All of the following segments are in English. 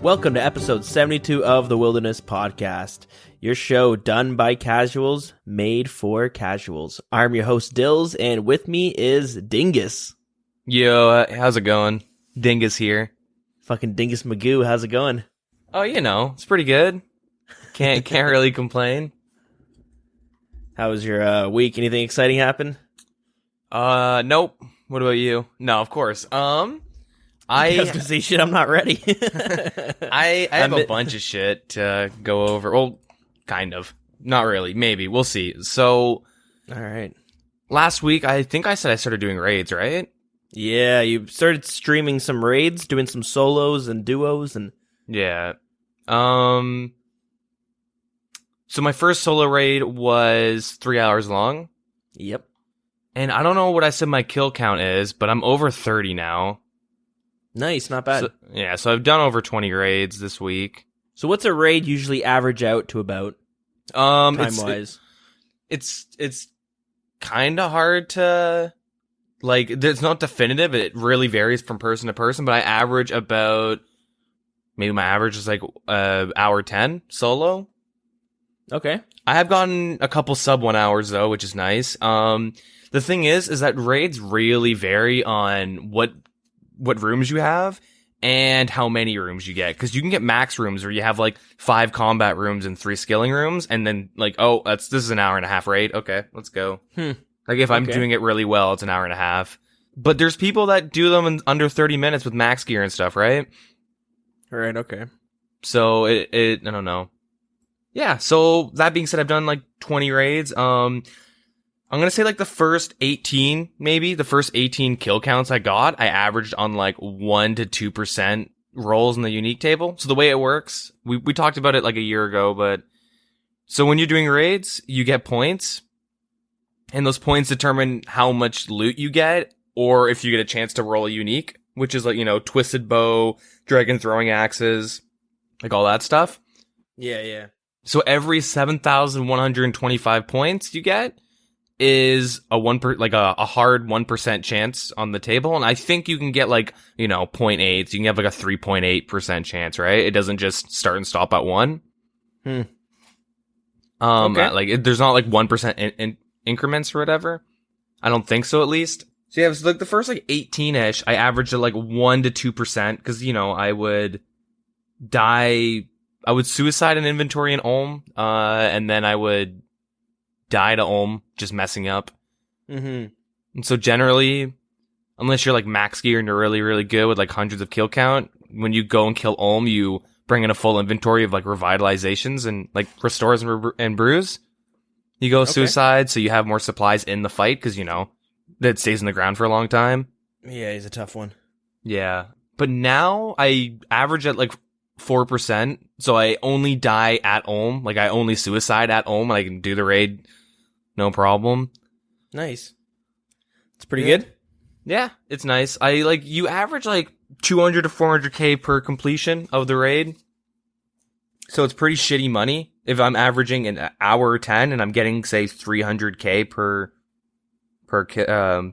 Welcome to episode 72 of the Wilderness Podcast, your show done by casuals, made for casuals. I'm your host, Dilz, and with me is Dingus. Yo, how's it going? Dingus here. Fucking Dingus Magoo, how's it going? Oh, it's pretty good. Can't really complain. How was your week? Anything exciting happen? Nope. What about you? No, of course. I was gonna say shit, I'm not ready. I have a bunch of shit to go over. Well, kind of. Not really. Maybe. We'll see. So, all right. Last week, I think I said I started doing raids, right? Yeah, you started streaming some raids, doing some solos and duos, and yeah. So my first solo raid was 3 hours long. Yep. And I don't know what I said my kill count is, but I'm over 30 now. Nice, not bad. So I've done over 20 raids this week. So what's a raid usually average out to about, time-wise? It's kind of hard to, like, it's not definitive. It really varies from person to person, but I average about, maybe my average is like hour 10 solo. Okay. I have gotten a couple sub 1 hours though, which is nice. The thing is that raids really vary on what rooms you have and how many rooms you get. Because you can get max rooms where you have like 5 combat rooms and 3 skilling rooms, and then like, oh, this is an hour and a half raid. Okay, let's go. Like if I'm doing it really well, it's an hour and a half. But there's people that do them in under 30 minutes with max gear and stuff, right? Right. Okay. So it I don't know. Yeah. So that being said, I've done like 20 raids. I'm going to say like the first 18 kill counts I got, I averaged on like 1 to 2% rolls in the unique table. So the way it works, we talked about it like a year ago, but so when you're doing raids, you get points, and those points determine how much loot you get, or if you get a chance to roll a unique, which is like, twisted bow, dragon throwing axes, like all that stuff. Yeah. So every 7,125 points you get is a hard 1% chance on the table, and I think you can get like 0.8, so you can have like a 3.8% chance, right? It doesn't just start and stop at 1. Okay. Like there's not like 1% in increments or whatever. I don't think so, at least. So yeah, it was like the first like 18ish, I averaged at like 1 to 2% because I would suicide an inventory in Ulm, and then I would die to Ulm, just messing up. Mm-hmm. And so generally, unless you're like max gear and you're really, really good with like hundreds of kill count, when you go and kill Ulm, you bring in a full inventory of like revitalizations and like restores and brews. You go suicide, so you have more supplies in the fight because, that stays in the ground for a long time. Yeah, he's a tough one. Yeah. But now I average at like 4%, so I only die at Ulm. Like I only suicide at Ulm, and I can do the raid no problem. Nice. It's pretty good. Yeah, it's nice. You average like 200 to 400k per completion of the raid. So it's pretty shitty money if I'm averaging an hour 10 and I'm getting say 300k per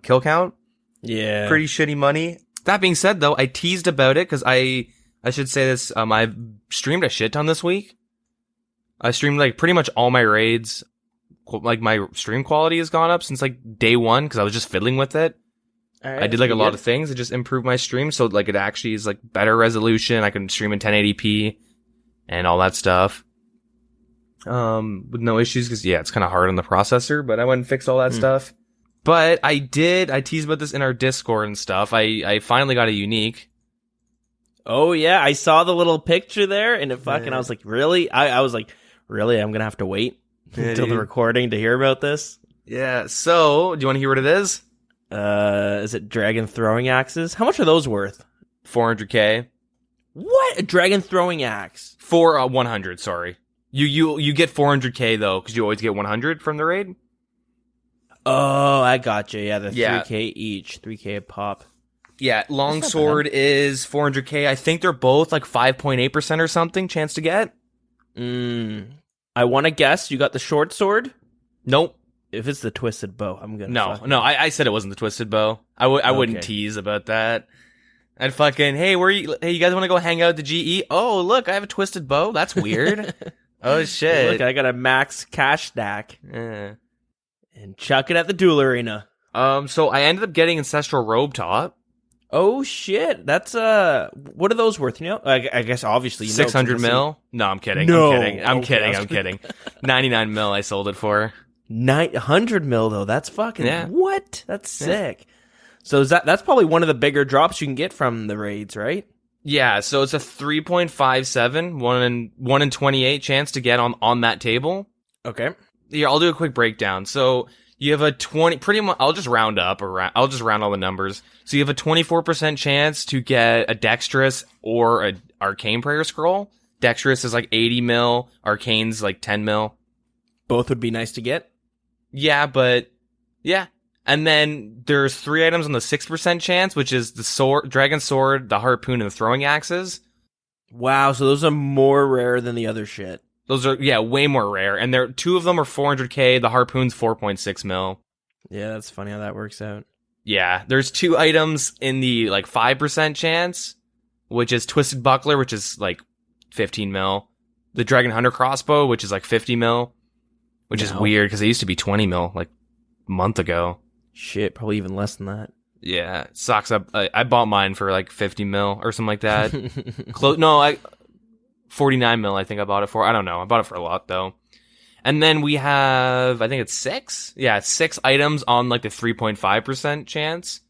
kill count. Yeah. Pretty shitty money. That being said though, I teased about it because I should say this, I've streamed a shit ton this week. I streamed like pretty much all my raids. Like my stream quality has gone up since like day one because I was just fiddling with it. Right, I did like a lot of things to just improve my stream, so like it actually is like better resolution. I can stream in 1080p and all that stuff. With no issues because it's kind of hard on the processor, but I went and fixed all that stuff. But I teased about this in our Discord and stuff. I finally got a unique. Oh yeah, I saw the little picture there, and I was like, really? I was like, really? I'm gonna have to wait until the recording to hear about this? Yeah. So, do you want to hear what it is? Is it dragon throwing axes? How much are those worth? 400k. What? A dragon throwing axe? For 100. Sorry. You get 400k though, because you always get 100 from the raid. Oh, I gotcha. Yeah, 3k each, 3k a pop. Yeah, longsword is 400k. I think they're both like 5.8% or something chance to get. I want to guess you got the short sword? Nope. If it's the twisted bow, I'm gonna... No, I said it wasn't the twisted bow. I wouldn't tease about that. I'd fucking, hey, hey, you guys want to go hang out at the GE? Oh, look, I have a twisted bow. That's weird. Oh, shit. Look, I got a max cash stack. Yeah. And chuck it at the duel arena. So I ended up getting Ancestral Robe Top. Oh, shit. That's, what are those worth? You know, I guess obviously, 600 mil? No, I'm kidding. No. I'm kidding. 99 mil I sold it for. 900 mil, though. That's fucking, Yeah. What? That's sick. So that's probably one of the bigger drops you can get from the raids, right? Yeah, so it's a 3.57, 1 in 28 chance to get on that table. Okay. Yeah, I'll do a quick breakdown. So you have a 20, pretty much, I'll just round I'll just round all the numbers. So you have a 24% chance to get a Dexterous or a Arcane Prayer Scroll. Dexterous is like 80 mil, Arcane's like 10 mil. Both would be nice to get. Yeah, but yeah. And then there's 3 items on the 6% chance, which is the sword, Dragon Sword, the Harpoon, and the Throwing Axes. Wow, so those are more rare than the other shit. Those are, yeah, way more rare. And 2 of them are 400k, the Harpoon's 4.6 mil. Yeah, that's funny how that works out. Yeah, there's 2 items in the, like, 5% chance, which is Twisted Buckler, which is, like, 15 mil. The Dragon Hunter Crossbow, which is, like, 50 mil. Which is weird, because it used to be 20 mil, like, a month ago. Shit, probably even less than that. Yeah, it sucks up. I bought mine for like 50 mil or something like that. 49 mil I think I bought it for. I don't know. I bought it for a lot though. And then we have, I think it's 6. Yeah, 6 items on like the 3.5% chance.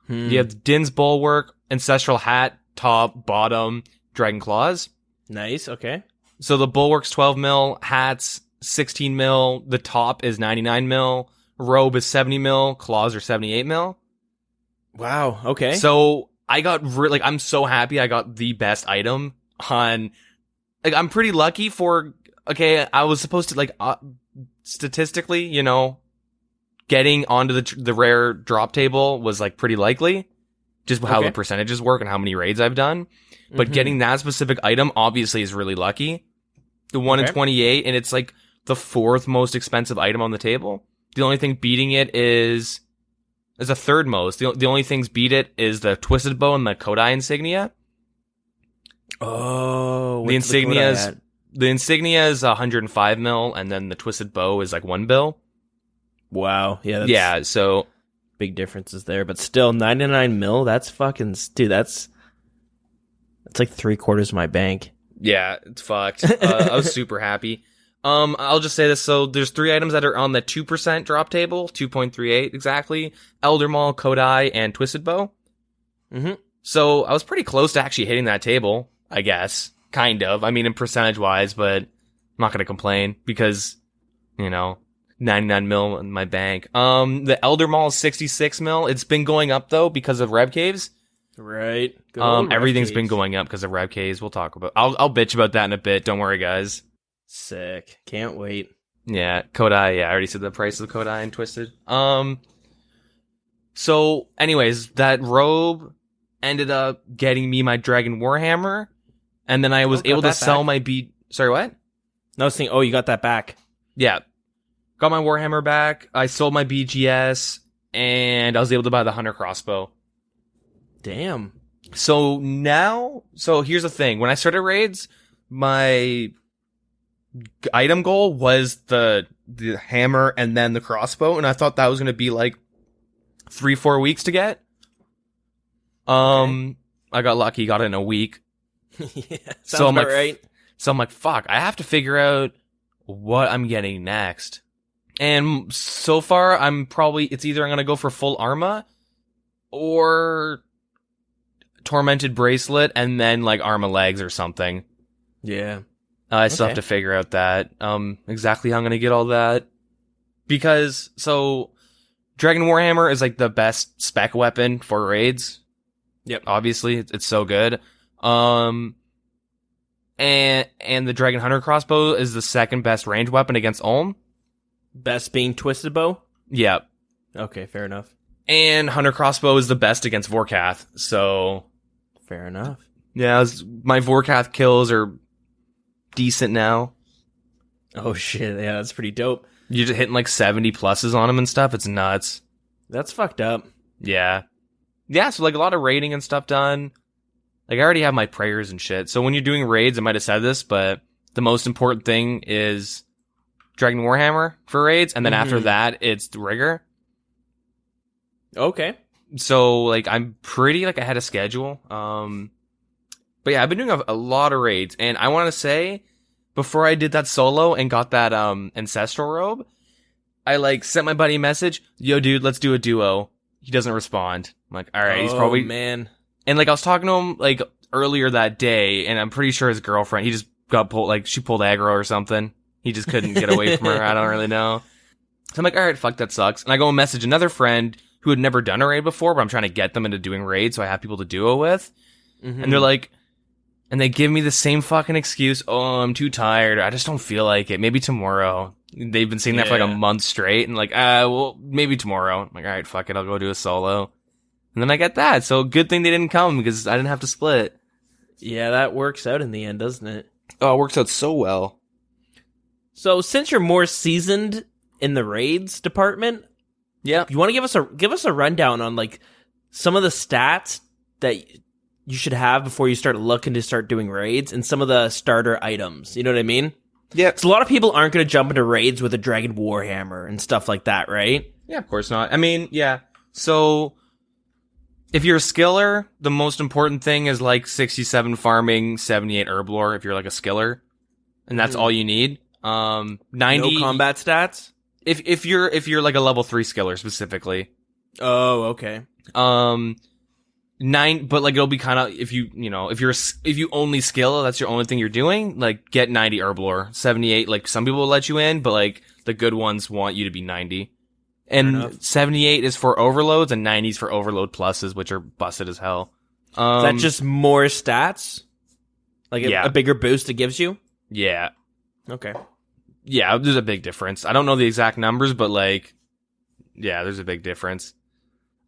You have Din's Bulwark, Ancestral Hat, top, bottom, Dragon Claws. Nice, okay. So the Bulwark's 12 mil, Hat's 16 mil, the top is 99 mil. Robe is 70 mil, claws are 78 mil. Wow, okay. So I got I'm so happy I got the best item on, like, I'm pretty lucky for, okay, I was supposed to, statistically, you know, getting onto the rare drop table was, like, pretty likely. Just how the percentages work and how many raids I've done. But getting that specific item obviously is really lucky. The 1 in 28, and it's, like, the 4th most expensive item on the table. The only thing beating it is a 3rd most. The only things beat it is the Twisted Bow and the Kodai insignia. Oh, the insignia is 105 mil, and then the Twisted Bow is like 1 bill. Wow, yeah. So big differences there, but still 99 mil. That's fucking that's like 3/4 of my bank. Yeah, it's fucked. I was super happy. I'll just say this. So there's 3 items that are on the 2% drop table, 2.38 exactly. Elder Maul, Kodai, and Twisted Bow. So I was pretty close to actually hitting that table, I guess. Kind of. I mean, in percentage wise, but I'm not going to complain because, you know, 99 mil in my bank. The Elder Maul is 66 mil. It's been going up though because of Rev Caves. Right. Everything's been going up because of Rev Caves. We'll talk about, I'll bitch about that in a bit. Don't worry, guys. Sick. Can't wait. Yeah, Kodai. Yeah, I already said the price of the Kodai and Twisted. So, anyways, that robe ended up getting me my Dragon Warhammer, and then I was able to sell my Sorry, what? No, I was thinking, you got that back. Yeah. Got my Warhammer back. I sold my BGS, and I was able to buy the Hunter Crossbow. Damn. So here's the thing. When I started raids, my item goal was the hammer and then the crossbow, and I thought that was going to be like 3-4 weeks to get. I got lucky, got it in a week. Yeah, sounds about right. So I'm like, fuck, I have to figure out what I'm getting next. And so far, it's either I'm going to go for full Arma or Tormented Bracelet and then like Arma Legs or something. Yeah. I still have to figure out that, exactly how I'm going to get all that. Because, Dragon Warhammer is like the best spec weapon for raids. Yep. Obviously, it's so good. And the Dragon Hunter Crossbow is the 2nd best range weapon against Ulm. Best being Twisted Bow? Yep. Okay, fair enough. And Hunter Crossbow is the best against Vorkath, so... Fair enough. Yeah, my Vorkath kills are decent now. Oh shit, yeah, that's pretty dope. You're just hitting like 70 pluses on them and stuff. It's nuts. That's fucked up. Yeah. yeah, so like a lot of raiding and stuff done. Like I already have my prayers and shit. So when you're doing raids, I might have said this, but the most important thing is Dragon Warhammer for raids, and then after that, it's the rigor. Okay. So like I'm pretty like ahead of schedule. But yeah, I've been doing a lot of raids, and I want to say before I did that solo and got that ancestral robe, I like sent my buddy a message, "Yo, dude, let's do a duo." He doesn't respond. I'm like, all right, he's probably man. And like I was talking to him like earlier that day, and I'm pretty sure his girlfriend, he just got pulled, like she pulled aggro or something. He just couldn't get away from her. I don't really know. So I'm like, all right, fuck, that sucks. And I go and message another friend who had never done a raid before, but I'm trying to get them into doing raids so I have people to duo with. And they're like, and they give me the same fucking excuse. Oh, I'm too tired. I just don't feel like it. Maybe tomorrow. They've been saying that for like a month straight, and like, well, maybe tomorrow. I'm like, all right, fuck it, I'll go do a solo. And then I get that. So good thing they didn't come because I didn't have to split. Yeah, that works out in the end, doesn't it? Oh, it works out so well. So since you're more seasoned in the raids department, yeah, you want to give us a rundown on like some of the stats that you should have before you start looking to start doing raids, and some of the starter items. You know what I mean? Yeah. So a lot of people aren't going to jump into raids with a Dragon Warhammer and stuff like that, right? Yeah, of course not. I mean, yeah. So if you're a skiller, the most important thing is like 67 farming, 78 herb lore if you're like a skiller. And that's all you need. 90 no combat stats? If you're like a level 3 skiller specifically. Oh, okay. 9, but like it'll be kind of, if you only skill, that's your only thing you're doing, like get 90 herb lore. 78, like some people will let you in, but like the good ones want you to be 90. And 78 is for overloads, and 90 is for overload pluses, which are busted as hell. Is that just more stats? Like a bigger boost it gives you? Yeah. Okay. Yeah, there's a big difference. I don't know the exact numbers, but like, yeah, there's a big difference.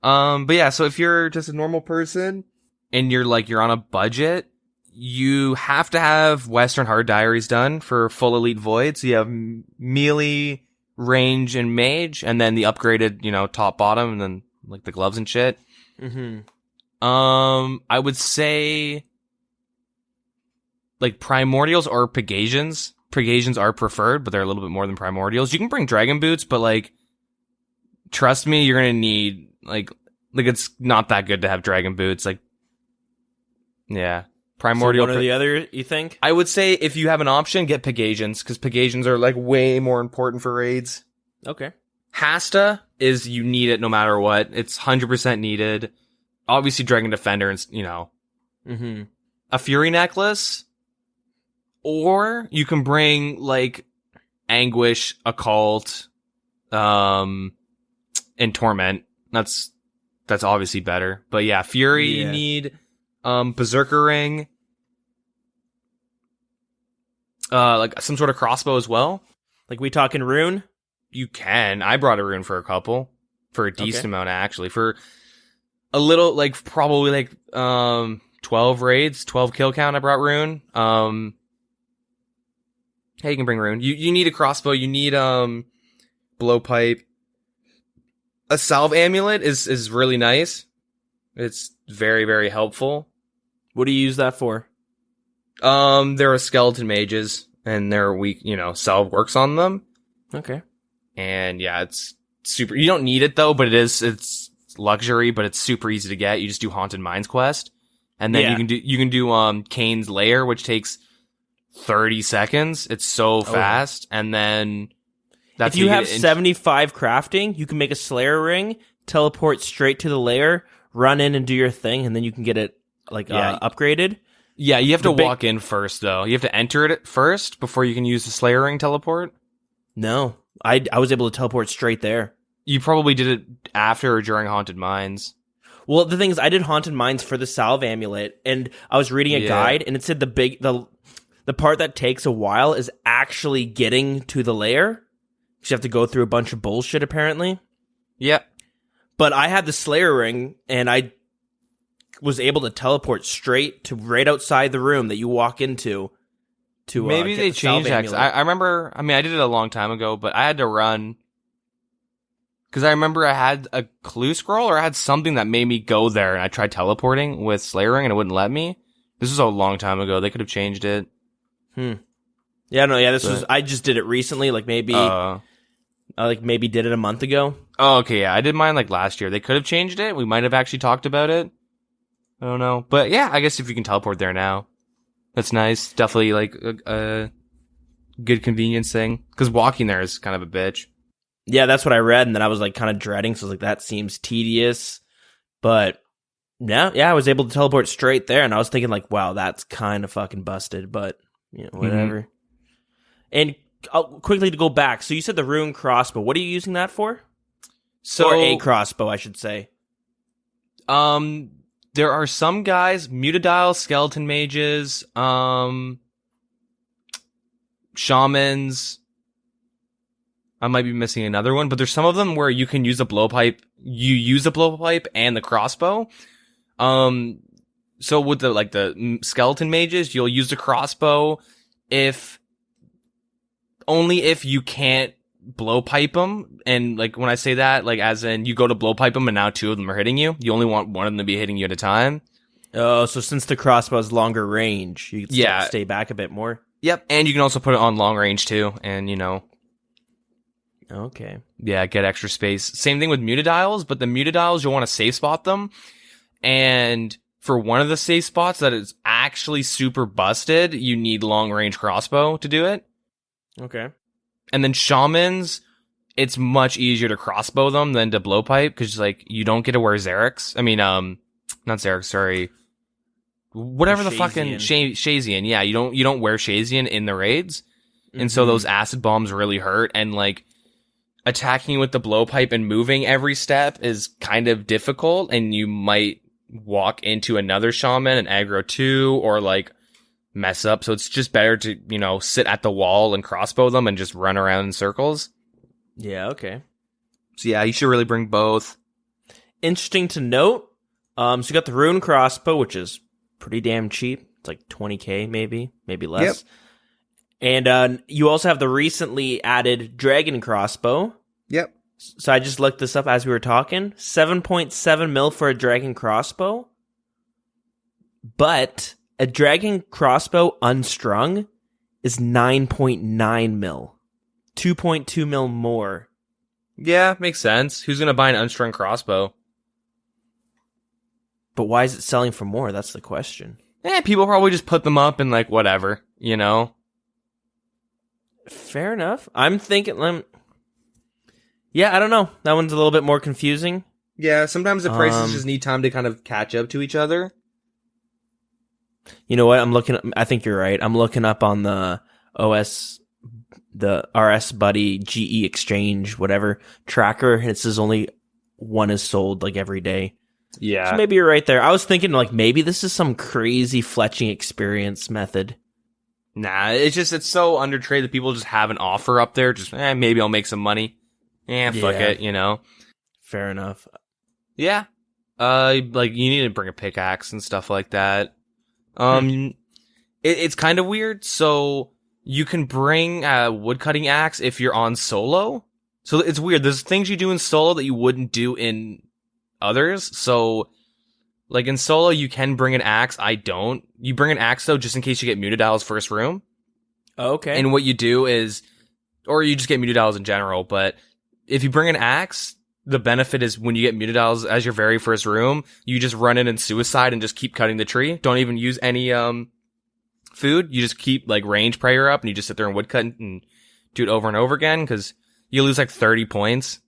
But yeah, so if you're just a normal person and you're on a budget, you have to have Western Hard Diaries done for full elite void. So you have melee, range, and mage, and then the upgraded, top, bottom, and then like the gloves and shit. I would say like primordials or Pegasians. Pegasians are preferred, but they're a little bit more than primordials. You can bring dragon boots, but like, trust me, you're gonna need like it's not that good to have dragon boots. Like, yeah, primordial. So one or the other, you think? I would say if you have an option, get Pegasians, because Pegasians are like way more important for raids. Okay. Hasta is, you need it no matter what. It's 100% needed. Obviously, Dragon Defender, and a Fury necklace, or you can bring like Anguish, Occult, and Torment. That's obviously better. But yeah, Fury, you need Berserker Ring, like some sort of crossbow as well. Like, we talking rune? You can. I brought a rune for a couple, for a decent amount actually. For a little, like probably like 12 raids, 12 kill count. I brought rune. Hey, you can bring rune. You need a crossbow. You need blowpipe. A salve amulet is really nice. It's very, very helpful. What do you use that for? There are skeleton mages, and they're weak, salve works on them. Okay. And yeah, it's super, you don't need it though, but it's luxury, but it's super easy to get. You just do Haunted Mines quest, and then you can do Kane's Lair, which takes 30 seconds. It's so fast. And then if you have 75 crafting, you can make a Slayer ring, teleport straight to the lair, run in and do your thing, and then you can get it upgraded. Yeah, you have to walk in first though. You have to enter it first before you can use the Slayer ring teleport. No, I was able to teleport straight there. You probably did it after or during Haunted Mines. Well, the thing is, I did Haunted Mines for the salve amulet, and I was reading a guide, and it said the part that takes a while is actually getting to the lair. You have to go through a bunch of bullshit, apparently. Yep. But I had the Slayer ring, and I was able to teleport straight to right outside the room that you walk into. Maybe they changed that. I remember, I did it a long time ago, but I had to run Because I remember I had a clue scroll or I had something that made me go there, and I tried teleporting with Slayer Ring and it wouldn't let me. This was a long time ago. They could have changed it. Yeah, no, yeah, I just did it recently, like maybe did it a month ago. Oh, okay, yeah, I did mine like last year. They could have changed it. We might have actually talked about it. I don't know. But yeah, I guess if you can teleport there now, that's nice. Definitely like a good convenience thing. Because walking there is kind of a bitch. Yeah, that's what I read, and then I was like kind of dreading, so I was like, that seems tedious. But yeah, I was able to teleport straight there, and I was thinking like, wow, that's kind of fucking busted, but whatever. And quickly to go back, so you said the rune crossbow. What are you using that for? Or a crossbow, I should say. There are some guys, Mutadile, skeleton mages, shamans. I might be missing another one, but there's some of them where you can use a blowpipe. You use a blowpipe and the crossbow. So with the skeleton mages, you'll use the crossbow only if you can't blowpipe them. And like when I say that, like as in you go to blowpipe them and now two of them are hitting you. You only want one of them to be hitting you at a time. Oh, so since the crossbow is longer range, you can stay back a bit more. Yep, and you can also put it on long range too, and Okay. Yeah, get extra space. Same thing with Mutadiles, but the Mutadiles, you'll want to safe spot them. And for one of the safe spots that is actually super busted, you need long range crossbow to do it. Okay. And then Shamans, it's much easier to crossbow them than to blowpipe, because like you don't get to wear Xerix. I mean, not Xerix, sorry. Whatever the fucking Shazian. Yeah, you don't wear Shazian in the raids. And so those acid bombs really hurt, and like attacking with the blowpipe and moving every step is kind of difficult, and you might walk into another shaman and aggro two, or like mess up. So it's just better to, sit at the wall and crossbow them and just run around in circles. Yeah, okay. So yeah, you should really bring both. Interesting to note. So you got the rune crossbow, which is pretty damn cheap. It's like 20k maybe less. Yep. And you also have the recently added dragon crossbow. Yep. So I just looked this up as we were talking. 7.7 mil for a dragon crossbow. But a dragon crossbow unstrung is 9.9 mil. 2.2 mil more. Yeah, makes sense. Who's going to buy an unstrung crossbow? But why is it selling for more? That's the question. People probably just put them up and like whatever, Fair enough. I'm thinking... Yeah, I don't know. That one's a little bit more confusing. Yeah, sometimes the prices just need time to kind of catch up to each other. You know what? I think you're right. I'm looking up on the the RS Buddy GE Exchange, whatever, tracker, and it says only one is sold like every day. Yeah. So maybe you're right there. I was thinking like maybe this is some crazy fletching experience method. Nah, it's so undertraded that people just have an offer up there. Just, maybe I'll make some money. Fuck it, Fair enough. Yeah. Like you need to bring a pickaxe and stuff like that. It's kind of weird. So you can bring a woodcutting axe if you're on solo. So it's weird. There's things you do in solo that you wouldn't do in others. So like in solo, you can bring an axe. I don't. You bring an axe though, just in case you get Mutadile's first room. Okay. And what you do is, or you just get Mutadiles in general, but if you bring an axe, the benefit is when you get Mutadiles as your very first room, you just run in and suicide and just keep cutting the tree. Don't even use any food. You just keep like range prayer up and you just sit there and woodcut and do it over and over again, because you lose like 30 points.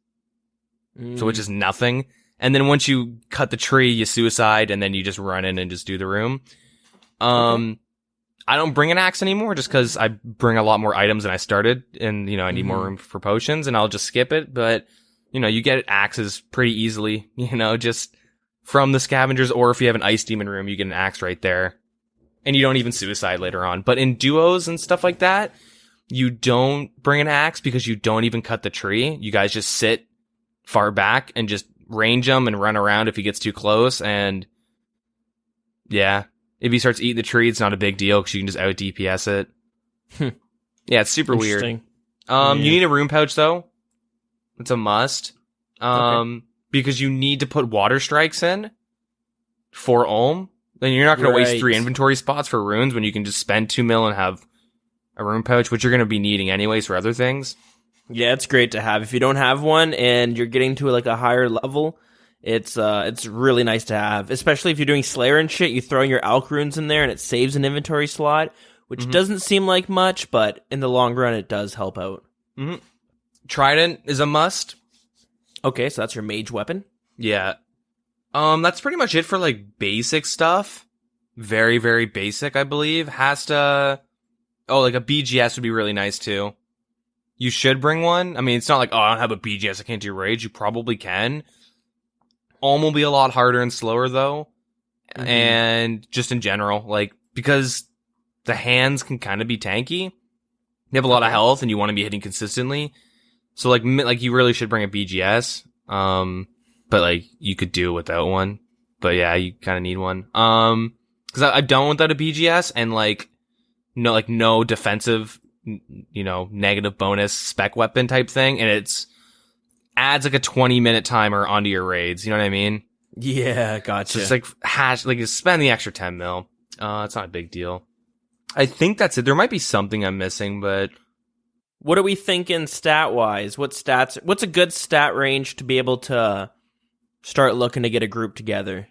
So which is nothing. And then once you cut the tree, you suicide and then you just run in and just do the room. Okay. I don't bring an axe anymore just because I bring a lot more items than I started, and I need more room for potions, and I'll just skip it. But you get axes pretty easily, just from the scavengers, or if you have an ice demon room, you get an axe right there, and you don't even suicide later on. But in duos and stuff like that, you don't bring an axe because you don't even cut the tree. You guys just sit far back and just range him and run around if he gets too close, and yeah. If he starts eating the tree, it's not a big deal because you can just out DPS it. Yeah, it's super weird. You need a rune pouch though. It's a must. Because you need to put water strikes in for Ulm. Then you're not going to waste 3 inventory spots for runes when you can just spend 2 mil and have a rune pouch, which you're going to be needing anyways for other things. Yeah, it's great to have. If you don't have one and you're getting to like a higher level, it's really nice to have. Especially if you're doing Slayer and shit, you throw in your Alk runes in there and it saves an inventory slot, which doesn't seem like much, but in the long run, it does help out. Trident is a must. Okay, so that's your mage weapon. Yeah. That's pretty much it for like basic stuff. Very, very basic, I believe. Like a BGS would be really nice too. You should bring one. I mean, it's not like, I don't have a BGS, I can't do rage. You probably can. Ulm will be a lot harder and slower though. And just in general, like, because the hands can kind of be tanky. They have a lot of health and you want to be hitting consistently. So like you really should bring a BGS. But like you could do it without one. But yeah, you kind of need one. Cause I've done without a BGS and like no defensive, negative bonus spec weapon type thing. And it's adds like a 20-minute timer onto your raids. You know what I mean? Yeah, gotcha. So it's like spend the extra 10 mil. It's not a big deal. I think that's it. There might be something I'm missing, but what are we thinking stat-wise? What's a good stat range to be able to start looking to get a group together?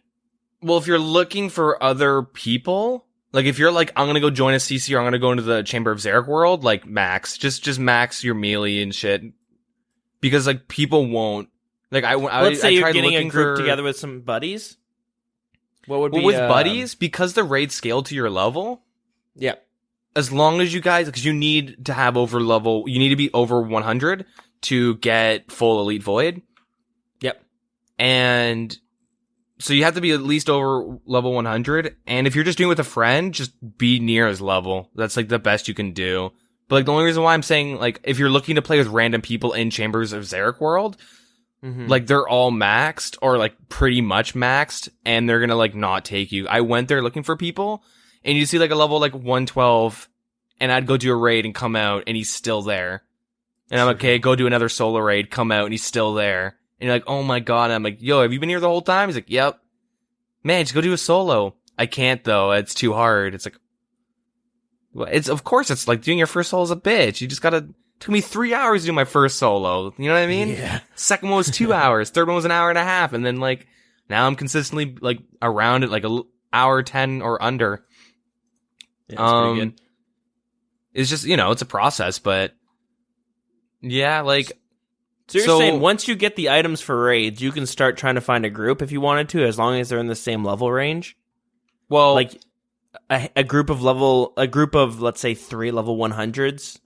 Well, if you're looking for other people, like if you're like, I'm going to go join a CC or I'm going to go into the Chamber of Xeric world, like max, just max your melee and shit. Because like people won't, like let's say you're getting a group together with some buddies. What would be with buddies? Because the raids scale to your level. Yeah. As long as you guys, because you need to have you need to be over 100 to get full Elite Void. Yep. And so you have to be at least over level 100. And if you're just doing it with a friend, just be near his level. That's like the best you can do. But like the only reason why I'm saying like if you're looking to play with random people in Chambers of Xeric world, like they're all maxed or like pretty much maxed and they're going to like not take you. I went there looking for people. And you see like a level like 112 and I'd go do a raid and come out and he's still there. And I'm like, okay, go do another solo raid, come out and he's still there. And you're like, oh my god. And I'm like, yo, have you been here the whole time? He's like, yep. Man, just go do a solo. I can't though. It's too hard. It's like, well, of course it's like doing your first solo is a bitch. You just gotta, took me 3 hours to do my first solo. You know what I mean? Yeah. Second one was 2 hours. Third one was an hour and a half. And then like, now I'm consistently like around it like a hour 10 or under. Yeah, that's pretty good. It's just, it's a process, but yeah, like. So you're saying once you get the items for raids, you can start trying to find a group if you wanted to, as long as they're in the same level range? Well, like a group of let's say 3 level 100s.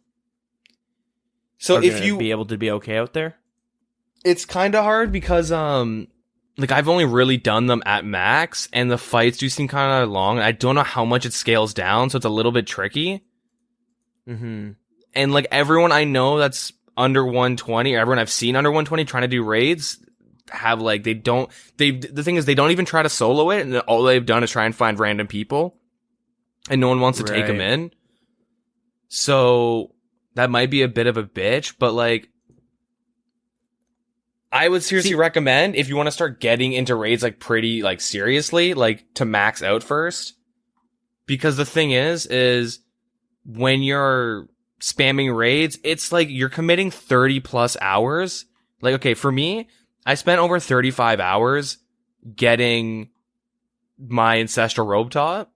So if you be able to be okay out there, it's kind of hard because like I've only really done them at max, and the fights do seem kind of long. I don't know how much it scales down, so it's a little bit tricky. And like everyone I know that's under 120, or everyone I've seen under 120 trying to do raids, have like the thing is they don't even try to solo it, and all they've done is try and find random people, and no one wants to take them in. So that might be a bit of a bitch, but like. I would seriously recommend if you want to start getting into raids like pretty like seriously, like to max out first. Because the thing is when you're spamming raids, it's like you're committing 30 plus hours. Like, okay, for me, I spent over 35 hours getting my Ancestral Robe Top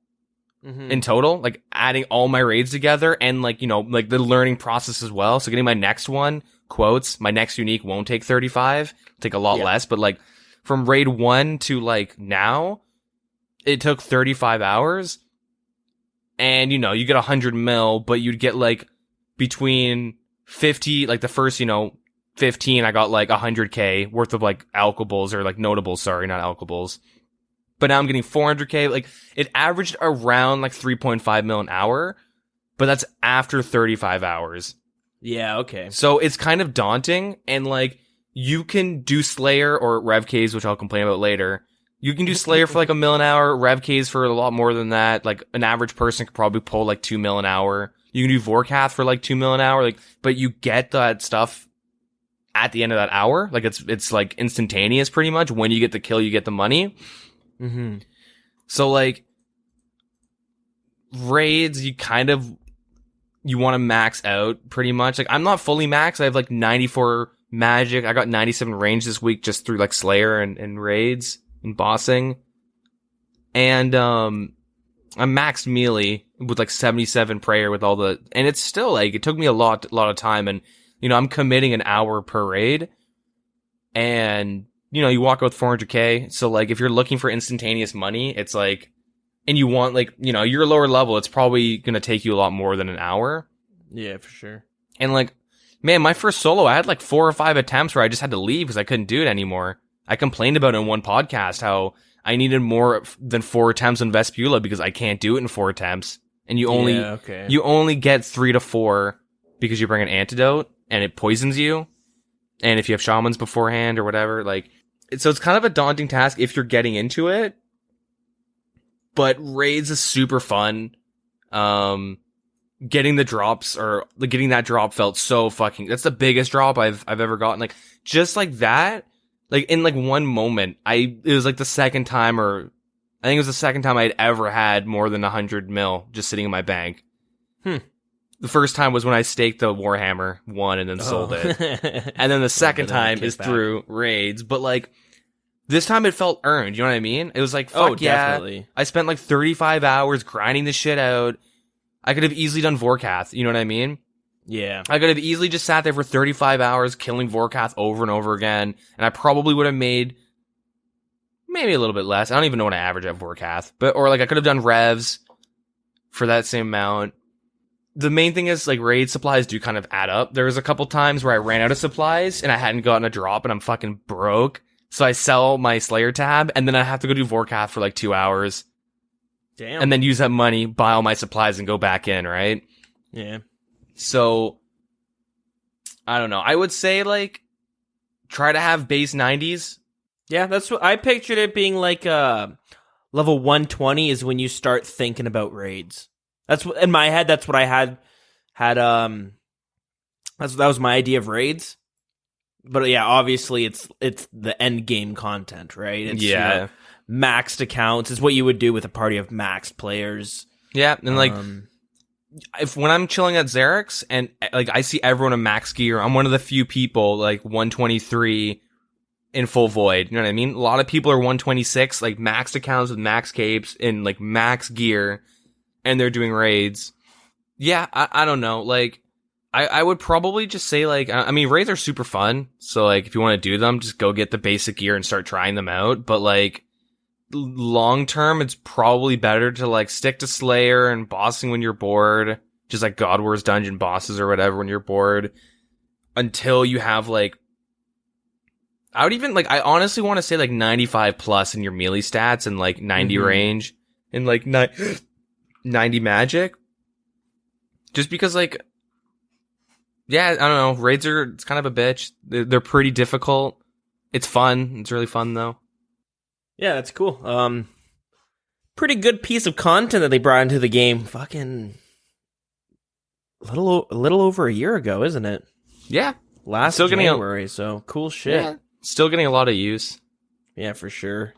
in total, like adding all my raids together and like, like the learning process as well. So getting my next one, quotes, my next unique won't take 35, take a lot less, but like from raid 1 to like now, it took 35 hours. And you get 100 mil, but you'd get like between 50, like the first, 15, I got like 100k worth of like alkables or like notables, sorry, not alkables. But now I'm getting 400k. Like it averaged around like 3.5 mil an hour, but that's after 35 hours. Yeah, okay. So it's kind of daunting, and like you can do Slayer or Rev Ks, which I'll complain about later. You can do Slayer for like 1 mil an hour, Rev Ks for a lot more than that. Like an average person could probably pull like 2 mil an hour. You can do Vorkath for like 2 mil an hour, like, but you get that stuff at the end of that hour. Like it's like instantaneous pretty much. When you get the kill, you get the money. Mm-hmm. So like raids, you want to max out pretty much. Like I'm not fully maxed. I have like 94 magic. I got 97 range this week just through like Slayer and raids and bossing. And I'm maxed melee with like 77 prayer with all the, and it's still like, it took me a lot of time, and you know, I'm committing an hour per raid, and you know, you walk out with 400k. So like, if you're looking for instantaneous money, it's like, and you want like, you know, you're lower level, it's probably going to take you a lot more than an hour. Yeah, for sure. And like, man, my first solo, I had like 4 or 5 attempts where I just had to leave because I couldn't do it anymore. I complained about it in one podcast, how I needed more than 4 attempts on Vespula because I can't do it in 4 attempts. And you only get 3 to 4 because you bring an antidote and it poisons you. And if you have shamans beforehand or whatever, like, so it's kind of a daunting task if you're getting into it. But raids is super fun. Getting the drops, or like getting that drop felt so fucking, that's the biggest drop I've ever gotten. Like, just like that, like in like one moment, it was like the second time, or I think it was the second time I'd ever had more than 100 mil just sitting in my bank. The first time was when I staked the Warhammer 1 and then sold it. And then the second time is through raids. But like, this time it felt earned, you know what I mean? It was like, fuck yeah. Definitely. I spent like 35 hours grinding this shit out. I could have easily done Vorkath, you know what I mean? Yeah. I could have easily just sat there for 35 hours killing Vorkath over and over again, and I probably would have made maybe a little bit less. I don't even know what I average at Vorkath. Or like I could have done revs for that same amount. The main thing is like raid supplies do kind of add up. There was a couple times where I ran out of supplies and I hadn't gotten a drop and I'm fucking broke. So I sell my Slayer tab and then I have to go do Vorkath for like 2 hours. Damn. And then use that money, buy all my supplies and go back in, right? Yeah. So, I don't know. I would say like, try to have base 90s. Yeah, that's what I pictured it being like. Level 120 is when you start thinking about raids. That's what, in my head. That's what I had. That was my idea of raids. But yeah, obviously it's the end game content, right? It's, yeah. You know, maxed accounts is what you would do with a party of maxed players. Yeah, and like, when I'm chilling at Xerix and like I see everyone in max gear, I'm one of the few people like 123 in full void. You know what I mean? A lot of people are 126, like maxed accounts with max capes and like max gear, and they're doing raids. Yeah, I don't know. Like, I would probably just say like, I mean, raids are super fun. So like, if you want to do them, just go get the basic gear and start trying them out. But like, long term, it's probably better to like stick to Slayer and bossing when you're bored, just like God Wars dungeon bosses or whatever when you're bored, until you have like, I would even like, I honestly want to say like 95 plus in your melee stats and like 90 range and like 90 magic, just because like, yeah, I don't know, raids are, it's kind of a bitch. They're pretty difficult. It's fun. It's really fun though. Yeah, that's cool. Pretty good piece of content that they brought into the game. Fucking a little over a year ago, isn't it? Yeah, last January. So cool shit. Yeah, still getting a lot of use. Yeah, for sure.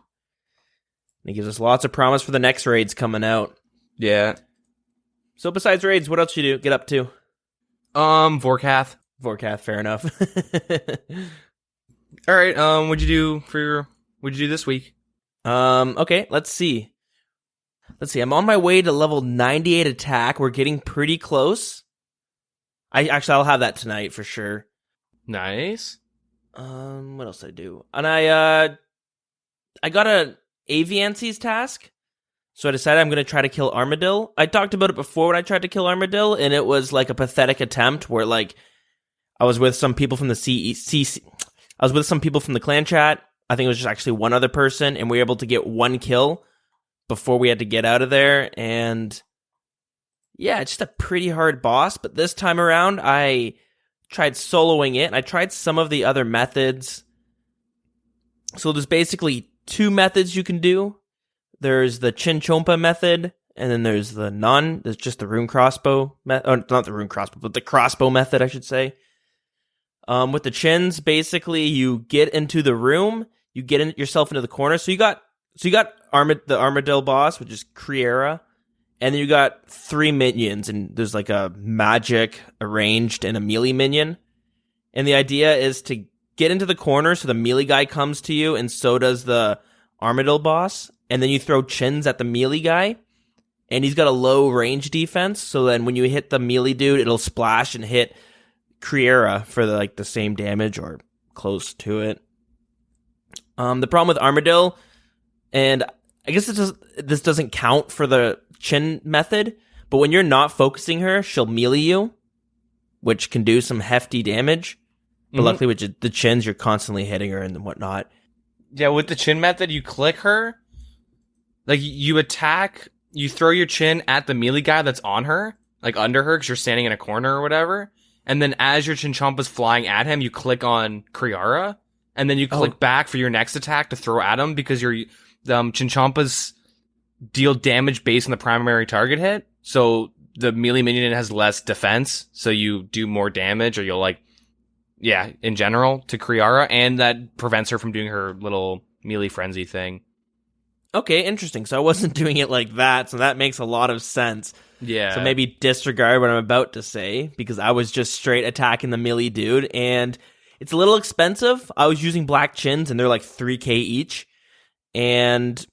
And it gives us lots of promise for the next raids coming out. Yeah. So besides raids, what else you get up to? Vorkath. Vorkath, fair enough. All right. What'd you do this week? Okay, let's see. I'm on my way to level 98 attack. We're getting pretty close. I'll have that tonight for sure. Nice. What else did I do? And I got a Aviancies task. So I decided I'm going to try to kill Armadil. I talked about it before when I tried to kill Armadil, and it was like a pathetic attempt where like I was with some people from the I was with some people from the clan chat. I think it was just actually one other person, and we were able to get one kill before we had to get out of there. And yeah, it's just a pretty hard boss. But this time around, I tried soloing it, and I tried some of the other methods. So there's basically 2 methods you can do. There's the Chinchompa method, and then there's just the rune crossbow method. Oh, not the rune crossbow, but the crossbow method, I should say. With the chins, basically, you get into the room, you get yourself into the corner. So you got the Armadillo boss, which is Kriera, and then you got 3 minions, and there's like a magic, a ranged, and a melee minion. And the idea is to get into the corner so the melee guy comes to you, and so does the Armadillo boss. And then you throw chins at the melee guy, and he's got a low range defense. So then when you hit the melee dude, it'll splash and hit Kriera for the same damage or close to it. The problem with Armadillo, and I guess this doesn't count for the chin method, but when you're not focusing her, she'll melee you, which can do some hefty damage. But luckily with the chins, you're constantly hitting her and whatnot. Yeah, with the chin method, you click her, like you attack, you throw your chin at the melee guy that's on her, like under her, because you're standing in a corner or whatever. And then as your Chinchampa's flying at him, you click on Kriara, and then you click back for your next attack to throw at him, because your Chinchampa's deal damage based on the primary target hit. So the melee minion has less defense, so you do more damage, or you'll in general, to Kriara, and that prevents her from doing her little melee frenzy thing. Okay, interesting. So I wasn't doing it like that, so that makes a lot of sense. Yeah. So maybe disregard what I'm about to say, because I was just straight attacking the melee dude, and it's a little expensive. I was using black chins, and they're like 3k each, and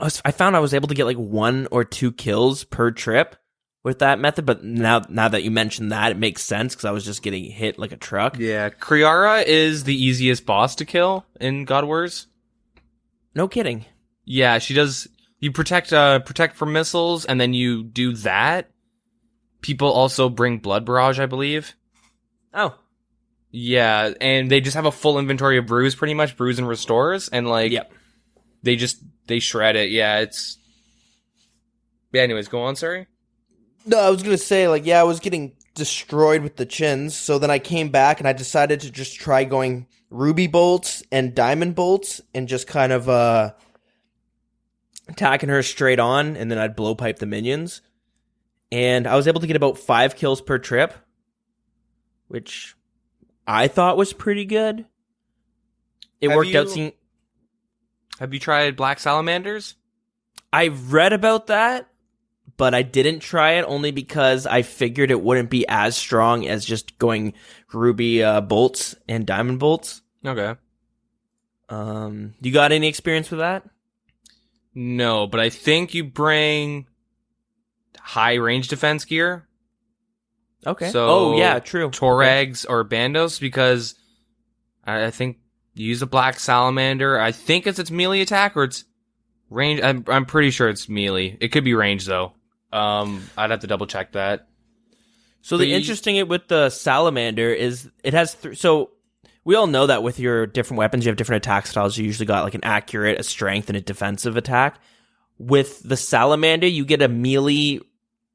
I found I was able to get like 1 or 2 kills per trip with that method, but now that you mentioned that, it makes sense, because I was just getting hit like a truck. Yeah, Kriara is the easiest boss to kill in God Wars. No kidding. Yeah, she does. You protect from missiles, and then you do that. People also bring Blood Barrage, I believe. Oh. Yeah, and they just have a full inventory of brews, pretty much, brews and restores, and yep. They shred it. Yeah, anyways, go on, sorry. No, I was going to say, I was getting destroyed with the chins, so then I came back and I decided to just try going ruby bolts and diamond bolts and just kind of attacking her straight on, and then I'd blowpipe the minions. And I was able to get about 5 kills per trip, which I thought was pretty good. Worked out. Have you tried Black Salamanders? I read about that, but I didn't try it only because I figured it wouldn't be as strong as just going ruby bolts and diamond bolts. Okay. You got any experience with that? No, but I think you bring high range defense gear. Okay. So, true. Toregs or Bandos, because I think you use a Black Salamander. I think it's its melee attack, or it's range. I'm pretty sure it's melee. It could be range though. I'd have to double check that. So the interesting with the Salamander is it has so we all know that with your different weapons, you have different attack styles. You usually got like an accurate, a strength, and a defensive attack. With the Salamander, you get a melee,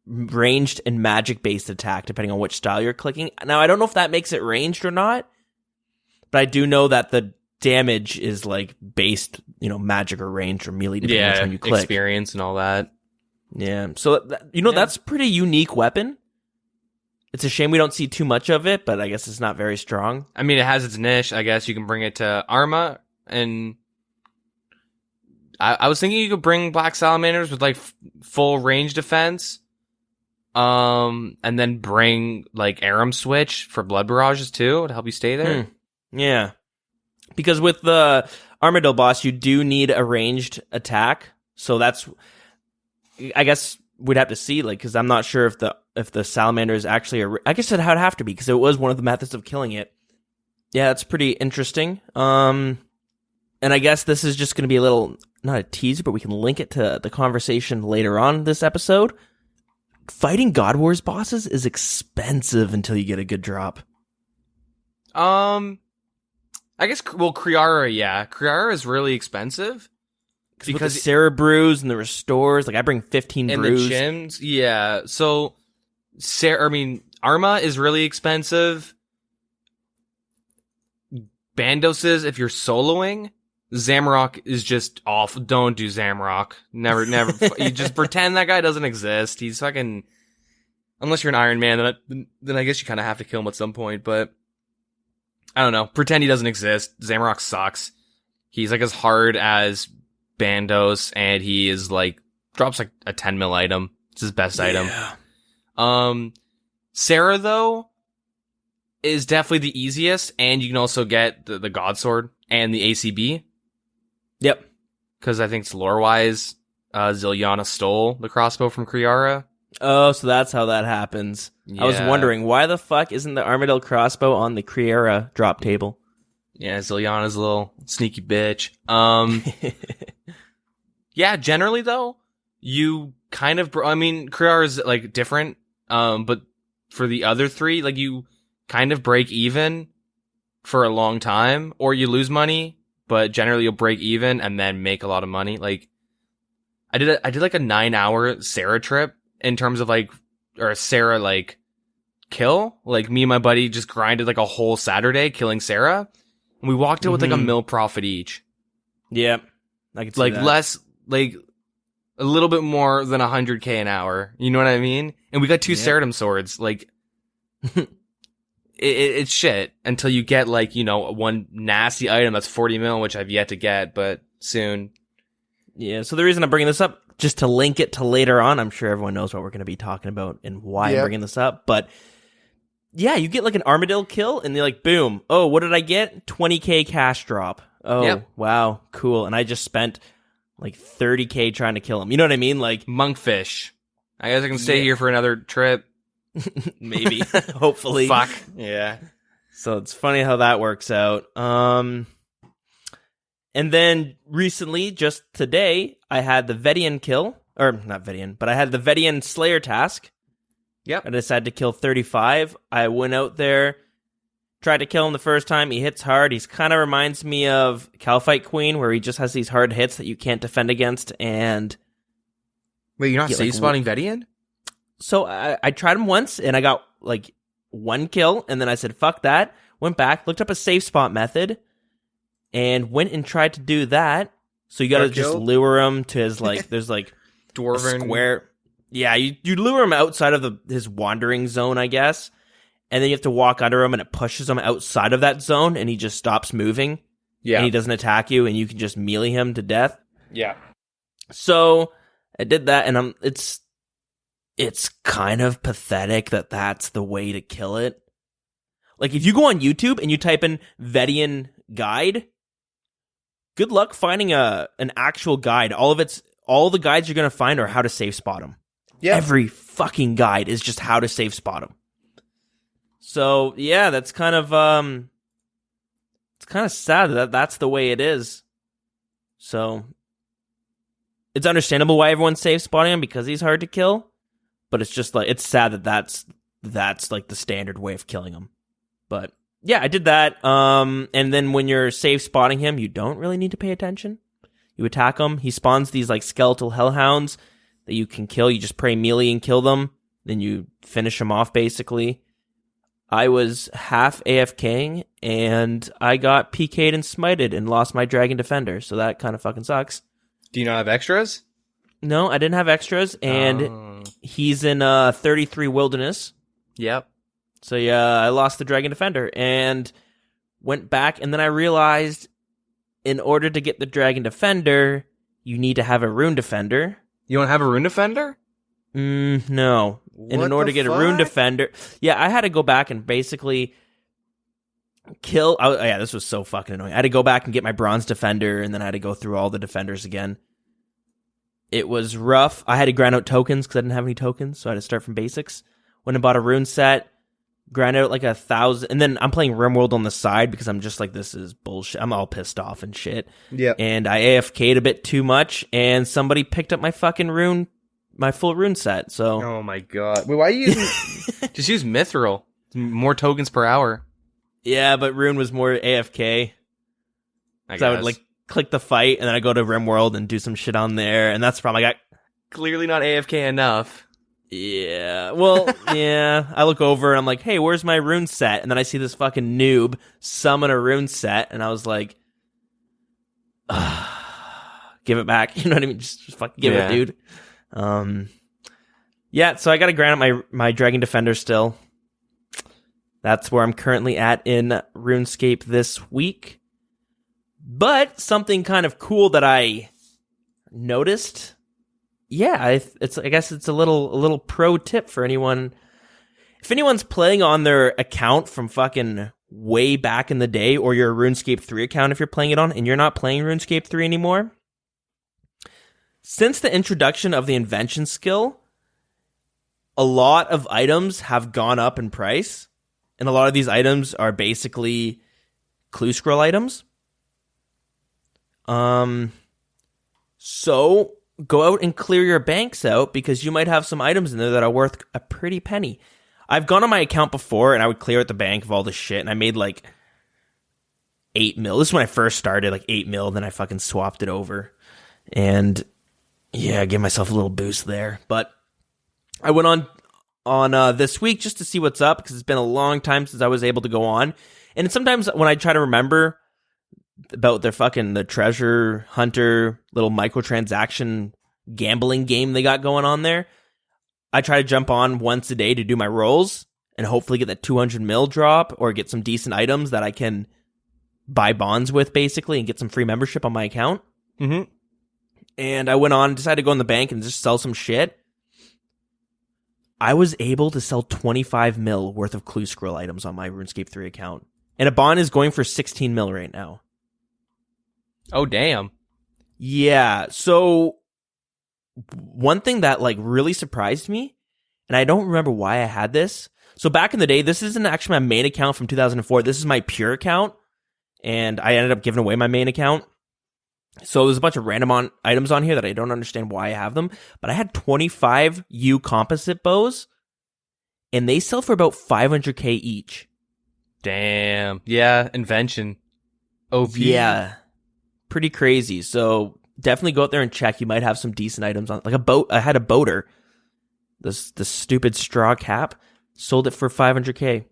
ranged, and magic-based attack, depending on which style you're clicking. Now, I don't know if that makes it ranged or not, but I do know that the damage is like based, magic or range or melee, depending on which one you click. Experience and all that. Yeah, so that's a pretty unique weapon. It's a shame we don't see too much of it, but I guess it's not very strong. I mean, it has its niche. I guess you can bring it to Arma, and I was thinking you could bring Black Salamanders with like full range defense, and then bring like Aram Switch for Blood Barrages too to help you stay there. Yeah, because with the Armadillo boss, you do need a ranged attack, so that's, I guess we'd have to see, because I'm not sure if the Salamander is actually I guess it would have to be, because it was one of the methods of killing it. Yeah, that's pretty interesting. And I guess this is just going to be a little, not a teaser, but we can link it to the conversation later on this episode. Fighting God Wars bosses is expensive until you get a good drop. I guess, Kriara, yeah. Kriara is really expensive. Because the Sarah brews and the restores, I bring 15 and brews. And the gems, yeah. So, Arma is really expensive. Bandos is, if you're soloing. Zamrock is just awful. Don't do Zamrock. Never. You just pretend that guy doesn't exist. He's fucking... Unless you're an Iron Man, then I guess you kind of have to kill him at some point, but... I don't know. Pretend he doesn't exist. Zamorak sucks. He's like as hard as Bandos, and he is like drops like a 10 mil item. It's his best item. Sarah though is definitely the easiest, and you can also get the God Sword and the ACB. Yep. Because I think it's lore-wise, Zilyana stole the crossbow from Kriara. Oh, so that's how that happens. Yeah. I was wondering, why the fuck isn't the Armadillo crossbow on the Kriara drop table? Yeah, Zilyana's a little sneaky bitch. Yeah, generally though, you kind of, I mean, Kriara's like different, but for the other three, like you kind of break even for a long time, or you lose money, but generally you'll break even and then make a lot of money. Like, I did like a 9-hour Sarah trip in terms of like, or a Sarah like kill. Like me and my buddy just grinded like a whole Saturday killing Sarah, and we walked out with like a mil profit each. Yep. I could see like that. Less, like a little bit more than 100K an hour. You know what I mean? And we got 2 Ceridom swords. Like, it's shit until you get like, you know, one nasty item that's 40 mil, which I've yet to get, but soon. Yeah. So the reason I'm bringing this up, just to link it to later on, I'm sure everyone knows what we're going to be talking about and why I'm bringing this up, but yeah, you get like an Armadillo kill and they're like, boom. Oh, what did I get? 20K cash drop. Oh, wow. Cool. And I just spent like 30K trying to kill him. You know what I mean? Like Monkfish. I guess I can stay here for another trip. Maybe. Hopefully. Fuck. Yeah. So it's funny how that works out. And then recently, just today, I had the Vedian kill. Or not Vedian, but I had the Vedian Slayer task. Yep. I decided to kill 35. I went out there, tried to kill him the first time. He hits hard. He's kind of reminds me of Calphite Queen, where he just has these hard hits that you can't defend against. And wait, you're not safe spotting Vedian? So I tried him once, and I got like 1 kill, and then I said, fuck that. Went back, looked up a safe spot method, and went and tried to do that. So you gotta just lure him to his, like, there's like Dwarven square. Yeah, you lure him outside of his wandering zone, I guess. And then you have to walk under him, and it pushes him outside of that zone, and he just stops moving. Yeah. And he doesn't attack you, and you can just melee him to death. Yeah. So I did that, and it's kind of pathetic that that's the way to kill it. Like, if you go on YouTube and you type in Vedian guide, good luck finding an actual guide. All the guides you're going to find are how to safe spot him. Yeah. Every fucking guide is just how to safe spot him. So, yeah, that's kind of, it's kind of sad that that's the way it is. So, it's understandable why everyone's safe spotting him, because he's hard to kill. But it's just like, it's sad that that's like the standard way of killing him. But yeah, I did that. And then when you're safe spotting him, you don't really need to pay attention. You attack him. He spawns these like skeletal hellhounds that you can kill. You just pray melee and kill them. Then you finish him off basically. I was half AFKing and I got PK'd and smited and lost my Dragon Defender. So that kind of fucking sucks. Do you not have extras? No, I didn't have extras, and he's in 33 Wilderness. Yep. So yeah, I lost the Dragon Defender, and went back, and then I realized in order to get the Dragon Defender, you need to have a Rune Defender. You don't have a Rune Defender? No. And in order to get a Rune Defender... Yeah, I had to go back and basically kill... Oh, yeah, this was so fucking annoying. I had to go back and get my Bronze Defender, and then I had to go through all the Defenders again. It was rough. I had to grind out tokens because I didn't have any tokens, so I had to start from basics. Went and bought a rune set, grind out like 1,000, and then I'm playing RimWorld on the side because I'm just like, this is bullshit. I'm all pissed off and shit. Yeah. And I AFK'd a bit too much, and somebody picked up my fucking rune, my full rune set. So. Oh my god! Wait, why are you using? Just use Mithril. More tokens per hour. Yeah, but rune was more AFK. I would like click the fight, and then I go to RimWorld and do some shit on there, and that's the problem. I got clearly not AFK enough. Yeah, well, yeah. I look over, and I'm like, hey, where's my rune set? And then I see this fucking noob summon a rune set, and I was like, give it back. You know what I mean? Just fucking give it, dude. Yeah, so I gotta grind up my Dragon Defender still. That's where I'm currently at in RuneScape this week. But something kind of cool that I noticed, I guess it's a little pro tip for anyone. If anyone's playing on their account from fucking way back in the day, or your RuneScape 3 account if you're playing it on, and you're not playing RuneScape 3 anymore, since the introduction of the invention skill, a lot of items have gone up in price, and a lot of these items are basically clue scroll items. So go out and clear your banks out, because you might have some items in there that are worth a pretty penny. I've gone on my account before and I would clear out the bank of all this shit, and I made like 8 mil. This is when I first started, like 8 mil, then I fucking swapped it over. And yeah, I gave myself a little boost there. But I went on this week just to see what's up, because it's been a long time since I was able to go on. And sometimes when I try to remember about the treasure hunter little microtransaction gambling game they got going on there, I try to jump on once a day to do my rolls and hopefully get that 200 mil drop or get some decent items that I can buy bonds with, basically, and get some free membership on my account. Mm-hmm. And I went on, decided to go in the bank and just sell some shit. I was able to sell 25 mil worth of clue scroll items on my RuneScape 3 account. And a bond is going for 16 mil right now. Oh, damn. Yeah, so one thing that like really surprised me, and I don't remember why I had this. So back in the day, this isn't actually my main account from 2004. This is my pure account, and I ended up giving away my main account. So there's a bunch of random items on here that I don't understand why I have them. But I had 25 U composite bows, and they sell for about 500k each. Damn. Yeah, invention. OP. Yeah. Pretty crazy. So definitely go out there and check. You might have some decent items on, like a boat. I had a boater, this stupid straw cap, sold it for 500k.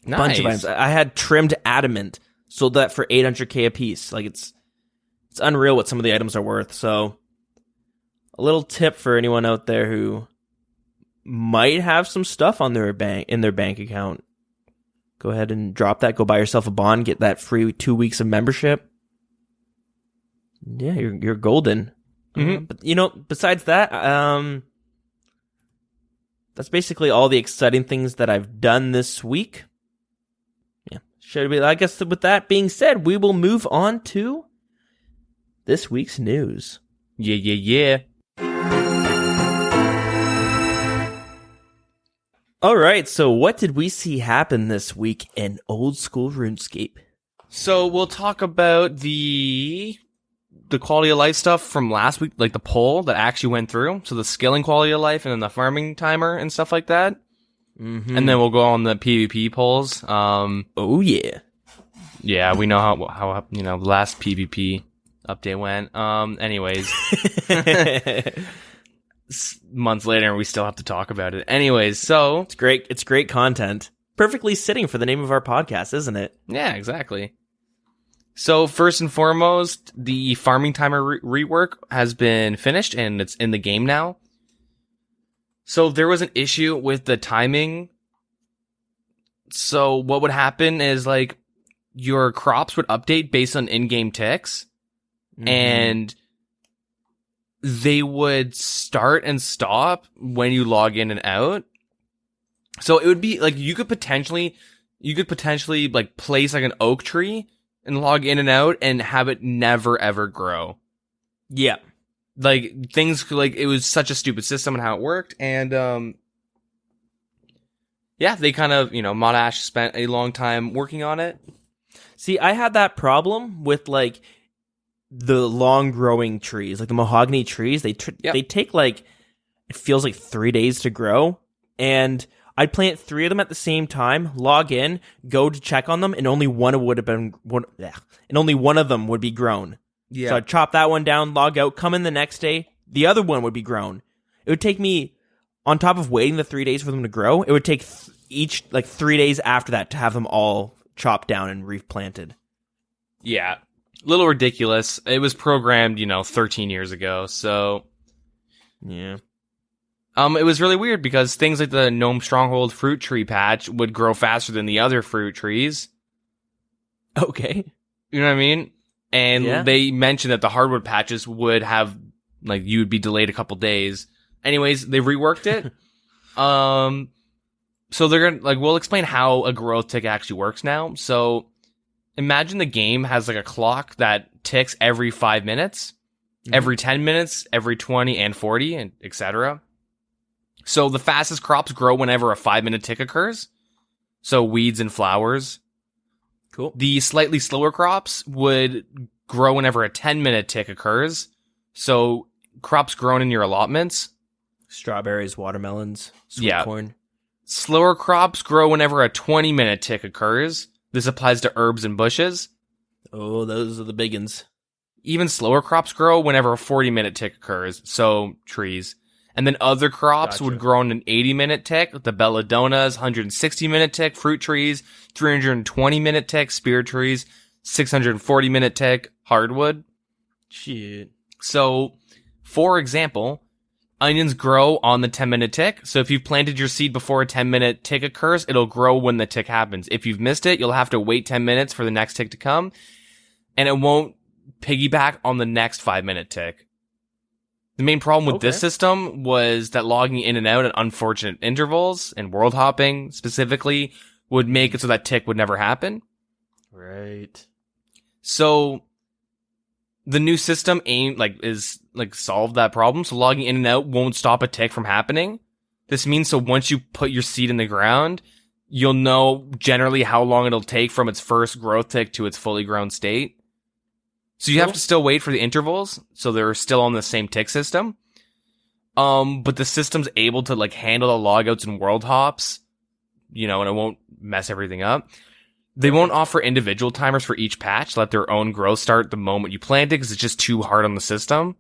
Nice. Bunch of items. I had trimmed adamant, sold that for 800k a piece. Like it's unreal what some of the items are worth. So a little tip for anyone out there who might have some stuff on their bank account. Go ahead and drop that. Go buy yourself a bond. Get that free 2 weeks of membership. Yeah, you're golden. Mm-hmm. But besides that, that's basically all the exciting things that I've done this week. Yeah, should be. I guess with that being said, we will move on to this week's news. Yeah. All right, so what did we see happen this week in old school RuneScape? So we'll talk about the quality of life stuff from last week, like the poll that actually went through. So the skilling quality of life and then the farming timer and stuff like that. Mm-hmm. And then we'll go on the PvP polls. Oh yeah. Yeah, we know how the last PvP update went. Anyways. Months later and we still have to talk about it. Anyways, so it's great content. Perfectly sitting for the name of our podcast, isn't it? Yeah, exactly. So first and foremost, the farming timer rework has been finished and it's in the game now. So there was an issue with the timing. So what would happen is like your crops would update based on in-game ticks, and they would start and stop when you log in and out. So it would be like you could potentially like place like an oak tree and log in and out and have it never ever grow. Yeah. Like things like it was such a stupid system and how it worked. And yeah, they kind of, Modash spent a long time working on it. See, I had that problem with like the long growing trees, like the mahogany trees. They take like, it feels like 3 days to grow, and I'd plant 3 of them at the same time, log in, go to check on them, and only one of them would be grown. Yeah. So I'd chop that one down, log out, come in the next day, the other one would be grown. It would take me, on top of waiting the 3 days for them to grow, it would take each like 3 days after that to have them all chopped down and replanted. Yeah. A little ridiculous. It was programmed, 13 years ago, so... Yeah. It was really weird because things like the Gnome Stronghold fruit tree patch would grow faster than the other fruit trees. Okay. You know what I mean? And Yeah. they mentioned that the hardwood patches would have, like, you would be delayed a couple days. Anyways, they reworked it. So they're gonna, like, we'll explain how a growth tick actually works now. So imagine the game has like a clock that ticks every 5 minutes, every 10 minutes, every 20 and 40, and etc. So the fastest crops grow whenever a 5-minute tick occurs. So weeds and flowers. Cool. The slightly slower crops would grow whenever a 10-minute tick occurs. So crops grown in your allotments. Strawberries, watermelons, sweet corn. Slower crops grow whenever a 20-minute tick occurs. This applies to herbs and bushes. Oh, those are the big uns. Even slower crops grow whenever a 40-minute tick occurs. So trees. And then other crops would grow in an 80-minute tick. The belladonnas, 160-minute tick, fruit trees, 320-minute tick, spear trees, 640-minute tick, hardwood. Shit. So, for example, onions grow on the 10-minute tick. So if you've planted your seed before a 10-minute tick occurs, it'll grow when the tick happens. If you've missed it, you'll have to wait 10 minutes for the next tick to come. And it won't piggyback on the next 5-minute tick. The main problem with this system was that logging in and out at unfortunate intervals and world hopping specifically would make it so that tick would never happen. Right. So the new system solved that problem. So logging in and out won't stop a tick from happening. This means so once you put your seed in the ground, you'll know generally how long it'll take from its first growth tick to its fully grown state. So you have to still wait for the intervals, so they're still on the same tick system. But the system's able to like handle the logouts and world hops, and it won't mess everything up. They won't offer individual timers for each patch, let their own growth start the moment you plant it, because it's just too hard on the system.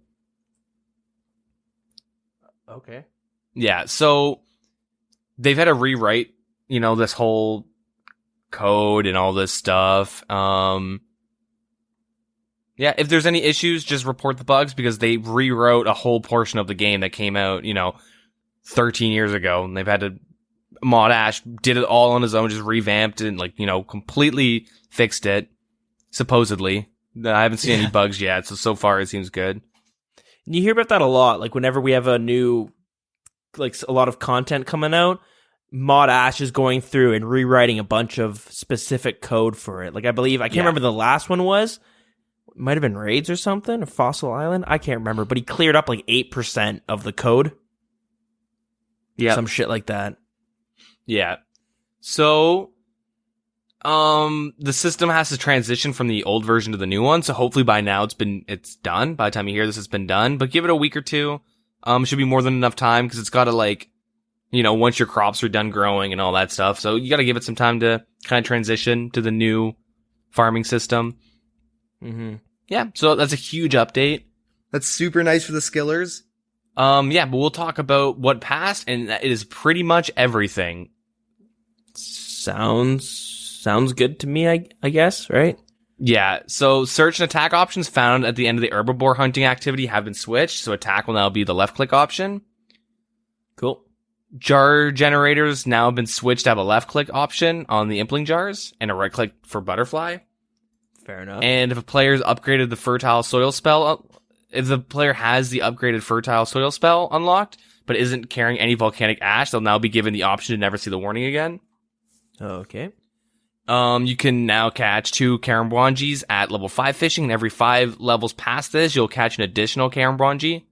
Okay. Yeah, so they've had to rewrite, this whole code and all this stuff. Yeah, if there's any issues, just report the bugs because they rewrote a whole portion of the game that came out, 13 years ago. And they've had to, Mod Ash did it all on his own, just revamped it and completely fixed it, supposedly. I haven't seen any bugs yet, so far it seems good. And you hear about that a lot, like whenever we have a new, like a lot of content coming out, Mod Ash is going through and rewriting a bunch of specific code for it. Like I can't remember the last one was. Might have been Raids or something, or Fossil Island. I can't remember, but he cleared up like 8% of the code. Yeah. Some shit like that. Yeah. So, the system has to transition from the old version to the new one. So hopefully by now it's done. By the time you hear this, it's been done, but give it a week or two. Should be more than enough time because it's got to once your crops are done growing and all that stuff. So you got to give it some time to kind of transition to the new farming system. Mm-hmm. Yeah, so that's a huge update. That's super nice for the skillers. But we'll talk about what passed, and it is pretty much everything. Sounds good to me, I guess, right? Yeah, so search and attack options found at the end of the herbivore hunting activity have been switched, so attack will now be the left-click option. Cool. Jar generators now have been switched to have a left-click option on the impling jars, and a right-click for butterfly. Fair enough. And if a player's upgraded the fertile soil spell, if the player has the upgraded fertile soil spell unlocked, but isn't carrying any volcanic ash, they'll now be given the option to never see the warning again. Okay. You can now catch 2 Karambwangis at level 5 fishing, and every 5 levels past this, you'll catch an additional Karambwangi.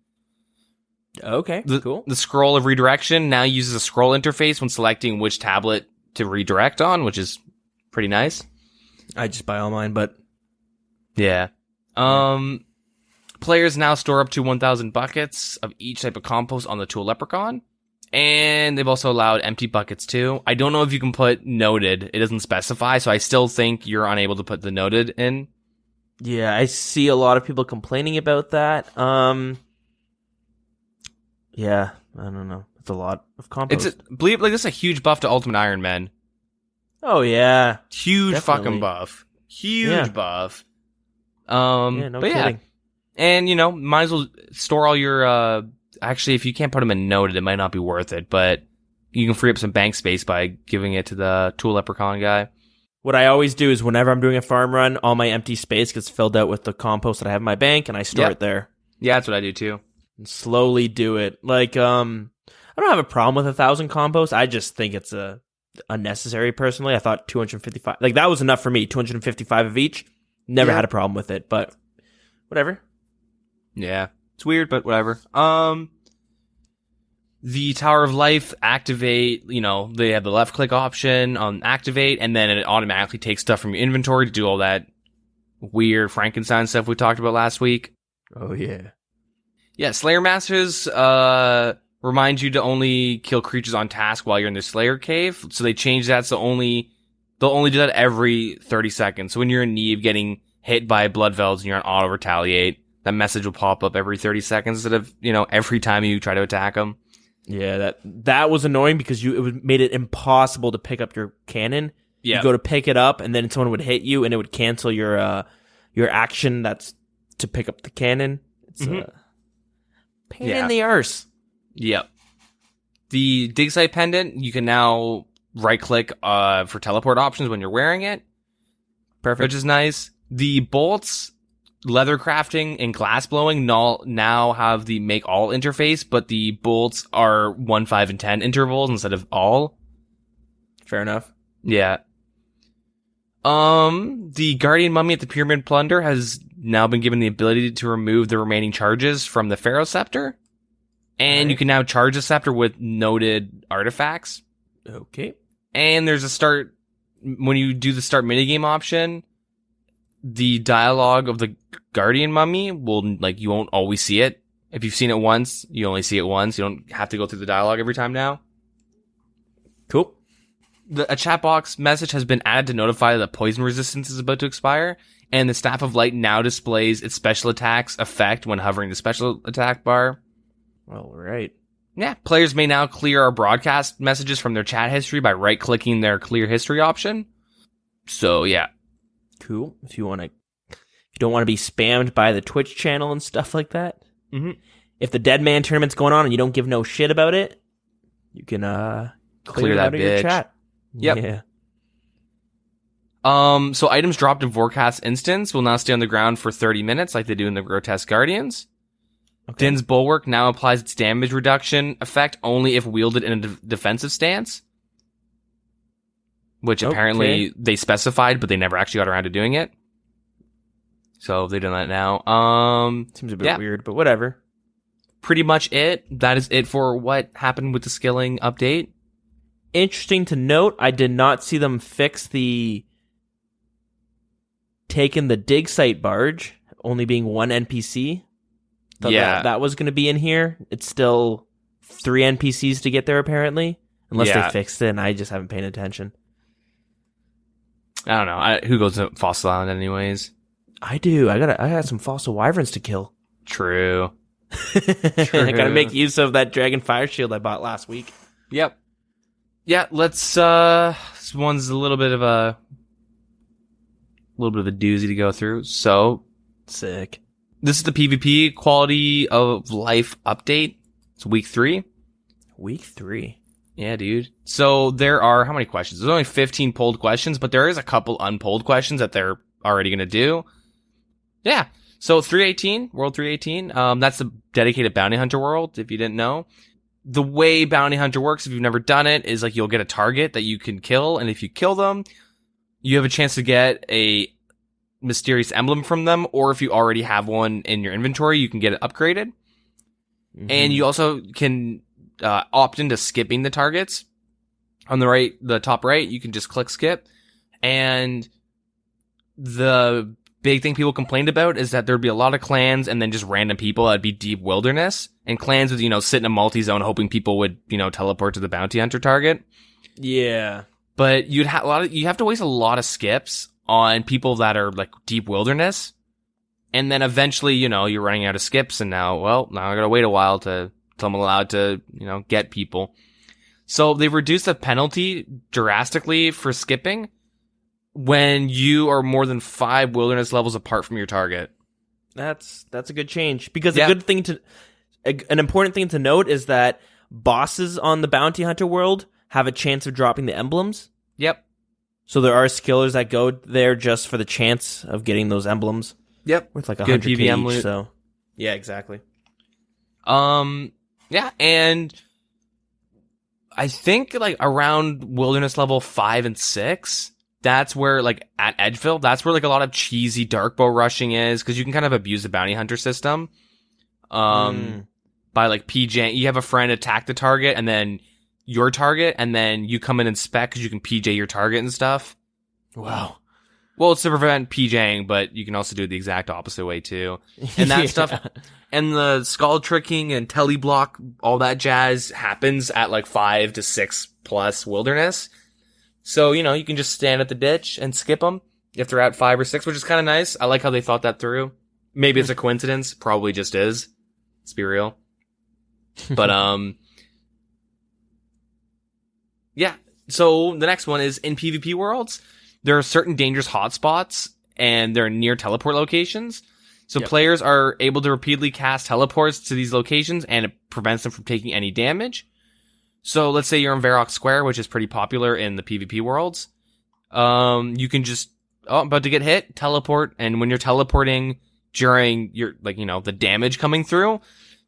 Okay, cool. The scroll of redirection now uses a scroll interface when selecting which tablet to redirect on, which is pretty nice. I just buy all mine, but yeah. Players now store up to 1,000 buckets of each type of compost on the tool leprechaun, and they've also allowed empty buckets too. I don't know if you can put noted. It doesn't specify, so I still think you're unable to put the noted in. Yeah, I see a lot of people complaining about that. Yeah, I don't know. It's a lot of compost. This is a huge buff to Ultimate Iron Man. Oh yeah, huge definitely. Fucking buff. Huge buff. No but kidding. And might as well store all your actually, if you can't put them in noted, it might not be worth it, but you can free up some bank space by giving it to the Tool Leprechaun guy. What I always do is whenever I'm doing a farm run, all my empty space gets filled out with the compost that I have in my bank, and I store it there. Yeah, that's what I do too. And slowly do it. Like, I don't have a problem with 1,000 compost. I just think it's unnecessary personally. I thought 255, like that was enough for me. 255 of each. Never had a problem with it, but whatever. Yeah, it's weird, but whatever. The Tower of Life, activate, they have the left click option on activate, and then it automatically takes stuff from your inventory to do all that weird Frankenstein stuff we talked about last week. Oh, yeah. Yeah, Slayer Masters remind you to only kill creatures on task while you're in the Slayer Cave. So they changed that, so they'll only do that every 30 seconds. So when you're in need of getting hit by Bloodvelds and you're on auto retaliate, that message will pop up every 30 seconds instead of, every time you try to attack them. Yeah, that was annoying because made it impossible to pick up your cannon. Yeah. You go to pick it up, and then someone would hit you, and it would cancel your action that's to pick up the cannon. It's pain in the arse. Yep. The Dig Site Pendant, you can now right-click for teleport options when you're wearing it. Perfect. Which is nice. The bolts, leather crafting, and glass blowing now have the make all interface, but the bolts are 1, 5, and 10 intervals instead of all. Fair enough. Yeah. The Guardian Mummy at the Pyramid Plunder has now been given the ability to remove the remaining charges from the Pharaoh Scepter. And you can now charge the scepter with noted artifacts. Okay. And there's when you do the start minigame option, the dialogue of the Guardian Mummy you won't always see it. If you've seen it once, you only see it once. You don't have to go through the dialogue every time now. Cool. A chat box message has been added to notify that poison resistance is about to expire, and the Staff of Light now displays its special attacks effect when hovering the special attack bar. All right. Yeah, players may now clear our broadcast messages from their chat history by right-clicking their clear history option. So, yeah. Cool. If you don't want to be spammed by the Twitch channel and stuff like that. Mm-hmm. If the Dead Man tournament's going on and you don't give no shit about it, you can clear that out of your chat. Yep. Yeah. So items dropped in Vorcast instance will now stay on the ground for 30 minutes like they do in the Grotesque Guardians. Okay. Din's Bulwark now applies its damage reduction effect only if wielded in a defensive stance. Which apparently they specified, but they never actually got around to doing it. So they've done that now. Seems a bit weird, but whatever. Pretty much it. That is it for what happened with the skilling update. Interesting to note, I did not see them fix taking the dig site barge, only being one NPC. Thought that was going to be in here. It's still 3 NPCs to get there, apparently. Unless they fixed it, and I just haven't paid attention. I don't know. Who goes to Fossil Island anyways? I do. I got some fossil wyverns to kill. True. I gotta make use of that dragon fire shield I bought last week. Yep. Yeah, let's this one's a little bit of a doozy to go through. So sick. This is the PvP quality of life update. It's week 3. Week 3. Yeah, dude. So there are how many questions? There's only 15 polled questions, but there is a couple unpolled questions that they're already going to do. Yeah. So 318, World 318, that's the dedicated bounty hunter world, if you didn't know. The way bounty hunter works, if you've never done it, is like you'll get a target that you can kill, and if you kill them, you have a chance to get a mysterious emblem from them, or if you already have one in your inventory, you can get it upgraded. Mm-hmm. And you also can opt into skipping the targets. On the top right, you can just click skip. And the big thing people complained about is that there'd be a lot of clans and then just random people that'd be deep wilderness. And clans would, sit in a multi-zone hoping people would, teleport to the bounty hunter target. Yeah. But you have to waste a lot of skips on people that are like deep wilderness. And then eventually, you're running out of skips, and now I gotta wait a while till I'm allowed to, get people. So they've reduced the penalty drastically for skipping when you are more than 5 wilderness levels apart from your target. That's a good change, because a good thing An important thing to note is that bosses on the Bounty Hunter world have a chance of dropping the emblems. Yep. So there are skillers that go there just for the chance of getting those emblems. Yep. With like 100 PVM each, loot. so yeah, exactly. Yeah, and I think like around wilderness level 5 and 6, that's where like at Edgeville, that's where like a lot of cheesy darkbow rushing is, because you can kind of abuse the bounty hunter system. By like PJ, you have a friend attack the target and then your target, and then you come in and spec because you can PJ your target and stuff. Wow. Well, it's to prevent PJing, but you can also do it the exact opposite way too. And that stuff, and the skull tricking and teleblock, all that jazz happens at like 5 to 6 plus wilderness. So, you know, you can just stand at the ditch and skip them if they're at 5 or 6, which is kind of nice. I like how they thought that through. Maybe it's a coincidence. Probably just is. Let's be real. But, yeah. So the next one is in PvP worlds, there are certain dangerous hotspots and they're near teleport locations. So players are able to repeatedly cast teleports to these locations and it prevents them from taking any damage. So let's say you're in Varrock Square, which is pretty popular in the PvP worlds. You can just, I'm about to get hit, teleport. And when you're teleporting during your, like, you know, the damage coming through,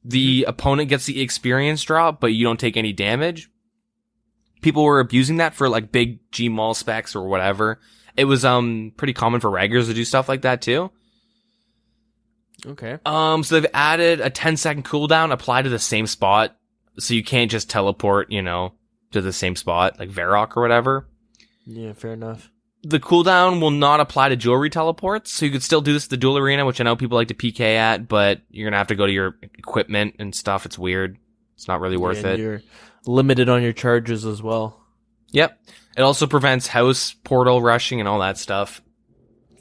the opponent gets the experience drop, but you don't take any damage. People were abusing that for like big Gmaul specs or whatever. It was, pretty common for regulars to do stuff like that too. Okay. So they've added a 10-second cooldown applied to the same spot. So you can't just teleport, you know, to the same spot, like Varrock or whatever. Yeah, fair enough. The cooldown will not apply to jewelry teleports, so you could still do this at the duel arena, which I know people like to PK at, but you're gonna have to go to your equipment and stuff. It's weird. It's not really worth it. You're limited on your charges as well. Yep. It also prevents house portal rushing and all that stuff.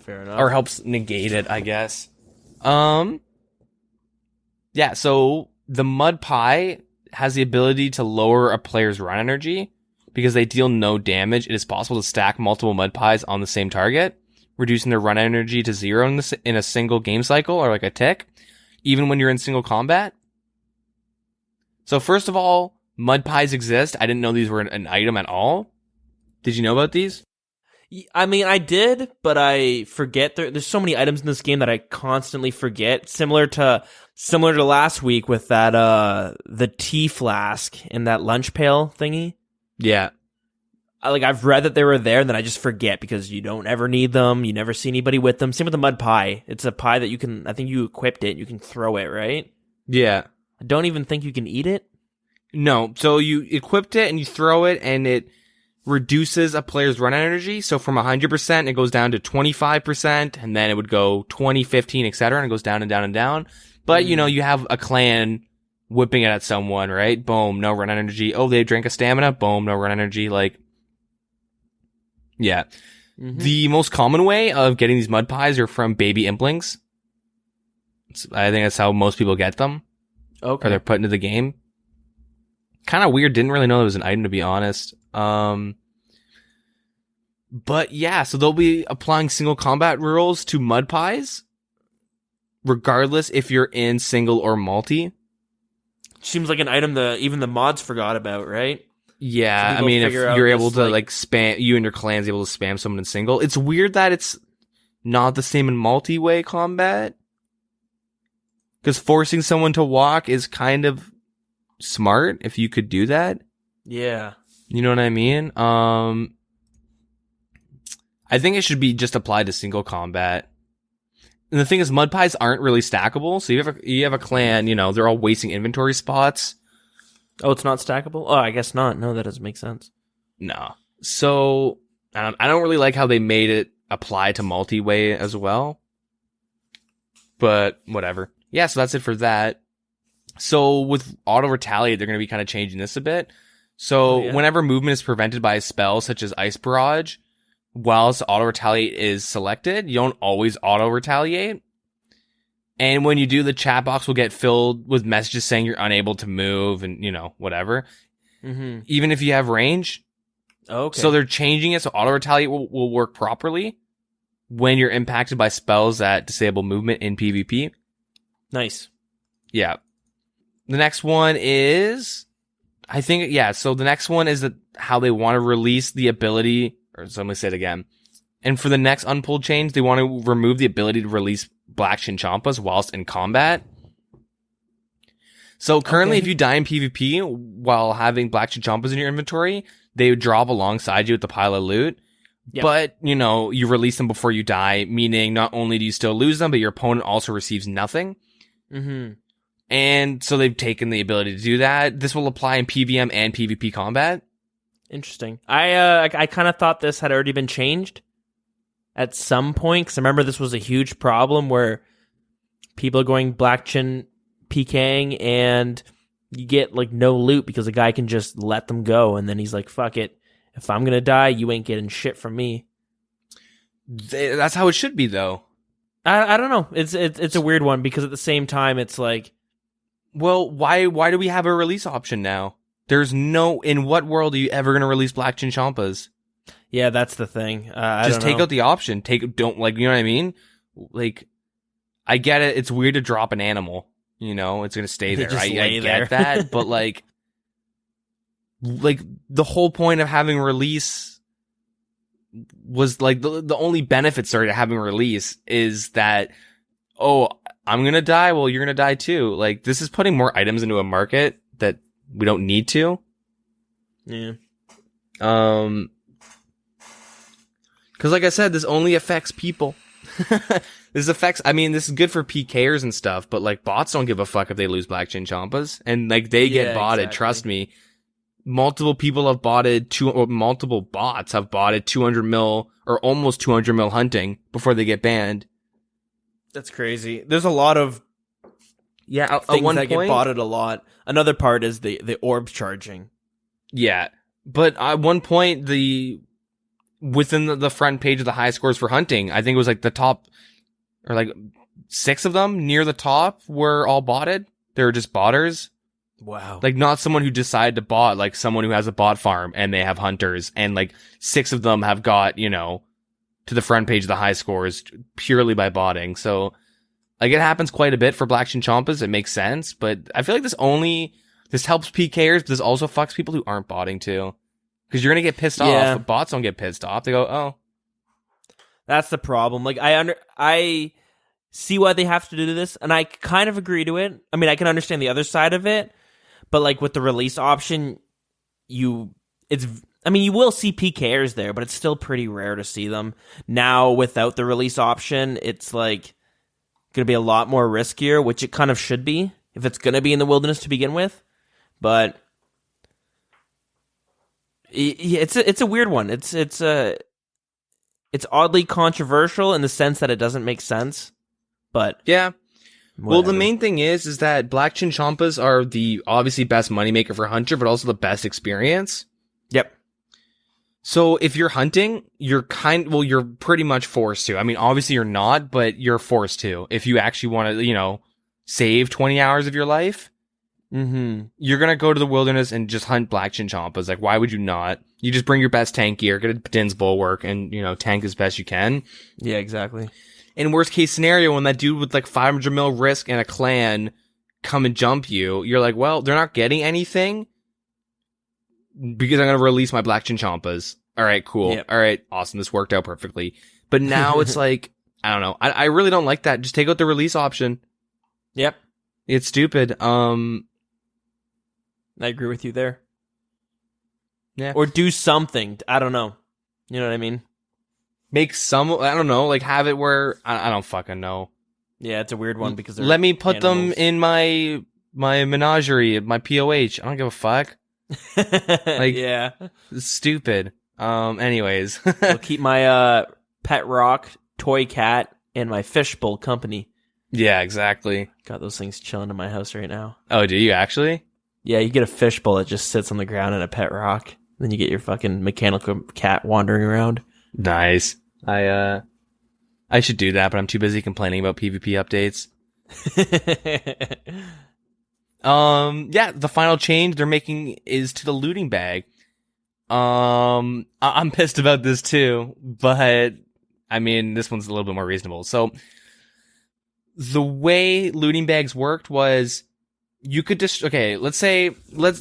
Fair enough. Or helps negate it, I guess. Yeah, so the Mud Pie has the ability to lower a player's run energy. Because they deal no damage, it is possible to stack multiple Mud Pies on the same target, reducing their run energy to 0 in a single game cycle, or like a tick, even when you're in single combat. So first of all, Mud Pies exist. I didn't know these were an item at all. Did you know about these? I mean, I did, but I forget. There's so many items in this game that I constantly forget. Similar to last week with that the tea flask and that lunch pail thingy. Yeah. I've read that they were there, and then I just forget because you don't ever need them. You never see anybody with them. Same with the mud pie. It's a pie that you can, I think you equipped it. You can throw it, right? Yeah. I don't even think you can eat it. No. So you equipped it and you throw it and it reduces a player's run energy. So from 100%, it goes down to 25%, and then it would go 20, 15, etc. And it goes down and down and down. But, you know, you have a clan whipping it at someone, right? Boom, no run energy. Oh, they drank a stamina. Boom, no run energy. Like, yeah. The most common way of getting these mud pies are from baby implings. I think that's how most people get them. Okay. Or they're put into the game. Kind of weird. Didn't really know it was an item, to be honest. But yeah, so they'll be applying single combat rules to mud pies, regardless if you're in single or multi. Seems like an item that even the mods forgot about, right? Yeah, So I mean, if figure out you're this, able to like spam, you and your clan's able to spam someone in single. It's weird that it's not the same in multi-way combat. Because forcing someone to walk is kind of smart if you could do that. Yeah. You know what I mean? I think it should be just applied to single combat. And the thing is, mud pies aren't really stackable. So you have a clan, you know, they're all wasting inventory spots. Oh, it's not stackable? Oh, I guess not. No, that doesn't make sense. No. So I don't really like how they made it apply to multi-way as well. But whatever. Yeah, so that's it for that. So with auto retaliate, they're going to be kind of changing this a bit. So whenever movement is prevented by a spell such as Ice Barrage, whilst auto retaliate is selected, you don't always auto retaliate. And when you do, the chat box will get filled with messages saying you're unable to move and, you know, whatever. Even if you have range. Okay. So they're changing it so auto retaliate will work properly when you're impacted by spells that disable movement in PvP. Nice. Yeah. The next one is, I think, yeah. So the next one is that how they want to release the ability, or so I'm going to say it again. And for the next unpulled change, they want to remove the ability to release Black Chinchompas whilst in combat. So currently, if you die in PvP while having Black Chinchompas in your inventory, they would drop alongside you with the pile of loot. Yep. But, you release them before you die, meaning not only do you still lose them, but your opponent also receives nothing. Mm-hmm. And so they've taken the ability to do that. This will apply in PVM and PvP combat. Interesting. I kind of thought this had already been changed at some point, because I remember this was a huge problem where people are going Black Chin PKing and you get like no loot because a guy can just let them go, and then he's like, fuck it, if I'm gonna die, you ain't getting shit from me. That's how it should be, though. I don't know. It's a weird one, because at the same time it's like, well, why do we have a release option now? There's no, in what world are you ever gonna release Black Chinchompas? Yeah, that's the thing. Just take out the option. Don't, like, you know what I mean? Like, I get it. It's weird to drop an animal. It's going to stay there. I get that. But, like, the whole point of having release was, like, the only benefit, to having release is that, oh, I'm going to die. Well, you're going to die too. Like, this is putting more items into a market that we don't need to. Yeah. Because, like I said, this only affects people. This is good for PKers and stuff, but, like, bots don't give a fuck if they lose Black Chinchompas. And, like, they get botted, exactly. Trust me. Multiple people have botted, multiple bots have botted 200 mil, or almost 200 mil hunting before they get banned. That's crazy. There's a lot of things that get botted a lot. Another part is the orbs charging. Yeah. But at one point, within the front page of the high scores for hunting, I think it was like the top, or like 6 of them near the top were all botted. They were just botters. Wow. Like, not someone who decided to bot, like someone who has a bot farm and they have hunters, and like 6 of them have got, to the front page of the high scores purely by botting. So, like, it happens quite a bit for Black Chinchompas. It makes sense, but I feel like this helps PKers, but this also fucks people who aren't botting too. Because you're going to get pissed off, but bots don't get pissed off. They go, oh. That's the problem. Like, I see why they have to do this, and I kind of agree to it. I mean, I can understand the other side of it, but, like, with the release option, you will see PKers there, but it's still pretty rare to see them. Now, without the release option, it's, like, going to be a lot more riskier, which it kind of should be, if it's going to be in the wilderness to begin with. But it's a weird one. It's oddly controversial in the sense that it doesn't make sense. But yeah. Whatever. Well, the main thing is that Black Chinchompas are the obviously best moneymaker for Hunter, but also the best experience. Yep. So if you're hunting, you're pretty much forced to. I mean, obviously you're not, but you're forced to. If you actually want to, save 20 hours of your life, you're going to go to the wilderness and just hunt Black Chinchompas. Like, why would you not? You just bring your best tank gear, get a Din's Bulwark, and, tank as best you can. Yeah, exactly. In worst case scenario, when that dude with like 500 mil risk and a clan come and jump you, you're like, well, they're not getting anything because I'm going to release my Black Chinchompas. All right, cool. Yep. All right, awesome. This worked out perfectly. But now it's like, I don't know. I really don't like that. Just take out the release option. Yep. It's stupid. I agree with you there. Yeah. Or do something. I don't know. You know what I mean? Make some, I don't know, like have it where, I don't fucking know. Yeah, it's a weird one because let me put them in my menagerie, my POH. I don't give a fuck. Like, yeah. It's stupid. Anyways. I'll keep my pet rock, toy cat, and my fishbowl company. Yeah, exactly. Got those things chilling in my house right now. Oh, do you actually? Yeah, you get a fishbowl that just sits on the ground and a pet rock. Then you get your fucking mechanical cat wandering around. Nice. I should do that, but I'm too busy complaining about PvP updates. Yeah, the final change they're making is to the looting bag. I'm pissed about this too, but I mean, this one's a little bit more reasonable. So the way looting bags worked was you could just okay. Let's say let's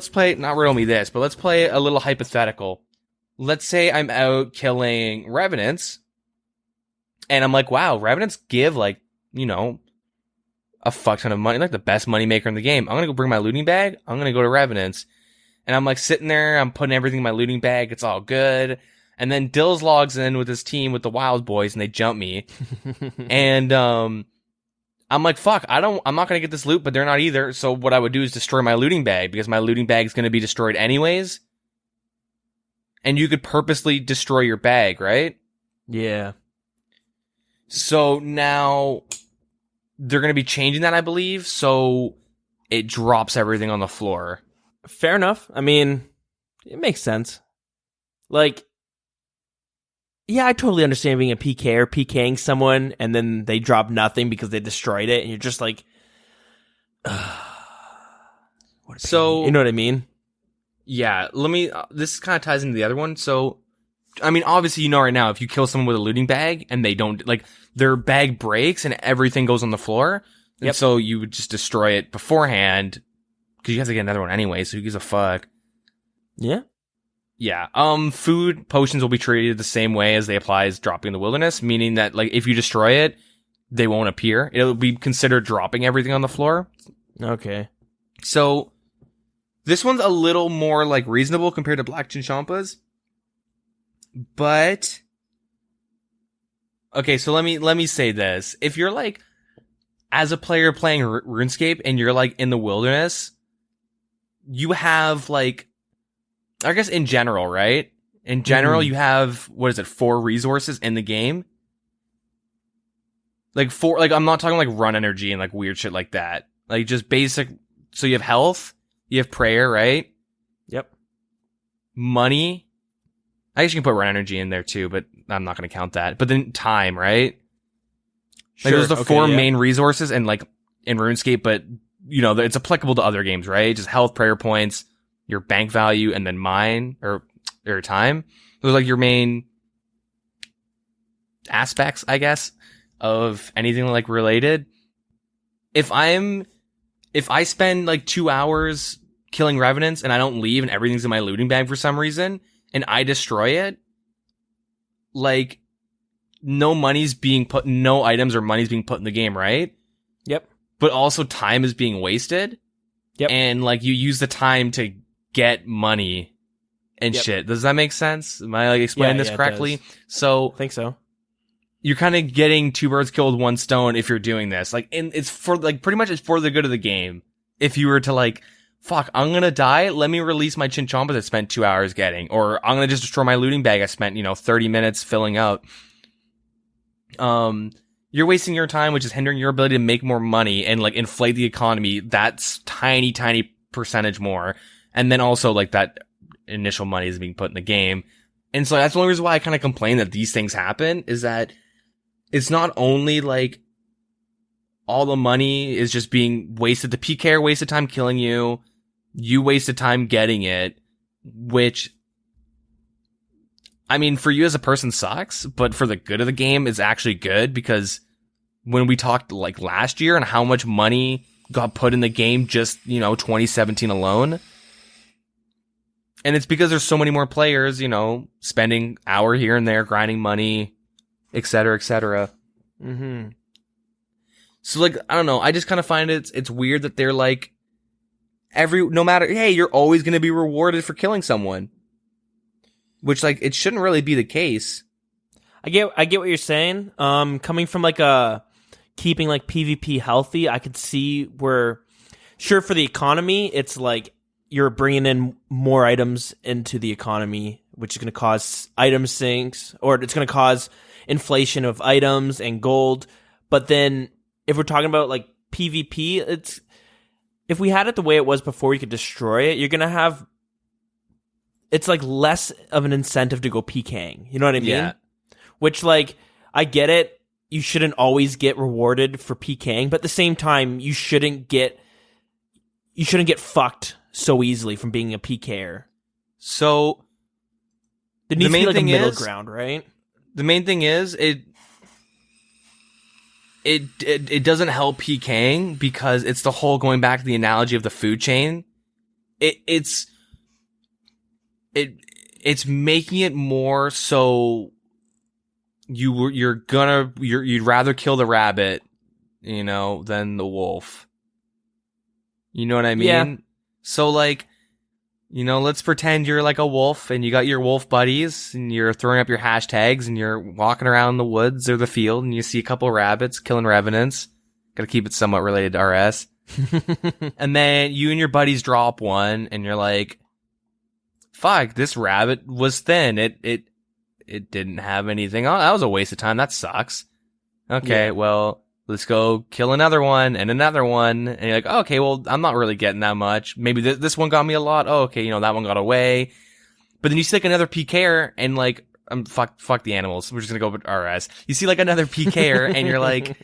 play not riddle me this, but let's play a little hypothetical. Let's say I'm out killing revenants, and I'm like, wow, revenants give like a fuck ton of money, like the best money maker in the game. I'm gonna go bring my looting bag. I'm gonna go to revenants, and I'm like sitting there. I'm putting everything in my looting bag. It's all good. And then Dilz logs in with his team with the Wild Boys, and they jump me. And I'm like, fuck, I'm not gonna get this loot, but they're not either. So what I would do is destroy my looting bag, because my looting bag is gonna be destroyed anyways. And you could purposely destroy your bag, right? Yeah. So now they're gonna be changing that, I believe. So it drops everything on the floor. Fair enough. I mean, it makes sense. Like, yeah, I totally understand being a PK or PKing someone and then they drop nothing because they destroyed it and you're just like, so you know what I mean? Yeah, this kind of ties into the other one. So, I mean, obviously, right now, if you kill someone with a looting bag and they don't, like, their bag breaks and everything goes on the floor. And so you would just destroy it beforehand because you have to get another one anyway, so who gives a fuck? Yeah. Yeah. Food potions will be treated the same way as they apply as dropping in the wilderness, meaning that like if you destroy it, they won't appear. It'll be considered dropping everything on the floor. Okay. So this one's a little more like reasonable compared to Black Chinchampas. But okay, so let me say this. If you're like as a player playing RuneScape and you're like in the wilderness, you have like I guess in general, right? In general, you have, 4 resources in the game? Like 4, like I'm not talking like run energy and like weird shit like that. Like just basic, so you have health, you have prayer, right? Yep. Money. I guess you can put run energy in there too, but I'm not going to count that. But then time, right? Like those are the 4 main resources and like in RuneScape, but it's applicable to other games, right? Just health, prayer points, your bank value, and then mine or time. Those are like your main aspects, I guess, of anything like related. If I spend like 2 hours killing revenants and I don't leave and everything's in my looting bag for some reason and I destroy it, like no items or money's being put in the game, right? Yep. But also time is being wasted. Yep. And like you use the time to get money and shit. Does that make sense? Am I like explaining this correctly? So I think so. You're kind of getting 2 birds killed with 1 stone if you're doing this. Like, and it's for like pretty much it's for the good of the game. If you were to like, fuck, I'm gonna die. Let me release my Chinchampa that I spent 2 hours getting, or I'm gonna just destroy my looting bag I spent 30 minutes filling up. You're wasting your time, which is hindering your ability to make more money and like inflate the economy. That's tiny percentage more. And then also like that initial money is being put in the game. And so that's the only reason why I kind of complain that these things happen, is that it's not only like all the money is just being wasted. The PK wasted time killing you. You wasted time getting it, which, I mean, for you as a person sucks, but for the good of the game is actually good, because when we talked like last year and how much money got put in the game just, 2017 alone, and it's because there's so many more players, spending hour here and there, grinding money, et cetera, et cetera. Mm-hmm. So, like, I don't know. I just kind of find it's weird that they're like, no matter, hey, you're always going to be rewarded for killing someone. Which, like, it shouldn't really be the case. I get what you're saying. Coming from like keeping like PvP healthy, I could see where, sure, for the economy, it's like, you're bringing in more items into the economy, which is going to cause item sinks, or it's going to cause inflation of items and gold. But then if we're talking about like PvP, if we had it the way it was before, you could destroy it, you're going to have, it's like less of an incentive to go PKing. You know what I mean? Yeah. Which, like, I get it. You shouldn't always get rewarded for PKing, but at the same time, you shouldn't get fucked so easily from being a PKer. So there needs to be like a middle ground, right? The main thing is it doesn't help PKing because it's the whole going back to the analogy of the food chain. It's making it more so you'd rather kill the rabbit, you know, than the wolf. You know what I mean? Yeah. So like, you know, let's pretend you're like a wolf and you got your wolf buddies and you're throwing up your hashtags and you're walking around the woods or the field and you see a couple rabbits killing revenants. Gotta keep it somewhat related to RS. And then you and your buddies drop one and you're like, fuck, this rabbit was thin. It didn't have anything on. That was a waste of time. That sucks. Okay, well, let's go kill another one and another one. And you're like, oh, okay, well, I'm not really getting that much. Maybe this one got me a lot. Oh, okay, you know, that one got away. But then you see like another PKer and like, fuck the animals. We're just gonna go with RS. You see like another PKer and you're like,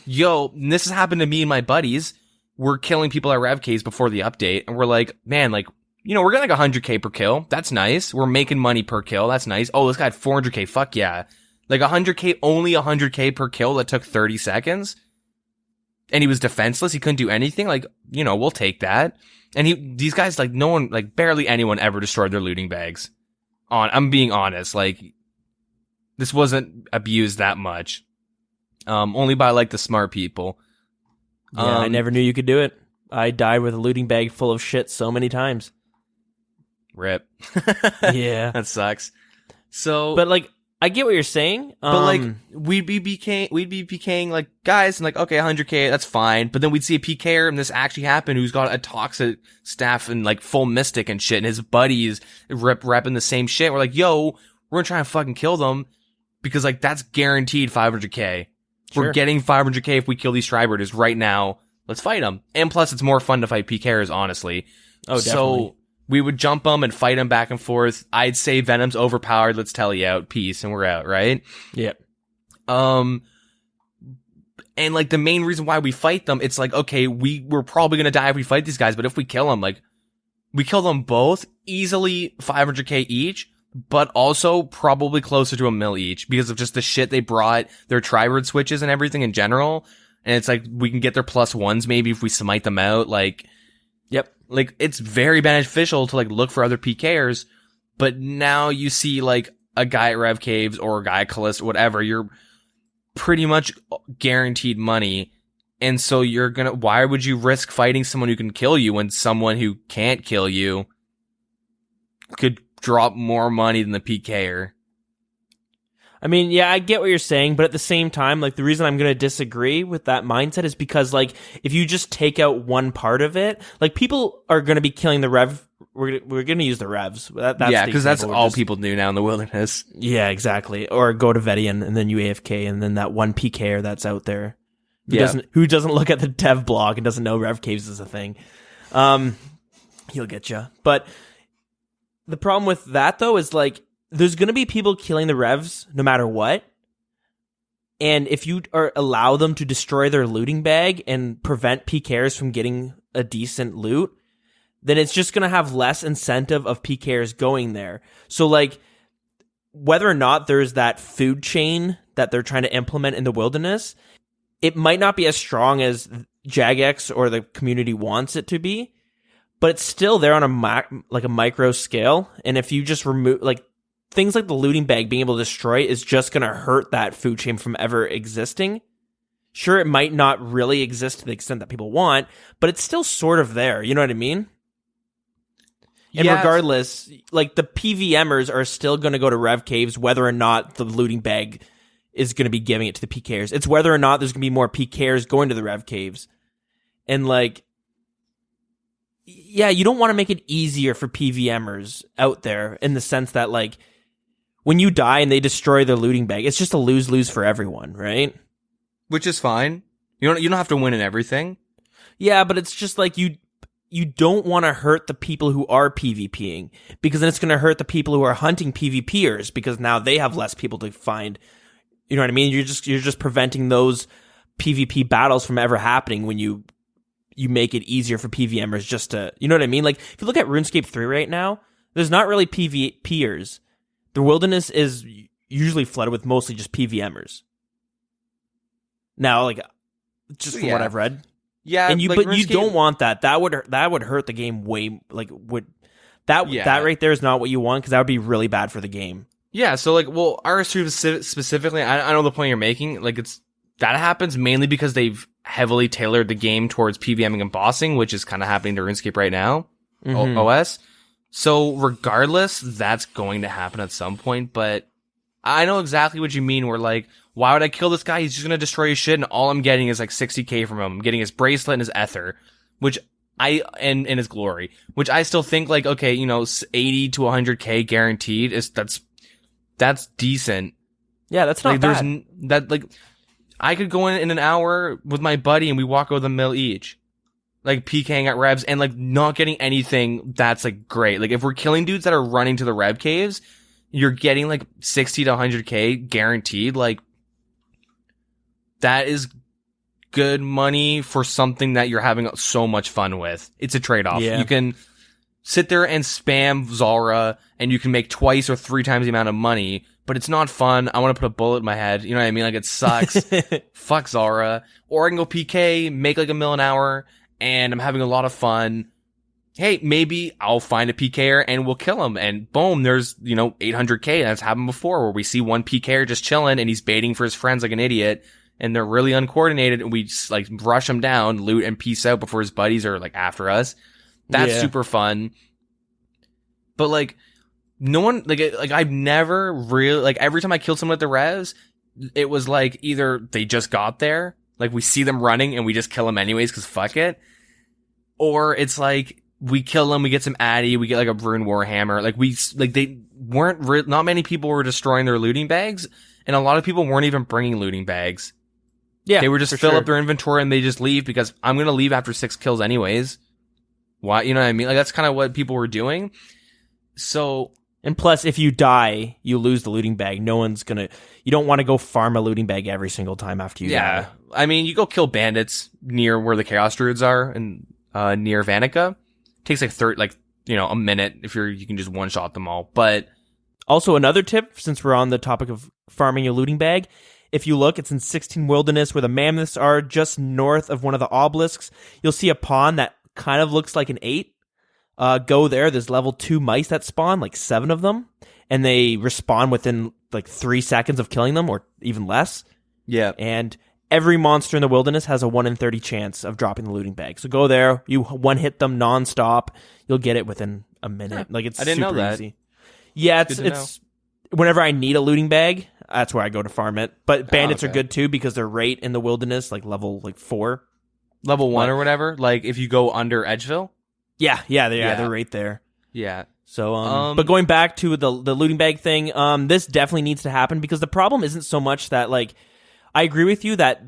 yo, this has happened to me and my buddies. We're killing people at Rev Caves before the update. And we're like, man, like, you know, we're getting like 100k per kill. That's nice. We're making money per kill. That's nice. Oh, this guy had 400k. Fuck yeah. Like 100k, only 100k per kill that took 30 seconds. And he was defenseless. He couldn't do anything. Like, you know, we'll take that. And these guys, like, no one, like, barely anyone ever destroyed their looting bags. I'm being honest. Like, this wasn't abused that much. Only by, like, the smart people. Yeah, I never knew you could do it. I died with a looting bag full of shit so many times. Rip. Yeah. That sucks. So, but like, I get what you're saying. But like, we'd be PKing like guys and like, okay, 100k, that's fine. But then we'd see a PKer and this actually happened who's got a toxic staff and like full mystic and shit and his buddies repping the same shit. We're like, yo, we're gonna try and fucking kill them because like that's guaranteed 500k. Sure. We're getting 500k if we kill these Stribers right now. Let's fight them. And plus, it's more fun to fight PKers, honestly. Oh, definitely. So we would jump them and fight them back and forth. I'd say Venom's overpowered. Let's tell you out. Peace. And we're out, right? Yep. And like the main reason why we fight them, it's like, okay, we're probably going to die if we fight these guys. But if we kill them, like we kill them both easily 500k each, but also probably closer to $1 million each because of just the shit they brought, their tri-word switches and everything in general. And it's like, we can get their +1s maybe if we smite them out. Like, yep. Like, it's very beneficial to like look for other PKers. But now you see like a guy at Rev Caves or a guy at Callista, whatever, you're pretty much guaranteed money. And so why would you risk fighting someone who can kill you when someone who can't kill you could drop more money than the PKer? I mean, yeah, I get what you're saying, but at the same time, like, the reason I'm going to disagree with that mindset is because, like, if you just take out one part of it, like, people are going to be killing the Rev. We're going to use the Revs. Yeah, because that's all people do now in the wilderness. Yeah, exactly. Or go to Vedian and then you AFK and then that one PKer that's out there who doesn't look at the dev blog and doesn't know Rev Caves is a thing. He'll get you. But the problem with that, though, is, like, there's going to be people killing the Revs no matter what. And if you allow them to destroy their looting bag and prevent PKers from getting a decent loot, then it's just going to have less incentive of PKers going there. So, like, whether or not there's that food chain that they're trying to implement in the wilderness, it might not be as strong as Jagex or the community wants it to be, but it's still there on a micro scale. And if you just remove, like, things like the looting bag being able to destroy is just going to hurt that food chain from ever existing. Sure, it might not really exist to the extent that people want, but it's still sort of there. You know what I mean? And regardless, like, the PVMers are still going to go to Rev Caves whether or not the looting bag is going to be giving it to the PKers. It's whether or not there's going to be more PKers going to the Rev Caves. And, like, yeah, you don't want to make it easier for PVMers out there in the sense that, like, when you die and they destroy their looting bag, it's just a lose-lose for everyone, right? Which is fine. You don't have to win in everything. Yeah, but it's just like you don't want to hurt the people who are PvPing because then it's going to hurt the people who are hunting PvPers because now they have less people to find. You know what I mean? You're just preventing those PvP battles from ever happening when you make it easier for PVMers just to, you know what I mean? Like, if you look at RuneScape 3 right now, there's not really PvPers. The wilderness is usually flooded with mostly just PVMers. Now, like, just from what I've read. Yeah, and like, but you don't want that. That would hurt the game way. Like, that right there is not what you want, because that would be really bad for the game. Yeah, so like, well, RS2 specifically, I know the point you're making. Like, that happens mainly because they've heavily tailored the game towards PVMing and bossing, which is kind of happening to RuneScape right now. OS. So regardless, that's going to happen at some point. But I know exactly what you mean. Where like, why would I kill this guy? He's just gonna destroy his shit, and all I'm getting is like 60k from him. I'm getting his bracelet and his ether, which and his glory, which I still think like, okay, 80 to 100k guaranteed that's decent. Yeah, that's not bad. That like, I could go in an hour with my buddy and we walk over the mill each, like PKing at revs and like not getting anything. That's like great. Like if we're killing dudes that are running to the rev caves, you're getting like 60 to 100k guaranteed. Like that is good money for something that you're having so much fun with. It's a trade-off. Yeah. You can sit there and spam Zara and you can make 2 or 3 times the amount of money, but it's not fun. I want to put a bullet in my head. You know what I mean? Like it sucks. Fuck Zara. Or I can go PK, make like $1 million an hour, and I'm having a lot of fun. Hey, maybe I'll find a PKer and we'll kill him, and boom, there's, 800k. That's happened before where we see one PKer just chilling and he's baiting for his friends like an idiot, and they're really uncoordinated, and we just like rush him down, loot, and peace out before his buddies are like after us. That's super fun. But like, no one, like I've never really, like every time I killed someone at the res, it was like either they just got there, like we see them running and we just kill them anyways because fuck it, or it's like we kill them, we get some addy, we get like a rune warhammer, like they weren't not many people were destroying their looting bags, and a lot of people weren't even bringing looting bags. Yeah, they were just fill up their inventory and they just leave because I'm gonna leave after 6 kills anyways. Why? You know what I mean? Like that's kind of what people were doing. So, and plus, if you die, you lose the looting bag. No one's gonna. You don't want to go farm a looting bag every single time after you die. I mean, you go kill bandits near where the Chaos Druids are, and near Vanica. It takes like a minute if you can just one shot them all. But also another tip, since we're on the topic of farming a looting bag, if you look, it's in 16 Wilderness where the mammoths are, just north of one of the obelisks. You'll see a pond that kind of looks like an 8. Go there. There's level 2 mice that spawn, like 7 of them, and they respawn within like 3 seconds of killing them, or even less. Yeah. And every monster in the wilderness has a 1 in 30 chance of dropping the looting bag. So go there, you one hit them nonstop, you'll get it within a minute. Like it's I didn't super know that. easy. Yeah, it's whenever I need a looting bag, that's where I go to farm it. But bandits are good too because they're right in the wilderness, like level 4. Level 1 or whatever, like if you go under Edgeville? Yeah, they're right there. Yeah. So, but going back to the looting bag thing, this definitely needs to happen because the problem isn't so much that, like, I agree with you that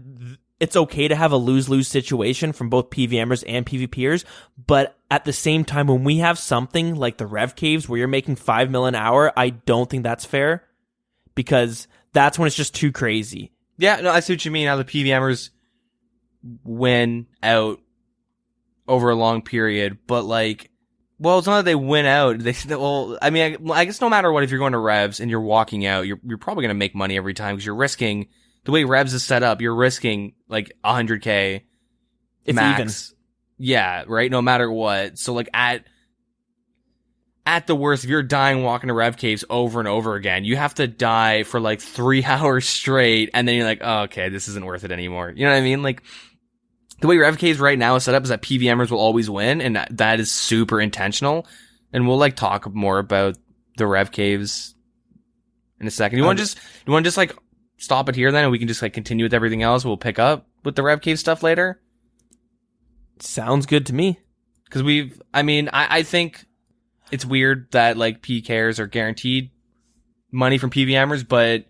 it's okay to have a lose-lose situation from both PVMers and PvPers, but at the same time, when we have something like the Rev Caves where you're making 5 mil an hour, I don't think that's fair because that's when it's just too crazy. Yeah, no, I see what you mean. How the PVMers win out over a long period, but like, well, it's not that they win out. I mean, I guess no matter what, if you're going to Revs and you're walking out, you're probably going to make money every time because you're risking, the way Revs is set up, you're risking like 100k if max. Even. Yeah, right? No matter what. So like at the worst, if you're dying walking to Rev Caves over and over again, you have to die for like 3 hours straight, and then you're like, oh, okay, this isn't worth it anymore. You know what I mean? Like, the way Rev Caves right now is set up is that PVMers will always win, and that is super intentional. And we'll like talk more about the Rev Caves in a second. You want to just like stop it here then, and we can just like continue with everything else. We'll pick up with the Rev Cave stuff later. Sounds good to me. Because I think it's weird that like PKers are guaranteed money from PVMers, but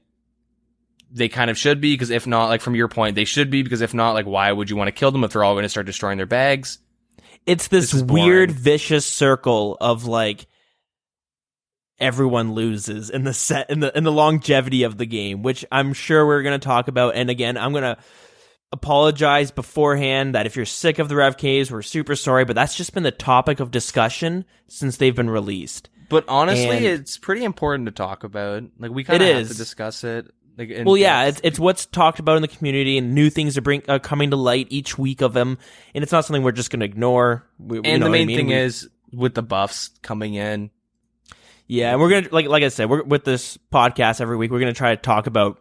they kind of should be, because if not, like from your point, they should be, because if not, like why would you want to kill them if they're all going to start destroying their bags? It's this weird vicious circle of like everyone loses in the longevity of the game, which I'm sure we're going to talk about. And again, I'm going to apologize beforehand that if you're sick of the Rev Caves, we're super sorry, but that's just been the topic of discussion since they've been released. But honestly, it's pretty important to talk about. Like we kind of have to discuss it. Like, well, yeah, it's what's talked about in the community, and new things are coming to light each week of them, and it's not something we're just going to ignore. And the main thing is with the buffs coming in. Yeah, and we're gonna like I said, we're with this podcast every week. We're gonna try to talk about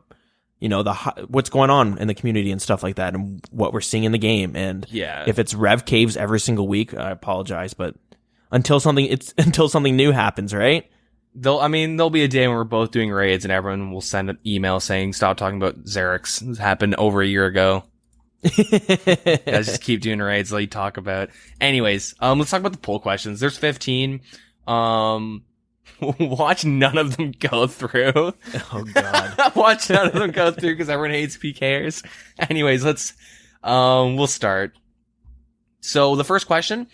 what's going on in the community and stuff like that, and what we're seeing in the game. And if it's rev caves every single week, I apologize, but until something new happens, right? There'll be a day when we're both doing raids and everyone will send an email saying, stop talking about Xerix. This happened over a year ago. Guys, just keep doing raids like you talk about. Anyways, let's talk about the poll questions. There's 15. Watch none of them go through. Oh god. Watch none of them go through because everyone hates PKers. Anyways, we'll start. So the first question: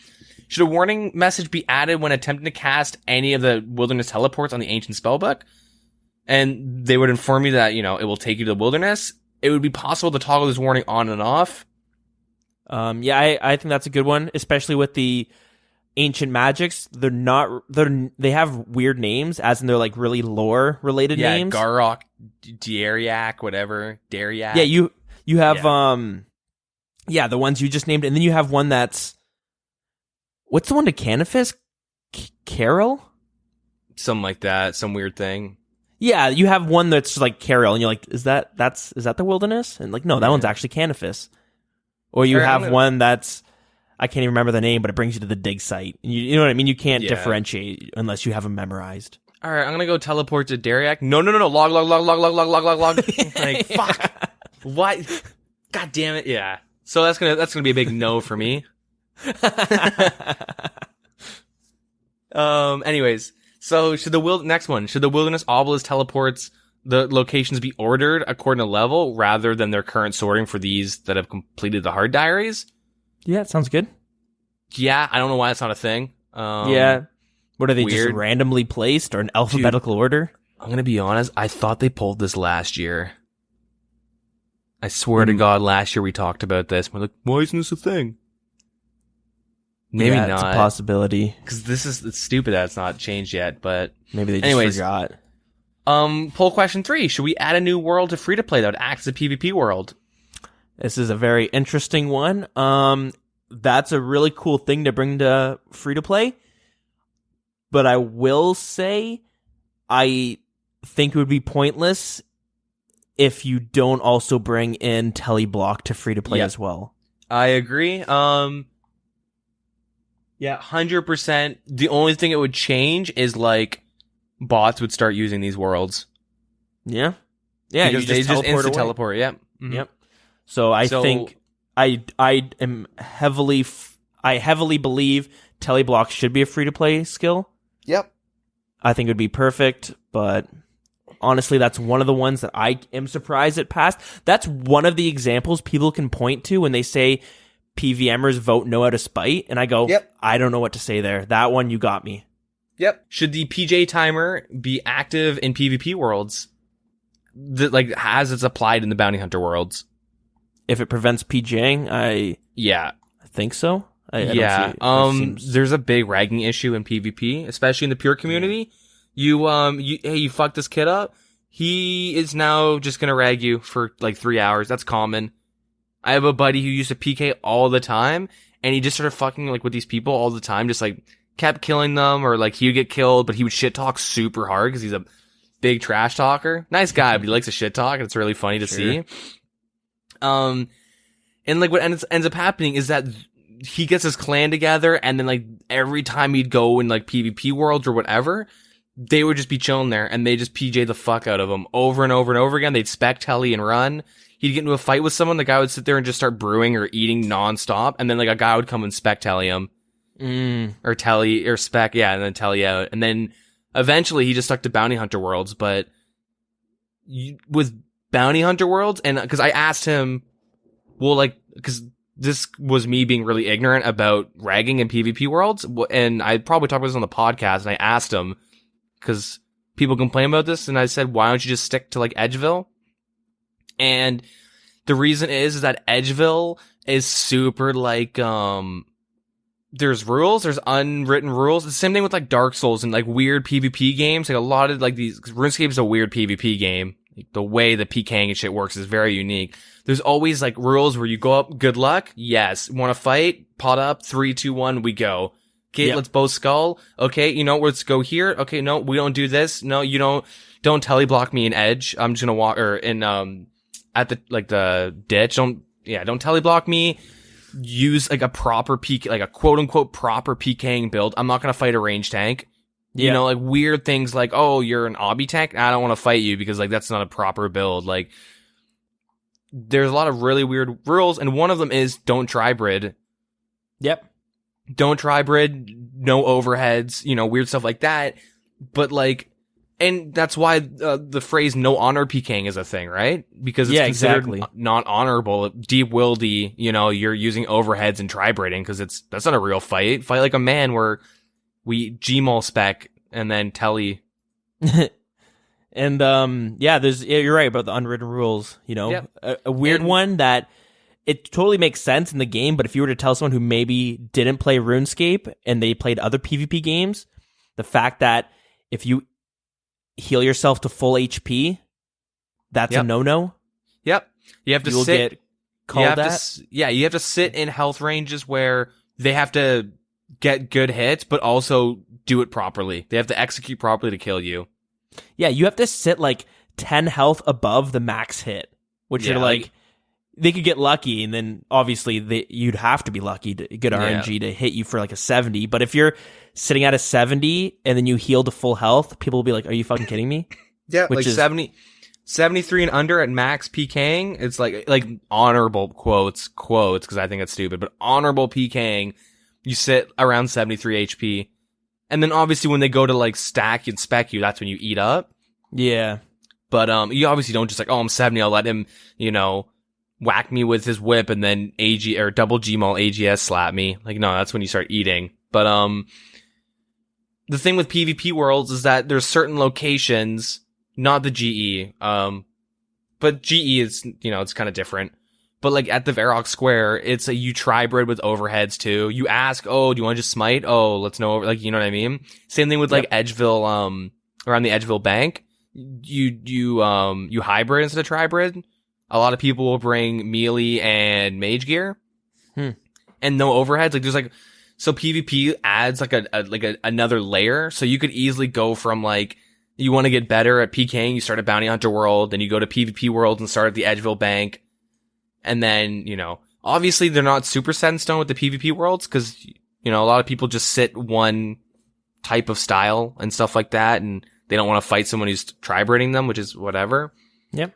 should a warning message be added when attempting to cast any of the wilderness teleports on the ancient spellbook? And they would inform you that, it will take you to the wilderness. It would be possible to toggle this warning on and off. Yeah, I think that's a good one, especially with the ancient magics. They have weird names, as in they're like really lore related names. Yeah, Garrock, Dariak, whatever, Dariak. Yeah, you have the ones you just named, and then you have one that's, what's the one to Canifis? Carol? Something like that, some weird thing. Yeah, you have one that's like Carol, and you're like, is that the wilderness? And like, no, that one's actually Canifis. Or you have one that's, I can't even remember the name, but it brings you to the dig site. You know what I mean? You can't differentiate unless you have them memorized. All right, I'm gonna go teleport to Dariak. No. Log. Like, fuck. What? God damn it. Yeah. So that's gonna be a big no for me. Anyways, so should the wilderness obelisk teleports the locations be ordered according to level rather than their current sorting for these that have completed the hard diaries? Yeah, it sounds good. Yeah, I don't know why that's not a thing. Yeah. What are they, just randomly placed or in alphabetical order? I'm gonna be honest, I thought they pulled this last year. I swear to God, last year we talked about this. We're like, why isn't this a thing? Maybe not. It's a possibility. Because it's stupid that it's not changed yet, but... Maybe they just forgot. Poll question 3. Should we add a new world to free-to-play that would act as a PvP world? This is a very interesting one. That's a really cool thing to bring to free-to-play. But I will say, I think it would be pointless if you don't also bring in teleblock to free-to-play as well. I agree. Yeah, 100%. The only thing it would change is, like, bots would start using these worlds. Yeah. Yeah, because they just instant teleport. Yep. Mm-hmm. Yep. So I think I heavily believe teleblock should be a free-to-play skill. Yep. I think it would be perfect, but honestly, that's one of the ones that I am surprised it passed. That's one of the examples people can point to when they say PVMers vote no out of spite, and I go, I don't know what to say there. That one, you got me. Yep. Should the PJ timer be active in PvP worlds? As it's applied in the bounty hunter worlds? If it prevents PJing, I think so. There's a big ragging issue in PvP, especially in the pure community. You fucked this kid up. He is now just gonna rag you for like 3 hours. That's common. I have a buddy who used to PK all the time, and he just started fucking like with these people all the time, just like kept killing them, or like he would get killed, but he would shit talk super hard because he's a big trash talker. Nice guy, but he likes to shit talk, and it's really funny to see. And like what ends up happening is that he gets his clan together, and then like every time he'd go in like PvP worlds or whatever, they would just be chilling there, and they just PJ the fuck out of him over and over and over again. They'd spec telly and run. He'd get into a fight with someone, the guy would sit there and just start brewing or eating nonstop, and then like a guy would come and spec telly him. Or telly, or spec, and then telly out. And then eventually he just stuck to bounty hunter worlds, but with bounty hunter worlds, and because I asked him, because this was me being really ignorant about ragging in PvP worlds, and I probably talked about this on the podcast, and I asked him, because people complain about this, and I said, why don't you just stick to like Edgeville? And the reason is that Edgeville is super like, there's rules, there's unwritten rules. It's the same thing with like Dark Souls and like weird PvP games. Like a lot of like RuneScape is a weird PvP game. the way the PKing and shit works is very unique. There's always like rules where you go up, good luck. Yes. Want to fight? Pot up. 3, 2, 1. We go. Okay. Let's both skull. Okay. Let's go here. Okay. No, we don't do this. No, you don't teleblock me in edge. I'm just going to walk at the ditch. Don't teleblock me. Use like a proper PK, like a quote unquote proper PKing build. I'm not going to fight a range tank. Yeah. Like weird things like, oh, you're an obby tank. I don't want to fight you because like that's not a proper build. Like there's a lot of really weird rules, and one of them is don't tribrid. Yep. Don't tribrid, no overheads, weird stuff like that. But like, and that's why the phrase no honor PKing is a thing, right? Because it's considered not honorable. Deep wildy, you're using overheads and tribriding because that's not a real fight. Fight like a man where we Gmol spec and then telly. And you're right about the unwritten rules. Yep. A weird one that it totally makes sense in the game, but if you were to tell someone who maybe didn't play RuneScape and they played other PvP games, the fact that if you heal yourself to full HP, that's a no-no. Yep. You have to get called you have to sit in health ranges where they have to get good hits, but also do it properly. They have to execute properly to kill you. Yeah, you have to sit like 10 health above the max hit, which are like, they could get lucky, and then obviously you'd have to be lucky to get RNG to hit you for like a 70. But if you're sitting at a 70 and then you heal to full health, people will be like, are you fucking kidding me? Yeah, which is 73 and under at max PKing. It's like honorable quotes, because I think it's stupid, but honorable PKing, you sit around 73 HP. And then obviously when they go to like stack and spec you, that's when you eat up. Yeah. But you obviously don't just like, oh, I'm 70, I'll let him, whack me with his whip and then AG or double Gmol AGS slap me. Like, no, that's when you start eating. But the thing with PvP worlds is that there's certain locations, not the GE, but GE is, it's kind of different. But like at the Varrock Square, it's you tribrid with overheads too. You ask, oh, do you want to just smite? Oh, let's know over, like, you know what I mean? Same thing with like Edgeville, around the Edgeville Bank. You hybrid instead of tribrid. A lot of people will bring melee and mage gear. And no overheads. Like there's like, so PvP adds like another layer. So you could easily go from like, you want to get better at PKing, you start at Bounty Hunter World, then you go to PvP World and start at the Edgeville Bank. And then, obviously they're not super set in stone with the PvP worlds because, a lot of people just sit one type of style and stuff like that. And they don't want to fight someone who's tribriding them, which is whatever. Yep.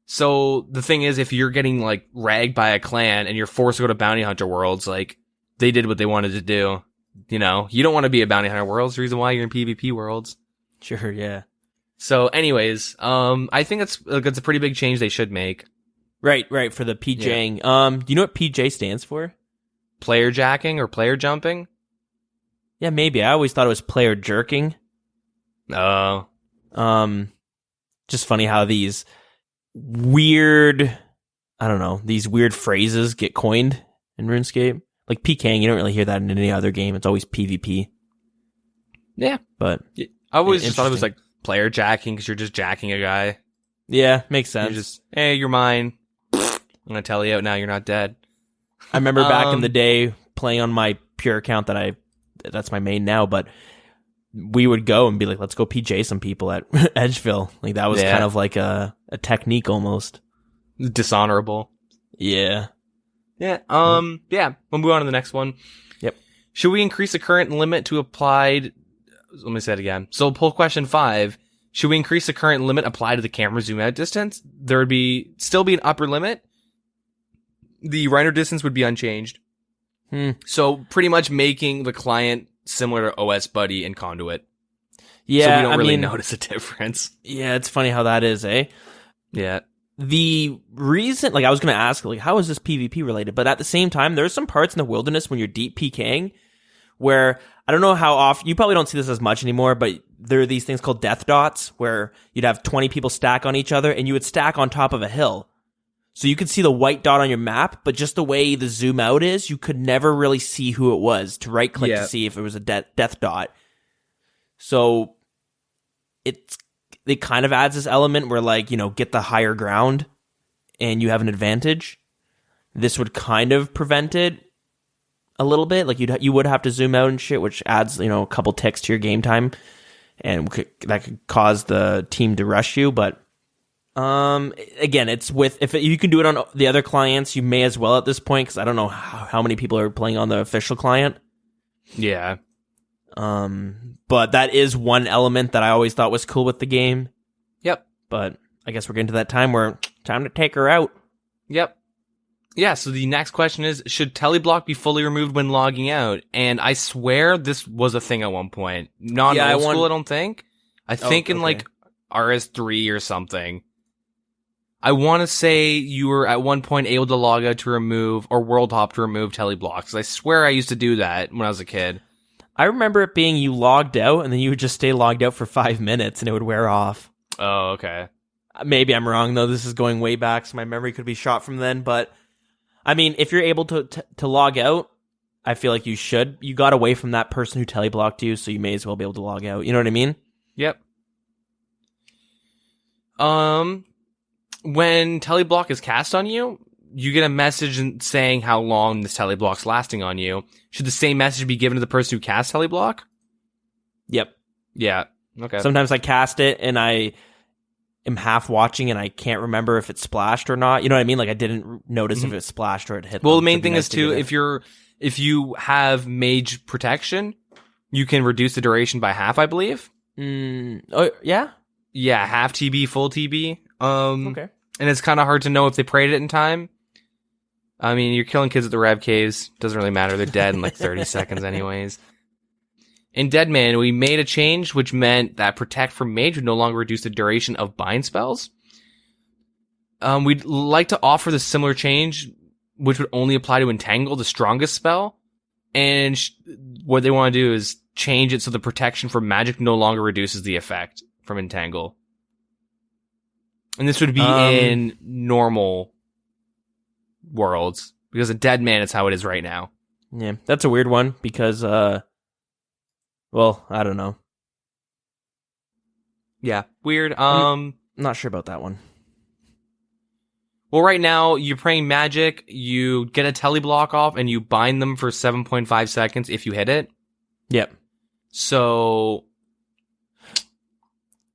So the thing is, if you're getting like ragged by a clan and you're forced to go to Bounty Hunter Worlds, like they did what they wanted to do. You don't want to be a Bounty Hunter Worlds. The reason why you're in PvP Worlds. Sure. Yeah. So anyways, I think it's a pretty big change they should make. Right, for the PJing. Yeah. Do you know what PJ stands for? Player jacking or player jumping? Yeah, maybe. I always thought it was player jerking. Oh. Just funny how these weird, these weird phrases get coined in RuneScape. Like PKing, you don't really hear that in any other game. It's always PvP. Yeah. But I always just thought it was like player jacking because you're just jacking a guy. Yeah, makes sense. You're just, hey, you're mine. I'm going to tell you out now, you're not dead. I remember back in the day playing on my pure account that's my main now, but we would go and be like, let's go PJ some people at Edgeville. Like that was kind of like a technique almost. Dishonorable. Yeah. Yeah. We'll move on to the next one. Yep. Should we increase the current limit to applied? Let me say it again. So poll question 5. Should we increase the current limit applied to the camera zoom out distance? There would still be an upper limit. The render distance would be unchanged. So pretty much making the client similar to OS Buddy and Conduit. Yeah, so we don't really notice a difference. Yeah, it's funny how that is, eh? Yeah. The reason, like I was going to ask, like, how is this PvP related? But at the same time, there's some parts in the wilderness when you're deep PKing where I don't know how often, you probably don't see this as much anymore, but there are these things called death dots where you'd have 20 people stack on each other and you would stack on top of a hill. So you could see the white dot on your map, but just the way the zoom out is, you could never really see who it was to right click to see if it was a death dot. So it's it kind of adds this element where, like, you know, get the higher ground and you have an advantage. This would kind of prevent it a little bit. Like, you would have to zoom out and shit, which adds, you know, a couple ticks to your game time, and that could cause the team to rush you. But again, it's if you can do it on the other clients, you may as well at this point, because I don't know how many people are playing on the official client. Yeah. But that is one element that I always thought was cool with the game. Yep. But I guess we're getting to that time where time to take her out. Yep. Yeah, so the next question is, should teleblock be fully removed when logging out? And I swear this was a thing at one point. Not in old school, I don't think. I think in like RS3 or something. I want to say you were at one point able to log out to remove, or world hop to remove teleblocks. I swear I used to do that when I was a kid. I remember it being you logged out and then you would just stay logged out for 5 minutes and it would wear off. Oh, okay. Maybe I'm wrong, though. This is going way back, so my memory could be shot from then. But, I mean, if you're able to log out, I feel like you should. You got away from that person who teleblocked you, so you may as well be able to log out. You know what I mean? Yep. When teleblock is cast on you, you get a message saying how long this teleblock's lasting on you. Should the same message be given to the person who cast teleblock? Yep. Yeah. Okay. Sometimes I cast it and I am half watching and I can't remember if it splashed or not. You know what I mean? Like, I didn't notice if it splashed or it hit. Well, the main thing is too, if you have mage protection, you can reduce the duration by half, I believe. Oh, yeah? Yeah, half TB, full TB. Okay. And it's kind of hard to know if they prayed it in time. I mean, you're killing kids at the Rev Caves. Doesn't really matter. They're dead in like 30 seconds anyways. In Deadman, we made a change which meant that Protect from Mage would no longer reduce the duration of bind spells. We'd like to offer the similar change, which would only apply to Entangle, the strongest spell. And what they want to do is change it so the protection from magic no longer reduces the effect from Entangle. And this would be in normal worlds, because a Deadman is how it is right now. Yeah, that's a weird one because, well, I don't know. Yeah, weird. Not sure about that one. Well, right now, you're praying magic, you get a teleblock off, and you bind them for 7.5 seconds if you hit it. Yep. So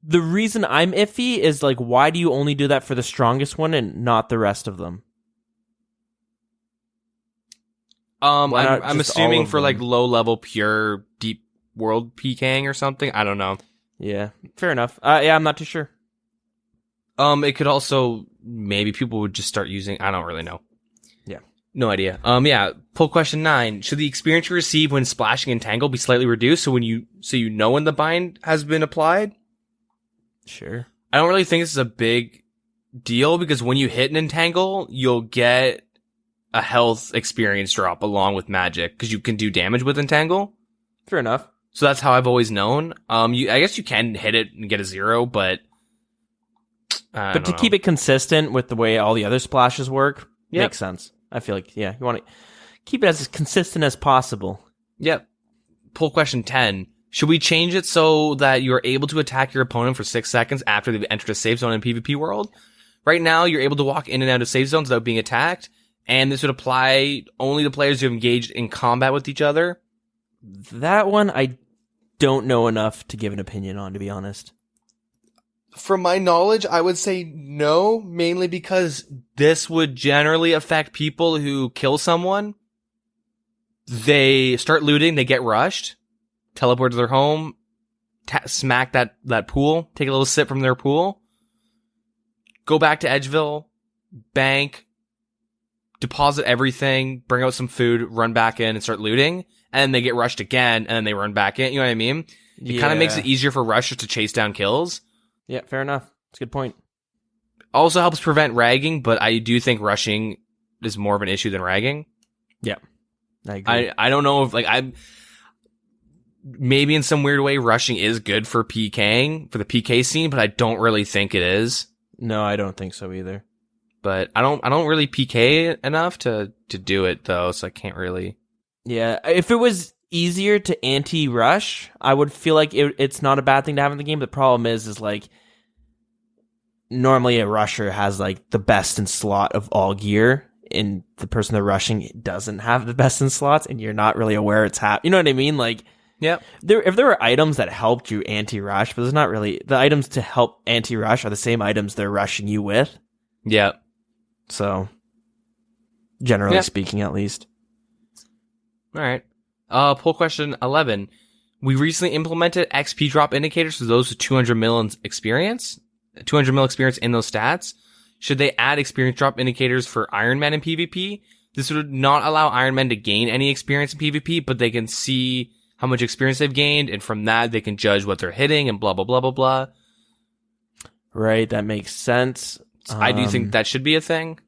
the reason I'm iffy is, like, why do you only do that for the strongest one and not the rest of them? I'm assuming for, like, low-level, pure, deep world PKing or something. I don't know. Yeah, fair enough. Yeah, I'm not too sure. It could also, maybe people would just start using, I don't really know. Yeah. No idea. Yeah, poll question 9. Should the experience you receive when splashing Entangle be slightly reduced so you know when the bind has been applied? Sure. I don't really think this is a big deal, because when you hit an Entangle, you'll get a health experience drop along with magic, because you can do damage with Entangle. Fair enough. So that's how I've always known. I guess you can hit it and get a 0, but to keep it consistent with the way all the other splashes work, makes sense. I feel like, yeah, you want to keep it as consistent as possible. Yep. Poll question 10. Should we change it so that you're able to attack your opponent for 6 seconds after they've entered a save zone in PvP world? Right now, you're able to walk in and out of save zones without being attacked, and this would apply only to players who have engaged in combat with each other. That one, I don't know enough to give an opinion on, to be honest. From my knowledge, I would say no, mainly because this would generally affect people who kill someone. They start looting, they get rushed, teleport to their home, smack that pool, take a little sip from their pool, go back to Edgeville, bank, deposit everything, bring out some food, run back in and start looting, and then they get rushed again, and then they run back in. You know what I mean? It kind of makes it easier for rushers to chase down kills. Yeah, fair enough. That's a good point. Also helps prevent ragging, but I do think rushing is more of an issue than ragging. Yeah, I agree. I don't know if, like, maybe in some weird way rushing is good for PKing, for the PK scene, but I don't really think it is. No, I don't think so either. But I don't really PK enough to do it, though, so I can't really. Yeah, if it was easier to anti-rush, I would feel like it's not a bad thing to have in the game. The problem is like, normally a rusher has like the best in slot of all gear, and the person they're rushing doesn't have the best in slots, and you're not really aware it's happening. You know what I mean? Like, Yep. if there were items that helped you anti-rush, but there's not really, the items to help anti-rush are the same items they're rushing you with. Yep. So, generally speaking, at least. All right. Poll question 11. We recently implemented XP drop indicators for those with 200 mil experience. 200 mil experience in those stats. Should they add experience drop indicators for Iron Men in PvP? This would not allow Iron Men to gain any experience in PvP, but they can see how much experience they've gained, and from that they can judge what they're hitting and blah, blah, blah, blah, blah. Right, that makes sense. I do think that should be a thing.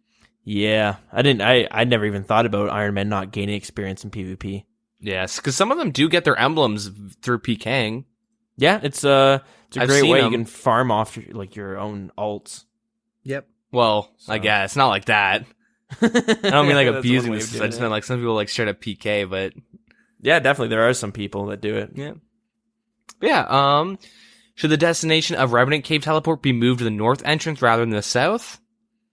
Yeah, I never even thought about Iron Man not gaining experience in PvP. Yes, because some of them do get their emblems through PKing. Yeah, it's a great way them. you can farm off your own alts. Yep. Well, so. I guess not like that. I don't mean like abusing this. I just meant like some people like straight up PK, but yeah, definitely there are some people that do it. Yeah. But yeah. Should the destination of Revenant Cave teleport be moved to the north entrance rather than the south?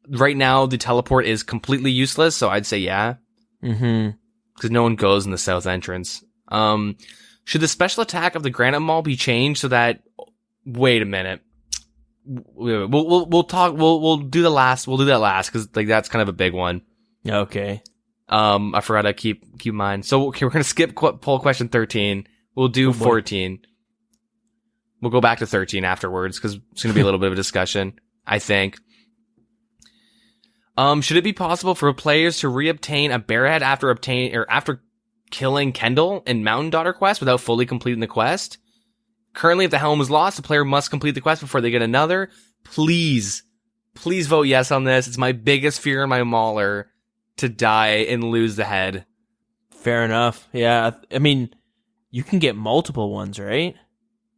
Right now, the teleport is completely useless, so I'd say yeah. Mm-hmm. Because no one goes in the south entrance. Should the special attack of the Granite Mall be changed so that? Wait a minute. We'll talk. We'll do the last. We'll do that last because like that's kind of a big one. Okay. I forgot to keep in mind. So okay, we're gonna skip poll question 13. We'll do 14. We'll go back to 13 afterwards because it's gonna be a little bit of a discussion. I think. Should it be possible for players to reobtain a Bearhead after killing Kendall in Mountain Daughter quest without fully completing the quest? Currently, if the helm is lost, the player must complete the quest before they get another. Please vote yes on this. It's my biggest fear in my Mauler to die and lose the head. Fair enough. Yeah, I mean, you can get multiple ones, right?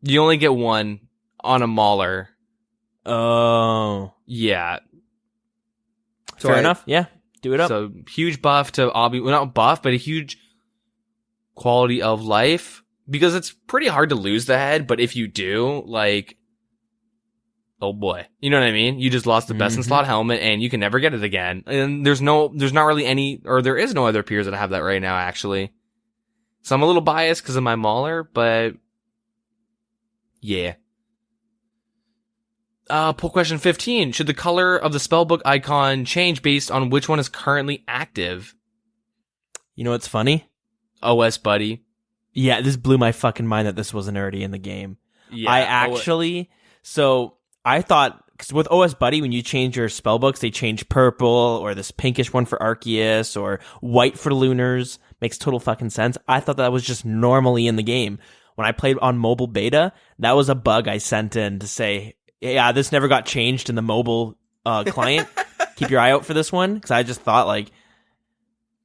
You only get one on a Mauler. Oh. Yeah. Fair enough. Yeah. Do it up. So, huge buff to Obby. Well, not buff, but a huge quality of life. Because it's pretty hard to lose the head, but if you do, like, oh boy. You know what I mean? You just lost the best in slot helmet and you can never get it again. And there's not really any, or there is no other peers that have that right now, actually. So I'm a little biased because of my Mauler, but yeah. Poll question 15. Should the color of the spellbook icon change based on which one is currently active? You know what's funny? OS buddy. Yeah, this blew my fucking mind that this wasn't already in the game. Yeah, so I thought, because with OS Buddy, when you change your spellbooks, they change purple, or this pinkish one for Arceus, or white for Lunars. Makes total fucking sense. I thought that was just normally in the game. When I played on mobile beta, that was a bug I sent in to say, yeah, this never got changed in the mobile client. Keep your eye out for this one, because I just thought, like,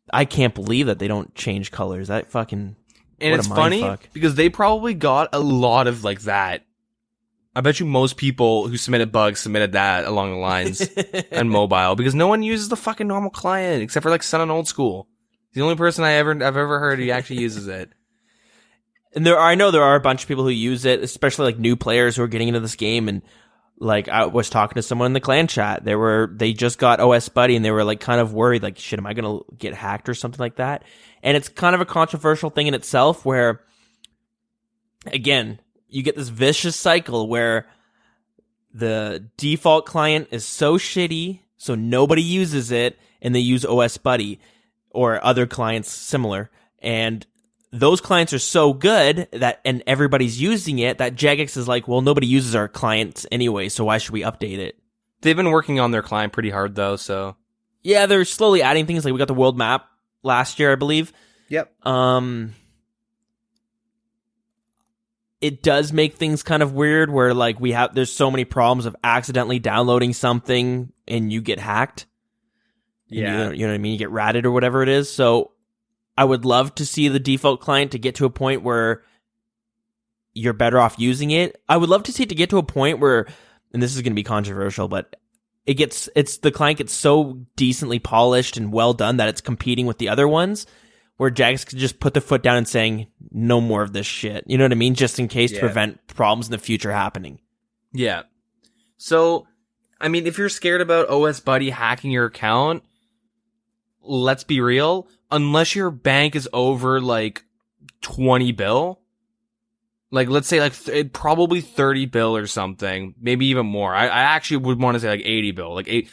I can't believe that they don't change colors. That fucking... And it's funny because they probably got a lot of like that. I bet you most people who submitted bugs submitted that along the lines on mobile because no one uses the fucking normal client except for like Sun and Old School. The only person I've ever heard who actually uses it. And I know there are a bunch of people who use it, especially like new players who are getting into this game. And like I was talking to someone in the clan chat, they just got OS Buddy and they were like kind of worried, like, shit, am I gonna get hacked or something like that? And it's kind of a controversial thing in itself where, again, you get this vicious cycle where the default client is so shitty, so nobody uses it, and they use OS Buddy or other clients similar. And those clients are so good and everybody's using it, that Jagex is like, well, nobody uses our clients anyway, so why should we update it? They've been working on their client pretty hard, though, so... Yeah, they're slowly adding things. Like, we got the world map last year, I believe. Yep. It does make things kind of weird where, like, there's so many problems of accidentally downloading something and you get hacked. Yeah. You know what I mean? You get ratted or whatever it is. So I would love to see the default client to get to a point where you're better off using it. I would love to see it to get to a point where, and this is going to be controversial, but the client gets so decently polished and well done that it's competing with the other ones, where Jagex could just put the foot down and saying, no more of this shit. You know what I mean? Just in case to prevent problems in the future happening. Yeah. So I mean, if you're scared about OS Buddy hacking your account, let's be real. Unless your bank is over like 20 bill, like let's say like probably 30 bill or something, maybe even more. I actually would want to say like 80 bill, like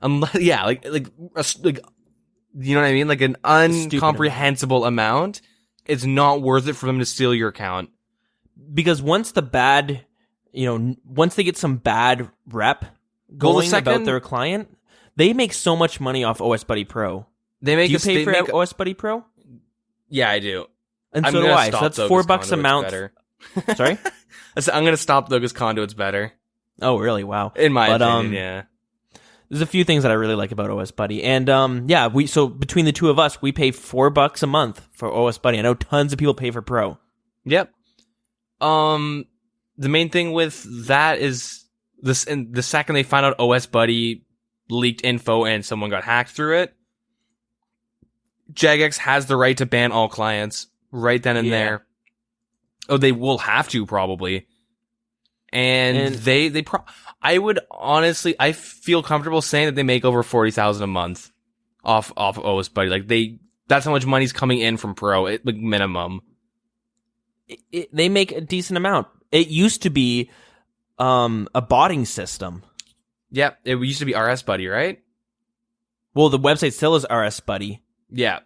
unless yeah, like you know what I mean, like an incomprehensible amount. It's not worth it for them to steal your account. Because once the bad, once they get some bad rep going about their client, they make so much money off OS Buddy Pro. Do you pay for OS Buddy Pro? Yeah, I do. And so do I. So that's $4 a month. Sorry? I'm going to stop though because Conduit's better. Oh, really? Wow. In my opinion, yeah. There's a few things that I really like about OS Buddy. And so between the two of us, we pay $4 a month for OS Buddy. I know tons of people pay for Pro. Yep. The main thing with that is this, and the second they find out OS Buddy leaked info and someone got hacked through it, Jagex has the right to ban all clients right then and there. Oh, they will have to probably. And I would honestly, I feel comfortable saying that they make over 40,000 a month off of OS Buddy. Like that's how much money's coming in from Pro, like minimum. They make a decent amount. It used to be a botting system. Yep, it used to be RS Buddy, right? Well, the website still is RS Buddy. Yeah.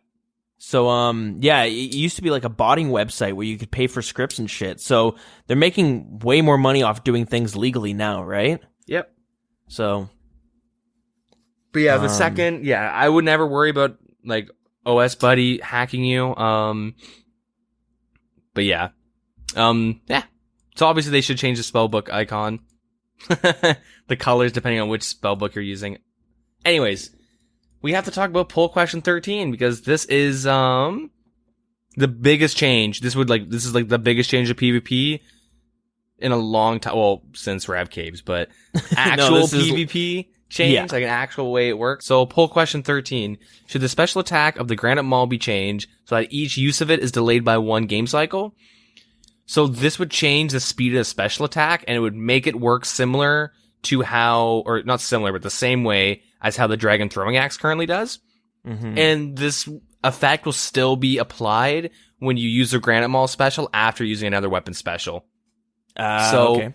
So, it used to be like a botting website where you could pay for scripts and shit. So they're making way more money off doing things legally now, right? Yep. So. But yeah, the second, I would never worry about like OS Buddy hacking you. But yeah. So obviously they should change the spellbook icon. The colors depending on which spellbook you're using. Anyways, we have to talk about poll question 13 because this is the biggest change. This is like the biggest change to PvP in a long time. Well, since Rab Caves, but actual PvP change, like an actual way it works. So poll question 13: should the special attack of the Granite Maul be changed so that each use of it is delayed by 1 game cycle? So this would change the speed of the special attack, and it would make it work similar to how, or not similar, but the same way as how the Dragon Throwing Axe currently does. Mm-hmm. And this effect will still be applied when you use the Granite Maul special after using another weapon special. When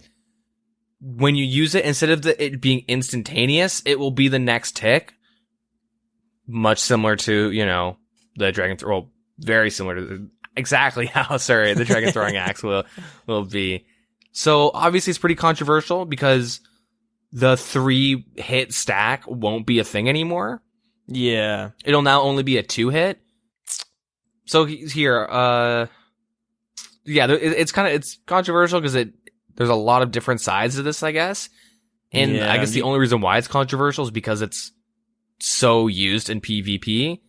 you use it, instead of it being instantaneous, it will be the next tick. Much similar to, the Dragon very similar to exactly how, the Dragon Throwing Axe will be. So obviously it's pretty controversial because the 3-hit stack won't be a thing anymore. Yeah. It'll now only be a 2-hit. So here, it's controversial because there's a lot of different sides to this, I guess. And I guess the only reason why it's controversial is because it's so used in PvP.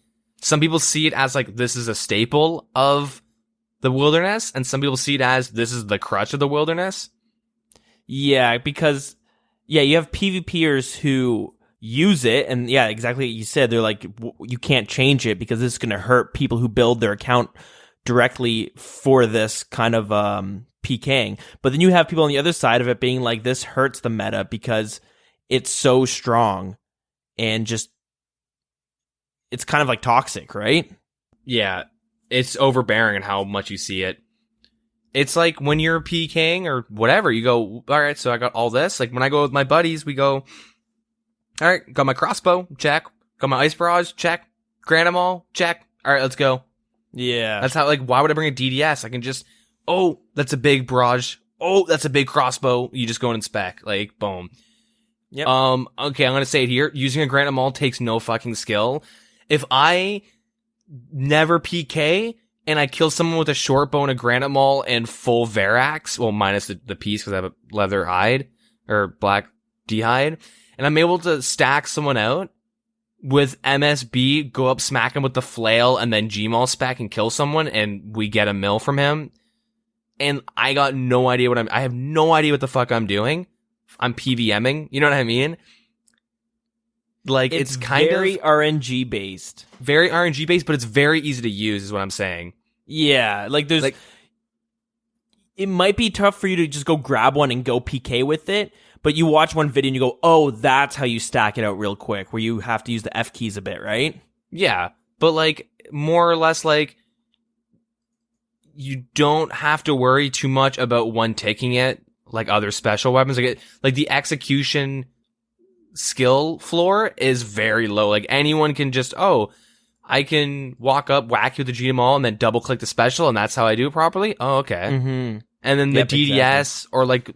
Some people see it as like this is a staple of the wilderness, and some people see it as this is the crutch of the wilderness. Yeah, because you have PvPers who use it, and exactly what you said. They're like, you can't change it because this is going to hurt people who build their account directly for this kind of PKing. But then you have people on the other side of it being like, this hurts the meta because it's so strong and just it's kind of like toxic, right? Yeah, it's overbearing in how much you see it. It's like when you're PKing or whatever, you go, all right, so I got all this. Like when I go with my buddies, we go, all right, got my crossbow, check. Got my ice barrage, check. Granite Maul, check. All right, let's go. Yeah. That's how, like, why would I bring a DDS? I can just, oh, that's a big barrage. Oh, that's a big crossbow. You just go and inspect. Like, boom. Yep. Okay, I'm gonna say it here. Using a Granite Maul takes no fucking skill. If I never PK and I kill someone with a short bow and a Granite Maul and full Verax, well, minus the piece because I have a leather hide or black D-hide, and I'm able to stack someone out with MSB, go up, smack him with the flail, and then G-Maul spec and kill someone, and we get a mill from him, and I got no idea I have no idea what the fuck I'm doing. I'm PVMing, you know what I mean? Like, it's kind very of RNG based. Very RNG based, but it's very easy to use, is what I'm saying. Yeah, like there's... Like, it might be tough for you to just go grab one and go PK with it, But you watch one video and you go, oh, that's how you stack it out real quick, where you have to use the F keys a bit, right? Yeah, but like more or less like you don't have to worry too much about one taking it like other special weapons. Like the execution skill floor is very low. Like anyone can just, I can walk up, whack you with the G Maul, and then double click the special, and that's how I do it properly. Oh, okay. Mm-hmm. And then the DDS exactly. or like,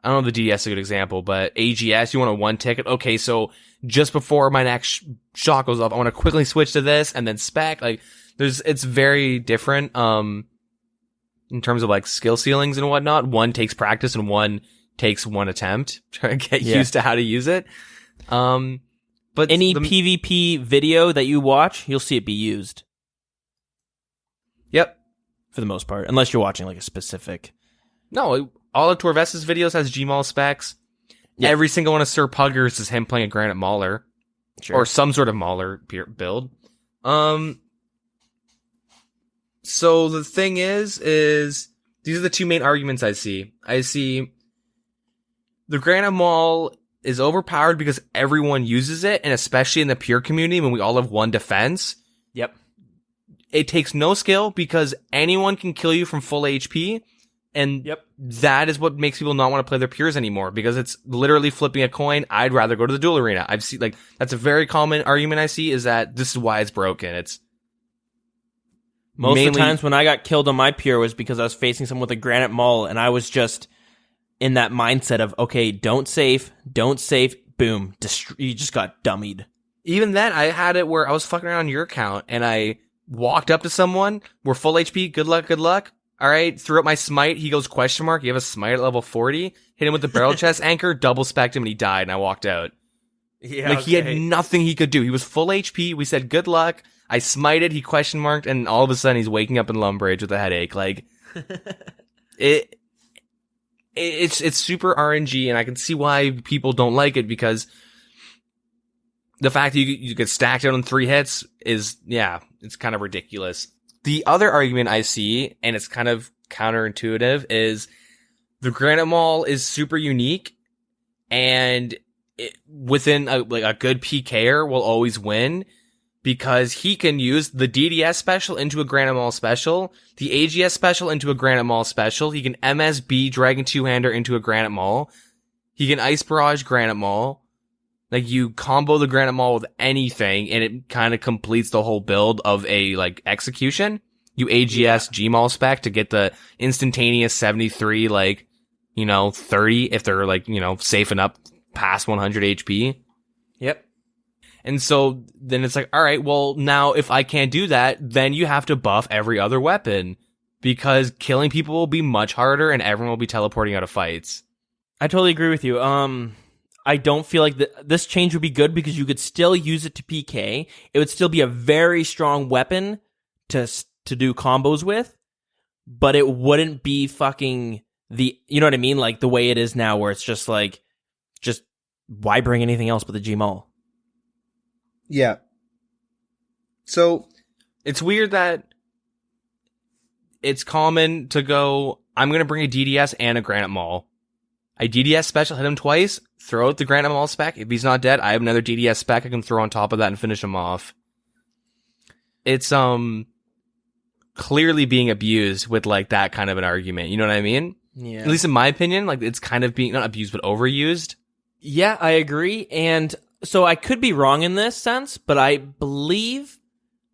I don't know if the DDS is a good example, but AGS, you want a one ticket. Okay, so just before my next shot goes off, I want to quickly switch to this and then spec. Like, it's very different, in terms of like skill ceilings and whatnot. One takes practice and one takes one attempt to get used to how to use it. But any PvP video that you watch, you'll see it be used. Yep. For the most part, unless you're watching like a specific. No, all of Torves's videos has Gmaul specs. Yep. Every single one of Sir Puggers is him playing a Granite Mauler. Sure. Or some sort of Mauler build. So the thing is these are the two main arguments I see. I see the Granite Maul is overpowered because everyone uses it, and especially in the pure community when we all have one defense. Yep. It takes no skill because anyone can kill you from full HP, and that is what makes people not want to play their pures anymore, because it's literally flipping a coin. I'd rather go to the duel arena. I've seen, like, that's a very common argument I see, is that this is why it's broken. It's most of the times when I got killed on my pure was because I was facing someone with a Granite Maul, and I was just in that mindset of, okay, don't save, boom, you just got dummied. Even then, I had it where I was fucking around on your account, and I walked up to someone, we're full HP, good luck. All right, threw up my smite, he goes, question mark, you have a smite at level 40, hit him with the barrel chest anchor, double specced him, and he died, and I walked out. Yeah, like, he had nothing he could do. He was full HP, we said good luck, I smited, he question marked, and all of a sudden he's waking up in Lumbridge with a headache. Like, it's super RNG, and I can see why people don't like it, because the fact that you get stacked out in 3 hits is, it's kind of ridiculous. The other argument I see, and it's kind of counterintuitive, is the Granite Maul is super unique, and within a good PKer will always win, because he can use the DDS special into a Granite Maul special, the AGS special into a Granite Maul special, he can MSB Dragon Two-Hander into a Granite Maul, he can Ice Barrage Granite Maul. Like, you combo the Granite Maul with anything, and it kind of completes the whole build of a, like, execution. You AGS Gmaul spec to get the instantaneous 73, 30, if they're, safing up past 100 HP. Yep. And so, then it's like, alright, well, now, if I can't do that, then you have to buff every other weapon. Because killing people will be much harder, and everyone will be teleporting out of fights. I totally agree with you. I don't feel like this change would be good, because you could still use it to PK. It would still be a very strong weapon to do combos with, but it wouldn't be fucking you know what I mean? Like the way it is now, where it's just like, why bring anything else but the Gmaul? Yeah. So it's weird that it's common to go, I'm going to bring a DDS and a Granite Maul. I DDS special, hit him twice, throw out the Granite Maul spec. If he's not dead, I have another DDS spec I can throw on top of that and finish him off. It's, clearly being abused with, like, that kind of an argument. You know what I mean? Yeah. At least in my opinion, like, it's kind of being, not abused, but overused. Yeah, I agree. And so I could be wrong in this sense, but I believe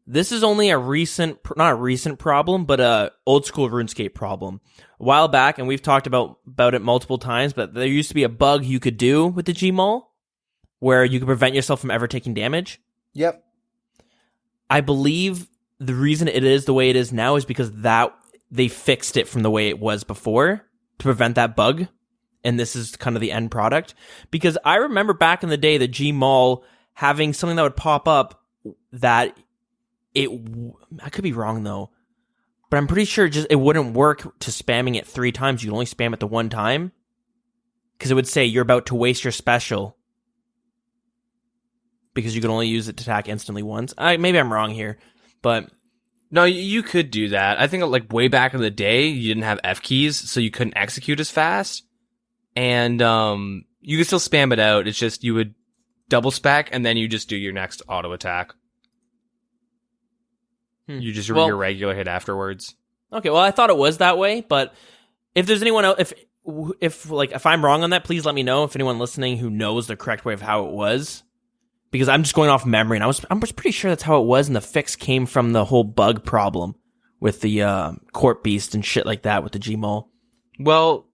this is only not a recent problem, but a old school RuneScape problem. A while back, and we've talked about it multiple times, but there used to be a bug you could do with the Gmaul where you could prevent yourself from ever taking damage. Yep. I believe the reason it is the way it is now is because they fixed it from the way it was before to prevent that bug. And this is kind of the end product. Because I remember back in the day, the Gmaul having something that would pop up that I could be wrong though, but I'm pretty sure it wouldn't work to spamming it 3 times. You'd only spam it the 1 time, because it would say you're about to waste your special, because you can only use it to attack instantly once. Maybe I'm wrong here, but no, you could do that. I think, like, way back in the day, you didn't have F keys, so you couldn't execute as fast. and you can still spam it out. It's just you would double spec, and then you just do your next auto attack. You just your regular hit afterwards. Okay, well, I thought it was that way, but if there's anyone else, if I'm wrong on that, please let me know. If anyone listening who knows the correct way of how it was, because I'm just going off memory, and I'm pretty sure that's how it was, and the fix came from the whole bug problem with the Court Beast and shit like that with the Gmaul. Well,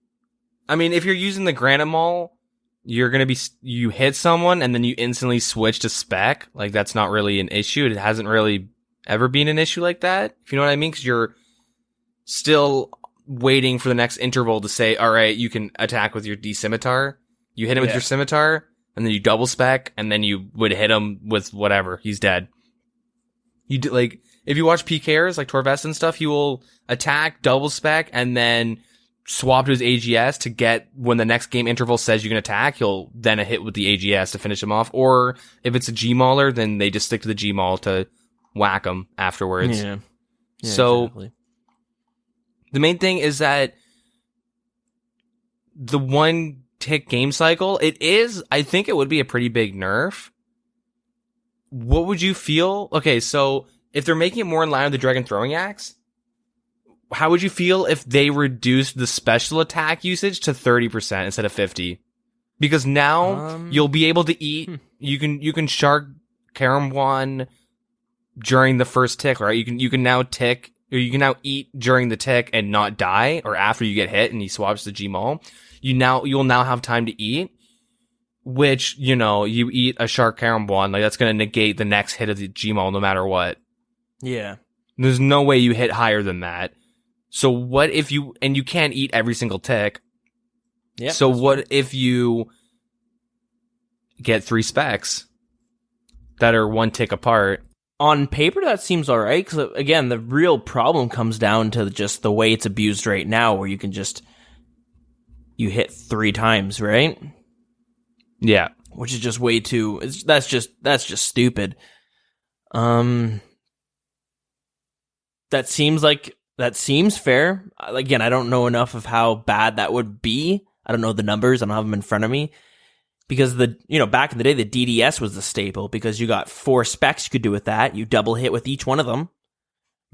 I mean, if you're using the Granite Maul, you're gonna be you hit someone and then you instantly switch to spec. Like that's not really an issue. It hasn't really ever been an issue like that. If you know what I mean, because you're still waiting for the next interval to say, all right, you can attack with your D-Scimitar. You hit him with your Scimitar, and then you double spec, and then you would hit him with whatever. He's dead. You do, like, if you watch PKers, like Torvest and stuff, he will attack, double spec, and then swap to his AGS to get, when the next game interval says you can attack, he'll then hit with the AGS to finish him off. Or if it's a G-Mauler, then they just stick to the G-Maul to whack him afterwards. Yeah so, exactly. The main thing is that the one tick game cycle, I think it would be a pretty big nerf. What would you feel? Okay, so if they're making it more in line with the Dragon Throwing Axe, how would you feel if they reduced the special attack usage to 30% instead of 50%? Because now you'll be able to eat, you can Shark Karamwan during the first tick, right? You can now tick, or you can now eat during the tick and not die, or after you get hit and he swaps the Gmaul. You'll now have time to eat, which, you eat a Shark Karamwan, like that's going to negate the next hit of the Gmaul no matter what. Yeah. There's no way you hit higher than that. So what if you can't eat every single tick. Yeah. So what if you get 3 specs that are 1 tick apart? On paper, that seems all right, because, again, the real problem comes down to just the way it's abused right now, where you can you hit 3 times, right? Yeah. Which is just way too, that's just stupid. That seems fair. Again, I don't know enough of how bad that would be. I don't know the numbers, I don't have them in front of me. Because back in the day, the DDS was the staple, because you got 4 specs you could do with that. You double hit with each one of them.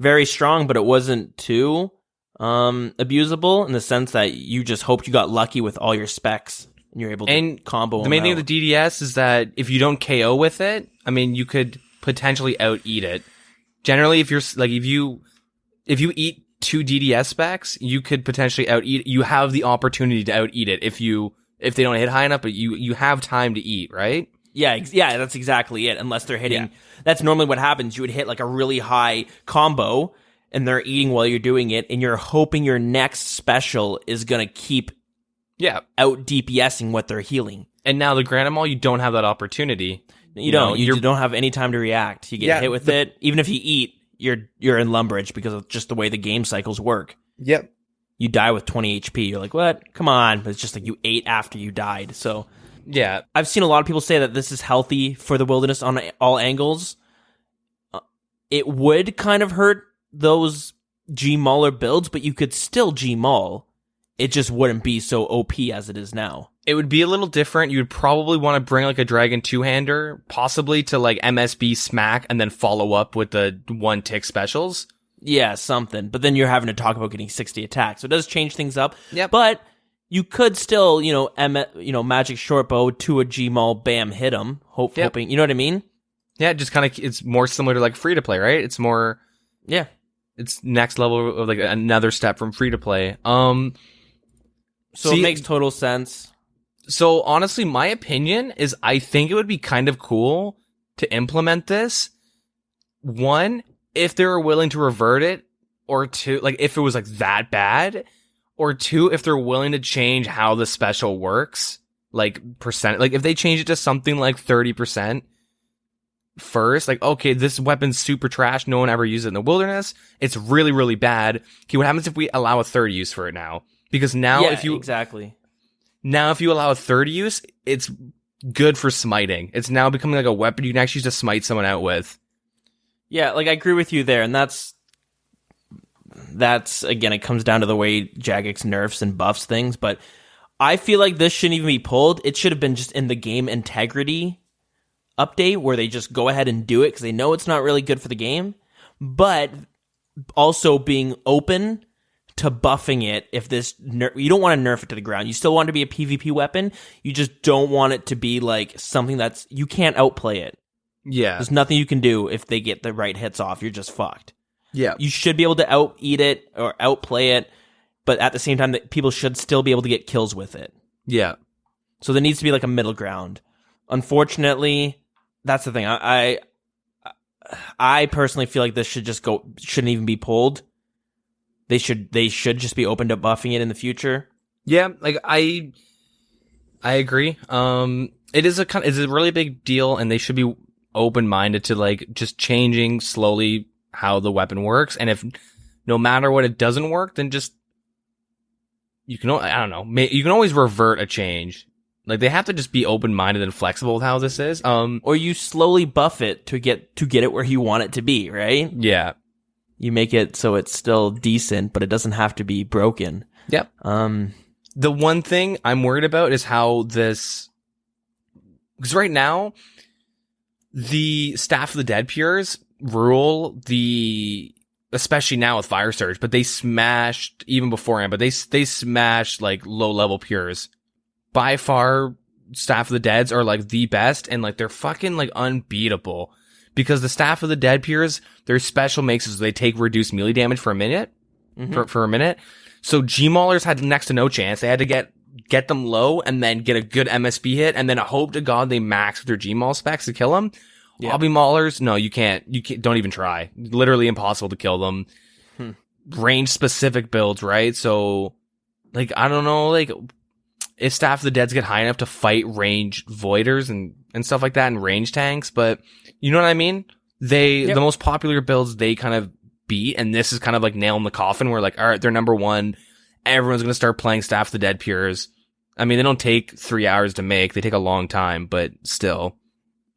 Very strong, but it wasn't too abusable in the sense that you just hoped you got lucky with all your specs and you're able to combo them. The main thing with the DDS is that if you don't KO with it, I mean, you could potentially out-eat it. Generally, if you eat 2 DDS specs, you could potentially out-eat it. You have the opportunity to out-eat it if they don't hit high enough, but you have time to eat, right? Yeah, that's exactly it. Unless they're hitting, that's normally what happens. You would hit like a really high combo, and they're eating while you're doing it, and you're hoping your next special is gonna keep out DPSing what they're healing. And now the Granite Maul, you don't have that opportunity. You don't have any time to react. You get hit with it. Even if you eat, you're in Lumbridge because of just the way the game cycles work. Yep. You die with 20 HP. You're like, what? Come on. But it's just like you ate after you died. So, yeah. I've seen a lot of people say that this is healthy for the Wilderness on all angles. It would kind of hurt those G-Mauler builds, but you could still G-Maul. It just wouldn't be so OP as it is now. It would be a little different. You'd probably want to bring like a Dragon 2-hander, possibly to like MSB smack and then follow up with the 1 tick specials. Yeah, something. But then you're having to talk about getting 60 attacks. So it does change things up. Yep. But you could still, magic short bow to a G-Maul, bam, hit him. Hoping, you know what I mean? Yeah, just kind of, it's more similar to like free to play, right? It's more, it's next level of like another step from free to play. So it makes total sense. So honestly, my opinion is I think it would be kind of cool to implement this. 1, if they were willing to revert it, or 2, like if it was like that bad, or 2, if they're willing to change how the special works, like percent, like if they change it to something like 30% first, like, okay, this weapon's super trash, no one ever uses it in the Wilderness, it's really, really bad. Okay, what happens if we allow a third use for it now? Because now exactly. Now if you allow a third use, it's good for smiting. It's now becoming like a weapon you can actually use to smite someone out with. Yeah, like I agree with you there, and that's again, it comes down to the way Jagex nerfs and buffs things, but I feel like this shouldn't even be pulled. It should have been just in the game integrity update where they just go ahead and do it because they know it's not really good for the game. But also being open to buffing it if this you don't want to nerf it to the ground. You still want it to be a PvP weapon. You just don't want it to be like something that's you can't outplay it. Yeah. There's nothing you can do if they get the right hits off. You're just fucked. Yeah. You should be able to out-eat it or outplay it, but at the same time, people should still be able to get kills with it. Yeah. So there needs to be like a middle ground. Unfortunately, that's the thing. I personally feel like this shouldn't even be pulled. They should just be open to buffing it in the future. Yeah, like I agree. It's a really big deal, and they should be open-minded to like just changing slowly how the weapon works. And if no matter what it doesn't work, then just you can always revert a change. Like they have to just be open-minded and flexible with how this is. Or you slowly buff it to get it where you want it to be, right? Yeah. You make it so it's still decent, but it doesn't have to be broken. Yep. The one thing I'm worried about is how this, because right now the Staff of the Dead Pures rule especially now with Fire Surge, but they smashed even beforehand, but they smashed like low level Pures. By far, Staff of the Deads are like the best, and like they're fucking like unbeatable because the Staff of the Dead Pures, their special makes is they take reduced melee damage for a minute, for a minute. So G-Maulers had next to no chance. They had to get them low and then get a good MSB hit, and then hope to God they max with their G-Maul specs to kill them. Yeah. Hobby Maulers, no, you can't. Don't even try. Literally impossible to kill them. Range specific builds, right? So, like, I don't know, like, if Staff of the Deads get high enough to fight range voiders and stuff like that and range tanks, but you know what I mean? The most popular builds they kind of beat, and this is kind of like nail in the coffin where like, all right, they're number one. Everyone's going to start playing Staff of the Dead Pures. I mean, they don't take 3 hours to make. They take a long time, but still.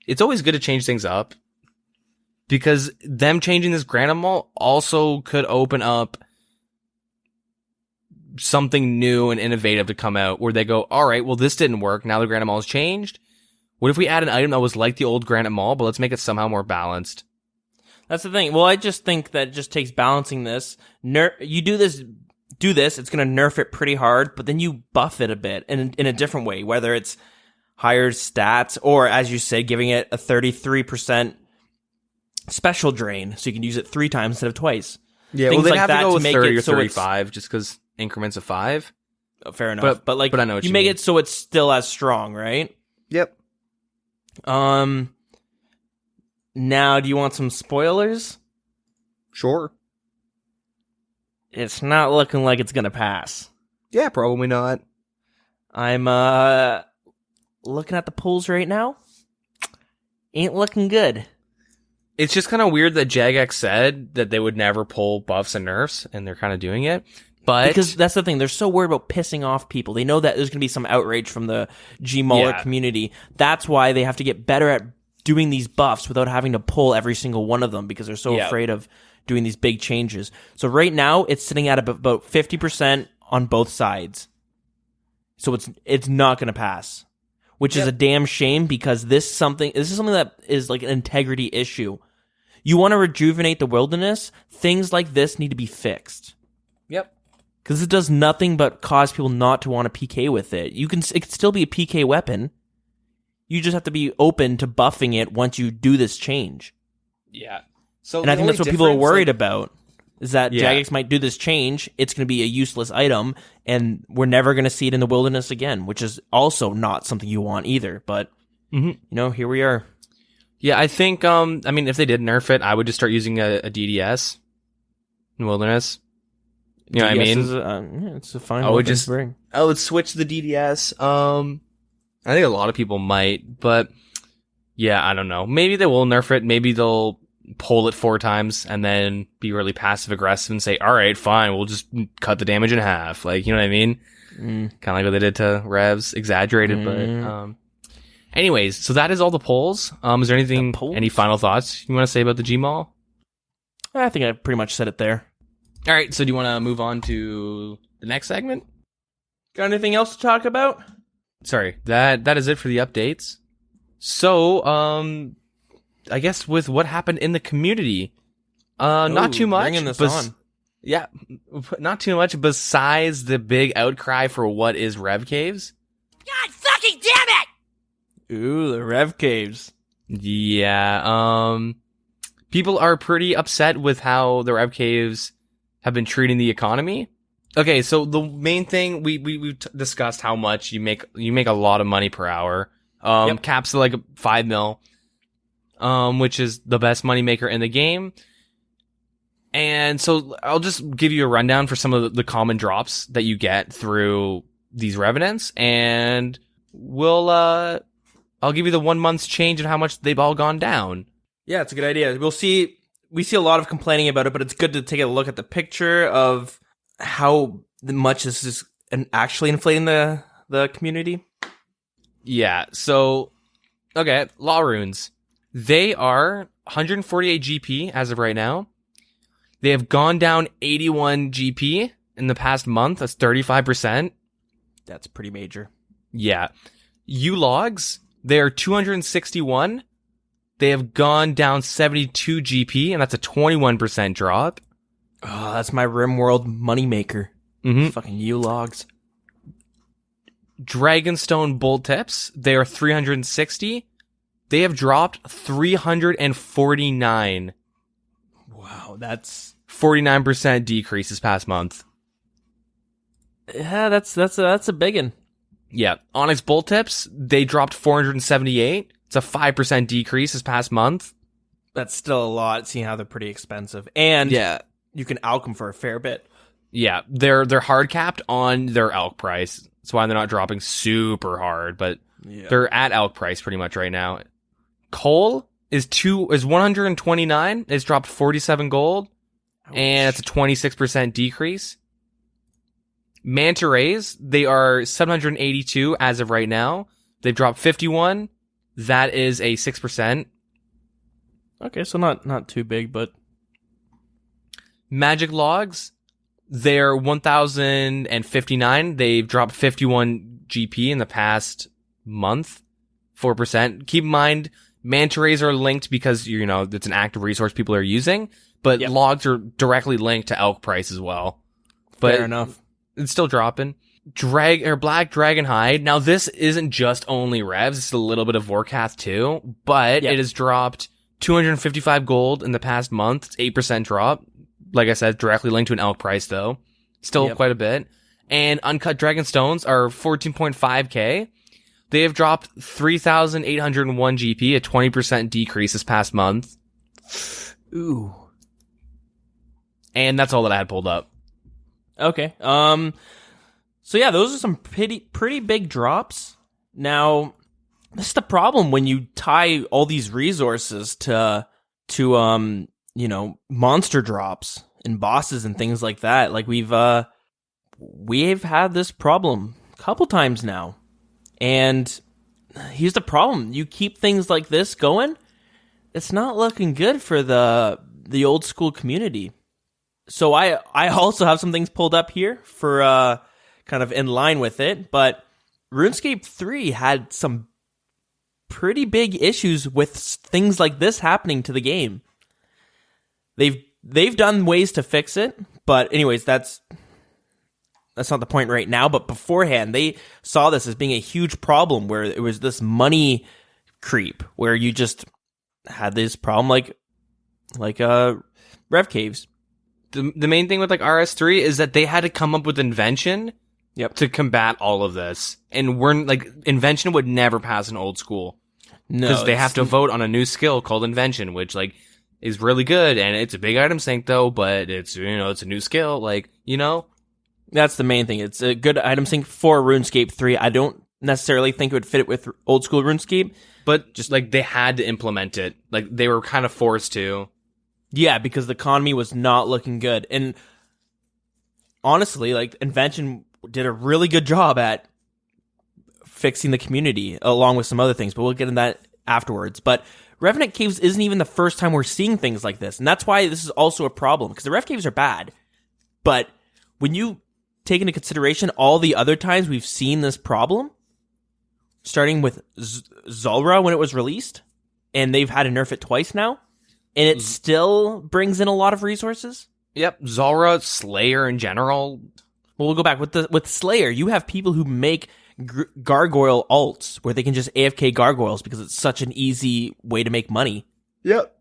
It's always good to change things up because them changing this Granite Mall also could open up something new and innovative to come out where they go, all right, well, this didn't work. Now the Granite Mall has changed. What if we add an item that was like the old Granite Mall, but let's make it somehow more balanced? That's the thing. Well, I just think that it just takes balancing this. You do this, it's going to nerf it pretty hard, but then you buff it a bit in a different way, whether it's higher stats or, as you said, giving it a 33% special drain so you can use it 3 times instead of twice. Yeah, things well, they like have to go with 30 or so 35 just because increments of 5. Oh, fair enough. But I know what you make mean. it so it's still as strong, right? Yep. Now, do you want some spoilers? Sure. It's not looking like it's gonna pass. Yeah, probably not. I'm looking at the polls right now. Ain't looking good. It's just kind of weird that Jagex said that they would never pull buffs and nerfs, and they're kind of doing it. But because that's the thing, they're so worried about pissing off people. They know that there's going to be some outrage from the G-Mauler community. That's why they have to get better at doing these buffs without having to pull every single one of them because they're so afraid of doing these big changes. So right now, it's sitting at about 50% on both sides. So it's not going to pass, which is a damn shame because this is something that is like an integrity issue. You want to rejuvenate the wilderness, things like this need to be fixed. Yep. Because it does nothing but cause people not to want to PK with it. It can still be a PK weapon. You just have to be open to buffing it once you do this change. Yeah. And I think that's what people are worried about, is that Jagex might do this change, it's going to be a useless item, and we're never going to see it in the wilderness again, which is also not something you want either. But, here we are. Yeah, I think, if they did nerf it, I would just start using a DDS in wilderness. You know what I mean? It's a fine weapon to bring. I would switch the DDS. I think a lot of people might, but yeah, I don't know. Maybe they will nerf it. Maybe they'll pull it 4 times and then be really passive aggressive and say, all right, fine, we'll just cut the damage in half. Like, you know what I mean? Kind of like what they did to Revs. Exaggerated, but anyways, so that is all the polls. Is there any final thoughts you want to say about the G-Maul? I think I pretty much said it there. All right, so do you want to move on to the next segment? Got anything else to talk about? Sorry, that is it for the updates. So, I guess with what happened in the community, not too much. Bringing this on. Yeah, not too much besides the big outcry for what is Rev Caves. God fucking damn it! Ooh, the Rev Caves. Yeah, people are pretty upset with how the Rev Caves have been treating the economy. Okay, so the main thing we've discussed how much you make a lot of money per hour. Caps to like 5 mil, which is the best moneymaker in the game. And so I'll just give you a rundown for some of the common drops that you get through these revenants, and I'll give you the 1 month's change and how much they've all gone down. Yeah, it's a good idea. We see a lot of complaining about it, but it's good to take a look at the picture of how much this is actually inflating the community. Yeah, so, okay, Law Runes. They are 148 GP as of right now. They have gone down 81 GP in the past month. That's 35%. That's pretty major. Yeah. U-Logs, they are 261. They have gone down 72 GP, and that's a 21% drop. Oh, that's my RimWorld moneymaker. Mm-hmm. Fucking U-Logs. Dragonstone Bolt Tips, they are 360. They have dropped 349. Wow, that's 49% decrease this past month. Yeah, that's a big one. Yeah. Onyx Bolt Tips, they dropped 478. It's a 5% decrease this past month. That's still a lot, seeing how they're pretty expensive. And yeah, you can alch them for a fair bit. Yeah, they're hard capped on their alch price. That's why they're not dropping super hard, but they're at alch price pretty much right now. Coal is 129. It's dropped 47 gold. Ouch. And it's a 26% decrease. Manta Rays, they are 782 as of right now. They've dropped 51. That is a 6%. Okay, so not too big, but Magic Logs, they're 1,059. They've dropped 51 GP in the past month, 4%. Keep in mind, Manta Rays are linked because, it's an active resource people are using, but logs are directly linked to elk price as well. But fair enough. It's still dropping. Black Dragon Hide. Now, this isn't just only revs. It's a little bit of Vorkath too, but it has dropped 255 gold in the past month. It's 8% drop. Like I said, directly linked to an elk price though. Still quite a bit. And Uncut Dragon Stones are 14.5k. They have dropped 3,801 GP, a 20% decrease this past month. Ooh. And that's all that I had pulled up. Okay. So yeah, those are some pretty big drops. Now, this is the problem when you tie all these resources to monster drops and bosses and things like that. Like we've had this problem a couple times now. And here's the problem. You keep things like this going, it's not looking good for the old school community. So I also have some things pulled up here for kind of in line with it, but RuneScape 3 had some pretty big issues with things like this happening to the game. They've done ways to fix it, but anyways, that's not the point right now, but beforehand, they saw this as being a huge problem where it was this money creep where you just had this problem like Rev Caves. The main thing with like RS3 is that they had to come up with invention to combat all of this. And invention would never pass an old school. No. Because they have to vote on a new skill called invention, which is really good, and it's a big item sink though, but it's a new skill, That's the main thing. It's a good item sink for RuneScape 3. I don't necessarily think it would fit it with old school RuneScape, but just they had to implement it. They were kind of forced to. Yeah, because the economy was not looking good. And honestly, Invention did a really good job at fixing the community along with some other things, but we'll get into that afterwards. But Revenant Caves isn't even the first time we're seeing things like this. And that's why this is also a problem, because the Rev Caves are bad. But when you take into consideration all the other times we've seen this problem, starting with Zulrah when it was released, and they've had to nerf it twice now, and it still brings in a lot of resources. Yep, Zulrah, Slayer in general. Well, we'll go back with Slayer. You have people who make gargoyle alts where they can just AFK gargoyles because it's such an easy way to make money. Yep.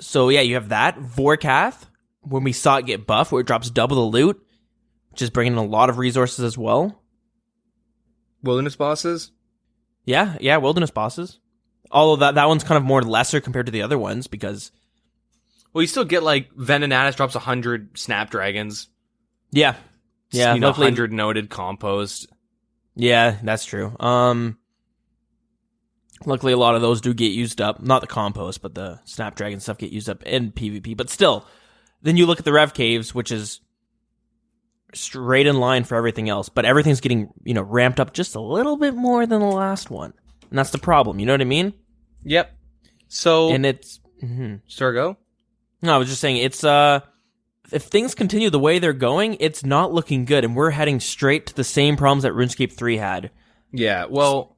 So yeah, you have that. Vorkath, when we saw it get buffed, where it drops double the loot, which is bringing in a lot of resources as well. Wilderness bosses? Yeah, wilderness bosses. Although that one's kind of more lesser compared to the other ones because... Well, you still get, like, Venenatis drops 100 Snapdragons. Yeah. Yeah. 100 noted compost. Yeah, that's true. Luckily, a lot of those do get used up. Not the compost, but the Snapdragon stuff get used up in PvP. But still, then you look at the Rev Caves, which is straight in line for everything else. But everything's getting, ramped up just a little bit more than the last one. And that's the problem. You know what I mean? Yep. So... And it's... Sorry, go? No, I was just saying, it's... If things continue the way they're going, it's not looking good. And we're heading straight to the same problems that RuneScape 3 had. Yeah, well...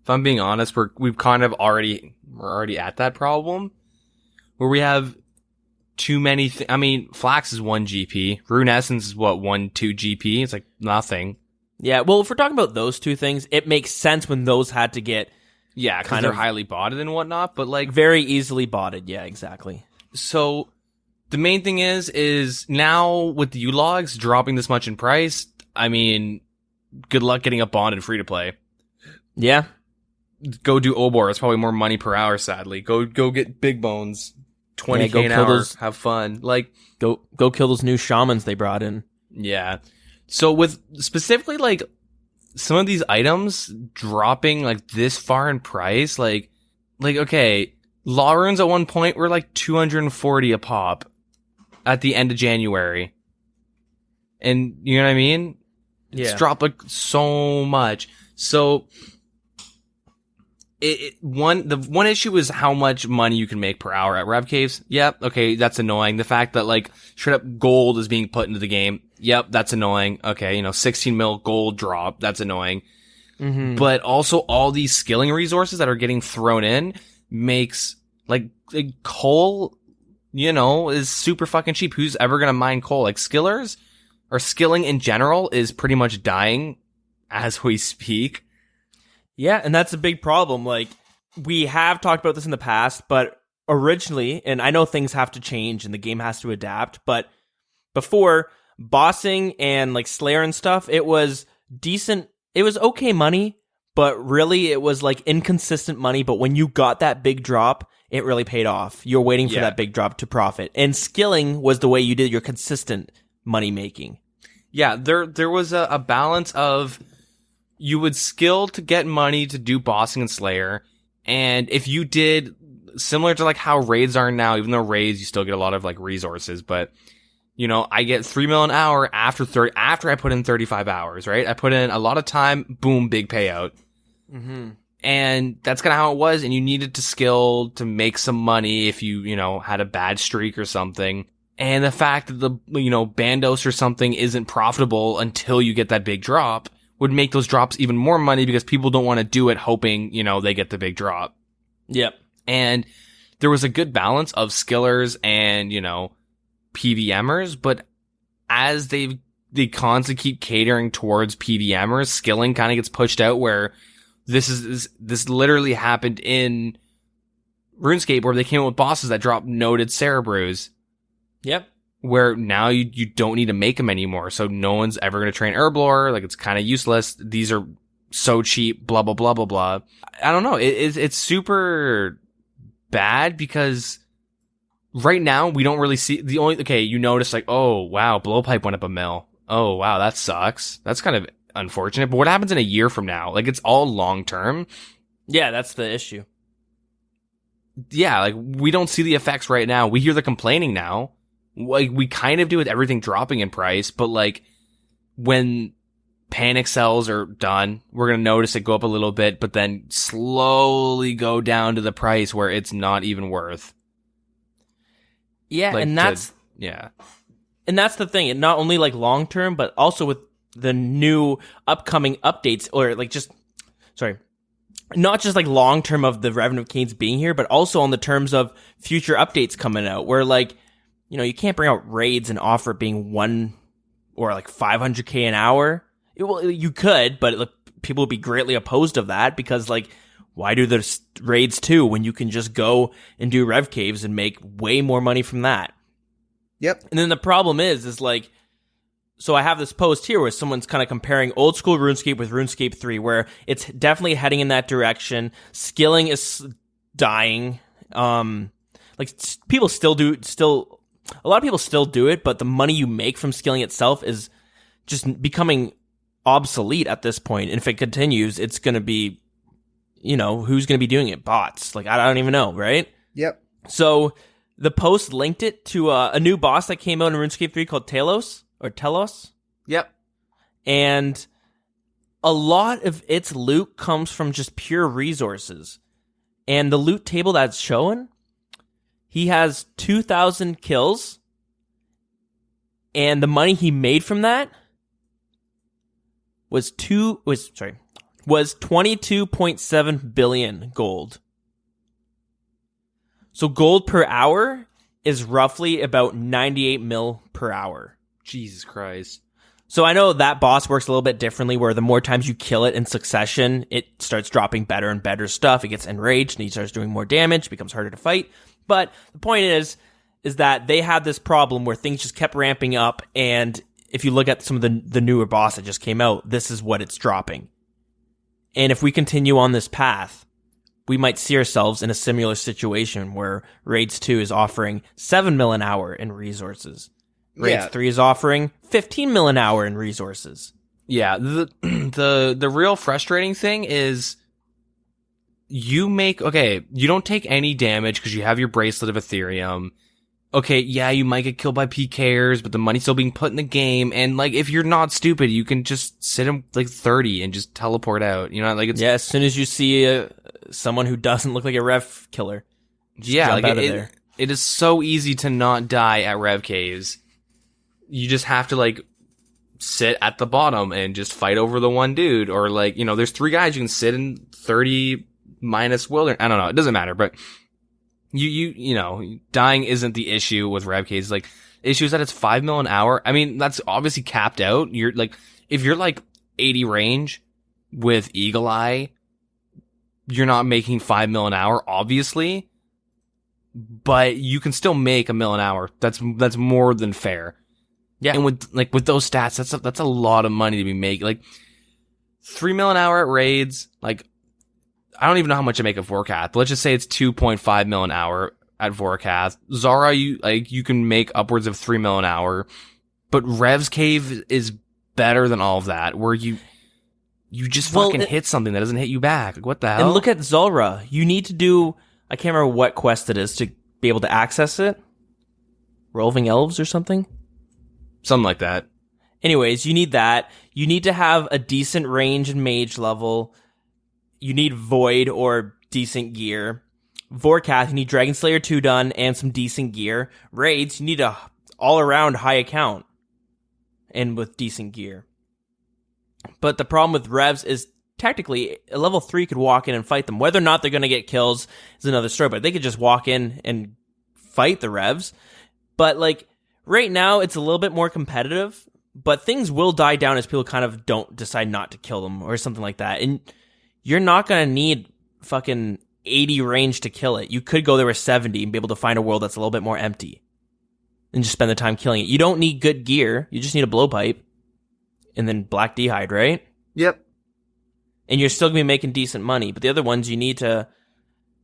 If I'm being honest, we're already at that problem where we have too many. Flax is 1 GP. Rune Essence is 1, 2 GP. It's like nothing. Yeah, well, if we're talking about those two things, it makes sense when those had to get because they're highly botted and whatnot, but like very easily botted. Yeah, exactly. So the main thing is now with the U-Logs dropping this much in price. Good luck getting a bonded free to play. Yeah. Go do Obor. It's probably more money per hour, sadly. Go get Big Bones. 20K an hour. Have fun. Like, go kill those new shamans they brought in. Yeah. So with specifically like some of these items dropping like this far in price, like okay, Law Runes at one point were like 240 a pop at the end of January. And you know what I mean? It's dropped like so much. So the one issue is how much money you can make per hour at Rev Caves. Yep, okay, that's annoying. The fact that like straight up gold is being put into the game. Yep, that's annoying. Okay, 16 mil gold drop. That's annoying. Mm-hmm. But also all these skilling resources that are getting thrown in makes like coal, is super fucking cheap. Who's ever gonna mine coal? Like skillers or skilling in general is pretty much dying as we speak. Yeah, and that's a big problem. Like, we have talked about this in the past, but originally, and I know things have to change and the game has to adapt, but before, bossing and, like, Slayer and stuff, it was decent. It was okay money, but really it was, like, inconsistent money. But when you got that big drop, it really paid off. You're waiting for that big drop to profit. And skilling was the way you did your consistent money making. Yeah, there was a balance of... You would skill to get money to do bossing and Slayer, and if you did similar to like how raids are now, even though raids you still get a lot of like resources, but I get 3 mil an hour after I put in 35 hours, right? I put in a lot of time, boom, big payout. Mm-hmm. And that's kind of how it was, and you needed to skill to make some money if you had a bad streak or something. And the fact that the Bandos or something isn't profitable until you get that big drop would make those drops even more money because people don't want to do it hoping, they get the big drop. Yep. And there was a good balance of skillers and, PVMers, but as they constantly keep catering towards PVMers, skilling kind of gets pushed out where this literally happened in RuneScape where they came up with bosses that dropped noted Cerebrus. Yep. Where now you don't need to make them anymore. So no one's ever going to train Herblore. Like, it's kind of useless. These are so cheap, blah, blah, blah, blah, blah. I don't know. It's super bad because right now we don't really see you notice like, oh, wow, Blowpipe went up a mil. Oh, wow, that sucks. That's kind of unfortunate. But what happens in a year from now? Like, it's all long term. Yeah, that's the issue. Yeah, like, we don't see the effects right now. We hear the complaining now. Like, we kind of do with everything dropping in price, but like when panic sells are done, we're going to notice it go up a little bit, but then slowly go down to the price where it's not even worth. Yeah. Like, and that's, And that's the thing. And not only like long term, but also with the new upcoming updates, or like not just like long term of the Revenant of Cain's being here, but also on the terms of future updates coming out, where like, you can't bring out raids and offer it being 1 or like 500k an hour. You could, but people would be greatly opposed of that, because like, why do the raids too when you can just go and do rev caves and make way more money from that? Yep. And then the problem is like, so I have this post here where someone's kind of comparing old school RuneScape with RuneScape 3, where it's definitely heading in that direction. Skilling is dying. Like people a lot of people still do it, but the money you make from skilling itself is just becoming obsolete at this point. And if it continues, it's going to be, who's going to be doing it? Bots. Like, I don't even know, right? Yep. So the post linked it to a new boss that came out in RuneScape 3 called Telos. Yep. And a lot of its loot comes from just pure resources. And the loot table that's showing, he has 2,000 kills. And the money he made from that was 22.7 billion gold. So gold per hour is roughly about 98 mil per hour. Jesus Christ. So I know that boss works a little bit differently, where the more times you kill it in succession, it starts dropping better and better stuff. It gets enraged and he starts doing more damage, becomes harder to fight. But the point is that they had this problem where things just kept ramping up, and if you look at some of the newer boss that just came out, this is what it's dropping. And if we continue on this path, we might see ourselves in a similar situation where Raids 2 is offering 7 mil an hour in resources. Raids 3 is offering 15 mil an hour in resources. Yeah, the real frustrating thing is you don't take any damage because you have your Bracelet of Ethereum. Okay, yeah, you might get killed by PKers, but the money's still being put in the game. And like, if you're not stupid, you can just sit in like 30 and just teleport out. Like it's as soon as you see someone who doesn't look like a rev killer, jump out of there. It is so easy to not die at rev caves. You just have to like sit at the bottom and just fight over the one dude, or like, there's 3 guys you can sit in 30 minus wilderness. I don't know. It doesn't matter, but dying isn't the issue with rev caves. Like, the issue is that it's 5 mil an hour. I mean, that's obviously capped out. You're like, if you're like 80 range with Eagle Eye, you're not making 5 mil an hour, obviously, but you can still make 1 mil an hour. That's more than fair. Yeah. And with those stats, that's a lot of money to be making. Like, 3 mil an hour at raids, like, I don't even know how much I make at Vorkath, but let's just say it's 2.5 mil an hour at Vorkath. Zara, you can make upwards of 3 mil an hour, but Rev's Cave is better than all of that, where you just fucking hit something that doesn't hit you back. Like, what the hell? And look at Zulrah. You need to do, I can't remember what quest it is to be able to access it. Roving Elves or something? Something like that. Anyways, you need that. You need to have a decent range and mage level. You need Void or decent gear. Vorkath, you need Dragon Slayer 2 done and some decent gear. Raids, you need a all-around high account and with decent gear. But the problem with Revs is technically a level 3 could walk in and fight them. Whether or not they're going to get kills is another story, but they could just walk in and fight the Revs. But like, right now, it's a little bit more competitive, but things will die down as people kind of don't decide not to kill them or something like that. And you're not going to need fucking 80 range to kill it. You could go there with 70 and be able to find a world that's a little bit more empty and just spend the time killing it. You don't need good gear. You just need a blowpipe and then black d'hide, right? Yep. And you're still going to be making decent money. But the other ones, there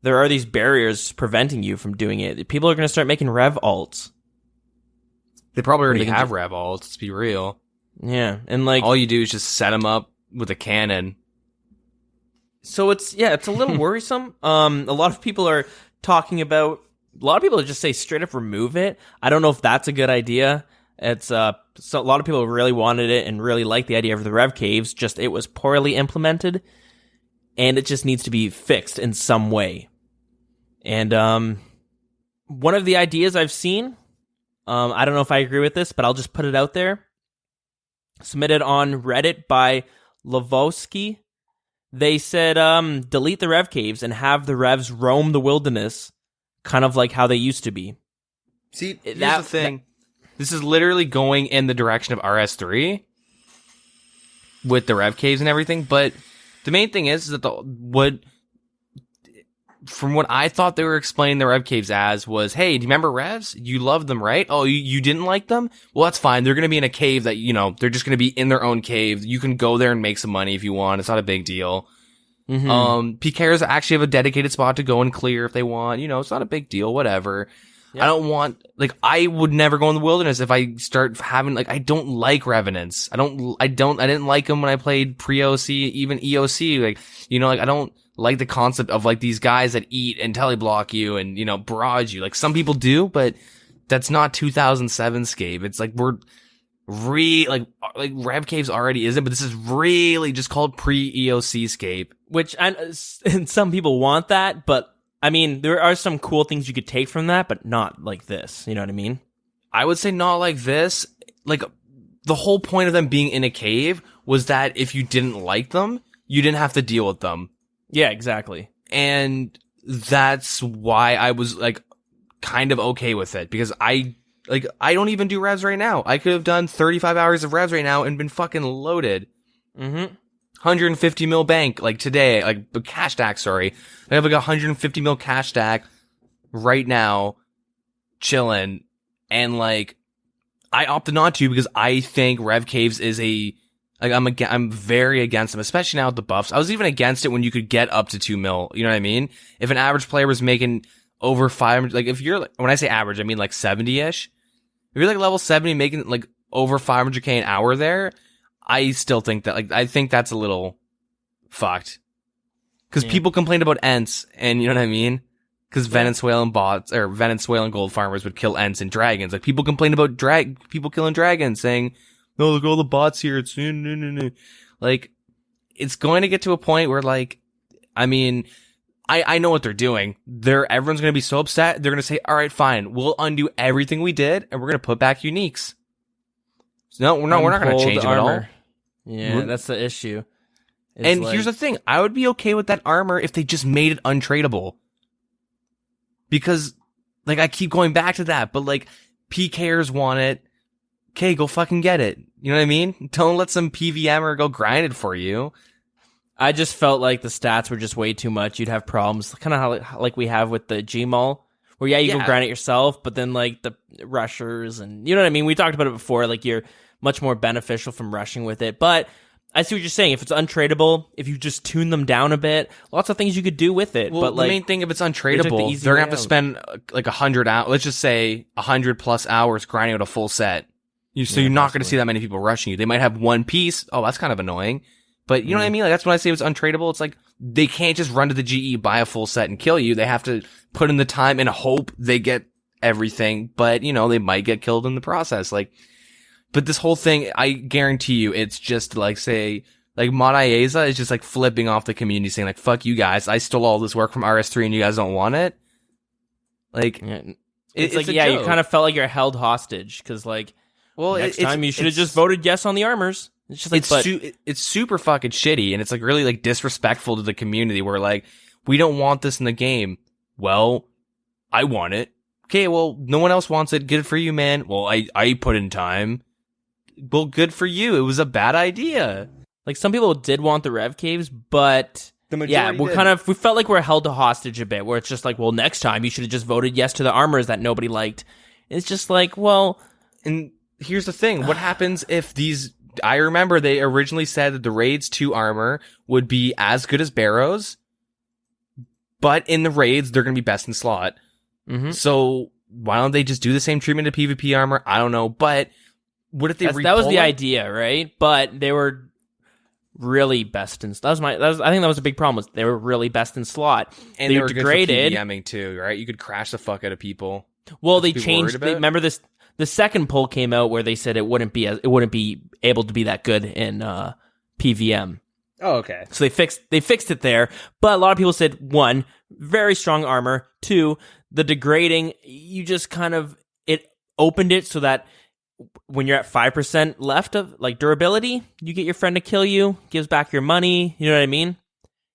are these barriers preventing you from doing it. People are going to start making rev alts. They probably already have rev alts, let's be real. Yeah, and like, all you do is just set them up with a cannon. So it's a little worrisome. A lot of people are just say straight up remove it. I don't know if that's a good idea. It's so a lot of people really wanted it and really liked the idea of the rev caves, just it was poorly implemented and it just needs to be fixed in some way. And one of the ideas I've seen I don't know if I agree with this, but I'll just put it out there. Submitted on Reddit by Lavosky. They said, delete the rev caves and have the revs roam the wilderness, kind of like how they used to be. See, here's the thing. This is literally going in the direction of RS3 with the rev caves and everything, but the main thing is that from what I thought they were explaining the rev caves as was, hey, do you remember revs? You loved them, right? Oh, you didn't like them? Well, that's fine. They're going to be in a cave that, they're just going to be in their own cave. You can go there and make some money if you want. It's not a big deal. Mm-hmm. PKers actually have a dedicated spot to go and clear if they want. It's not a big deal, whatever. Yep. I don't want, I would never go in the wilderness if I start having, I don't like revenants. I didn't like them when I played pre-OC, even EOC. I don't like the concept of, these guys that eat and teleblock you and, barrage you. Some people do, but that's not 2007 Scape. It's we're Rev Caves already isn't, but this is really just called pre-EOC Scape. Which, and some people want that, but there are some cool things you could take from that, but not like this. You know what I mean? I would say not like this. The whole point of them being in a cave was that if you didn't like them, you didn't have to deal with them. Yeah, exactly. And that's why I was kind of okay with it, because I don't even do revs right now. I could have done 35 hours of revs right now and been fucking loaded. Mm-hmm. 150 mil bank, today, cash stack, sorry. I have 150 mil cash stack right now, chilling, and I opted not to because I think Rev Caves is I'm very against them, especially now with the buffs. I was even against it when you could get up to 2 mil, you know what I mean? If an average player was making over 500, if you're, when I say average, I mean 70-ish. If you're level 70 making over 500k an hour there, I still think that, I think that's a little fucked. Cause people complained about Ents, and you know what I mean? Cause Venezuelan bots, or Venezuelan gold farmers would kill Ents and dragons. People complained about people killing dragons, saying, no, look at all the bots here, it's no. It's going to get to a point where, I know what they're doing. Everyone's going to be so upset, they're going to say, alright, fine, we'll undo everything we did, and we're going to put back uniques. No, we're not going to change them at all. Yeah, that's the issue. And here's the thing. I would be okay with that armor if they just made it untradeable. Because, I keep going back to that, but, PKers want it. Okay, go fucking get it. You know what I mean? Don't let some PVMer go grind it for you. I just felt like the stats were just way too much. You'd have problems. Kind of how, we have with the Gmall. Where, you go grind it yourself, but then, the rushers and... You know what I mean? We talked about it before. You're much more beneficial from rushing with it. But I see what you're saying. If it's untradeable, if you just tune them down a bit, lots of things you could do with it. Well, but the main thing, if it's untradeable, they're going to have to spend 100 hours, let's just say 100 plus hours grinding out a full set. You're not going to see that many people rushing you. They might have one piece. Oh, that's kind of annoying. But you know what I mean? That's when I say it's untradeable. It's they can't just run to the GE, buy a full set and kill you. They have to put in the time and hope they get everything. But, they might get killed in the process. But this whole thing, I guarantee you, it's just say, Monaieza is just flipping off the community saying fuck you guys. I stole all this work from RS3 and you guys don't want it. It's you kind of felt like you're held hostage because next time you should have just voted yes on the armors. It's just it's super fucking shitty, and it's really disrespectful to the community where we don't want this in the game. Well, I want it. Okay, well, no one else wants it. Good for you, man. Well, I put in time. Well, good for you. It was a bad idea. Some people did want the Rev Caves, but the majority we felt like we're held to hostage a bit, where it's just well, next time you should have just voted yes to the armors that nobody liked. It's just well, and here's the thing. What happens if these... I remember they originally said that the Raids 2 armor would be as good as Barrows, but in the Raids, they're going to be best in slot. Mm-hmm. So why don't they just do the same treatment to PvP armor? I don't know, but what if they that was the idea, right? But they were really best in... I think that was a big problem. Was they were really best in slot. And they were degraded. Good for PVMing too, right? You could crash the fuck out of people. Well, they changed... remember this... The second poll came out where they said it wouldn't be able to be that good in PVM. Oh, okay. So they fixed it there, but a lot of people said 1, very strong armor. 2, the degrading, you just kind of opened it so that when you're at 5% left of like durability, you get your friend to kill you, gives back your money. You know what I mean?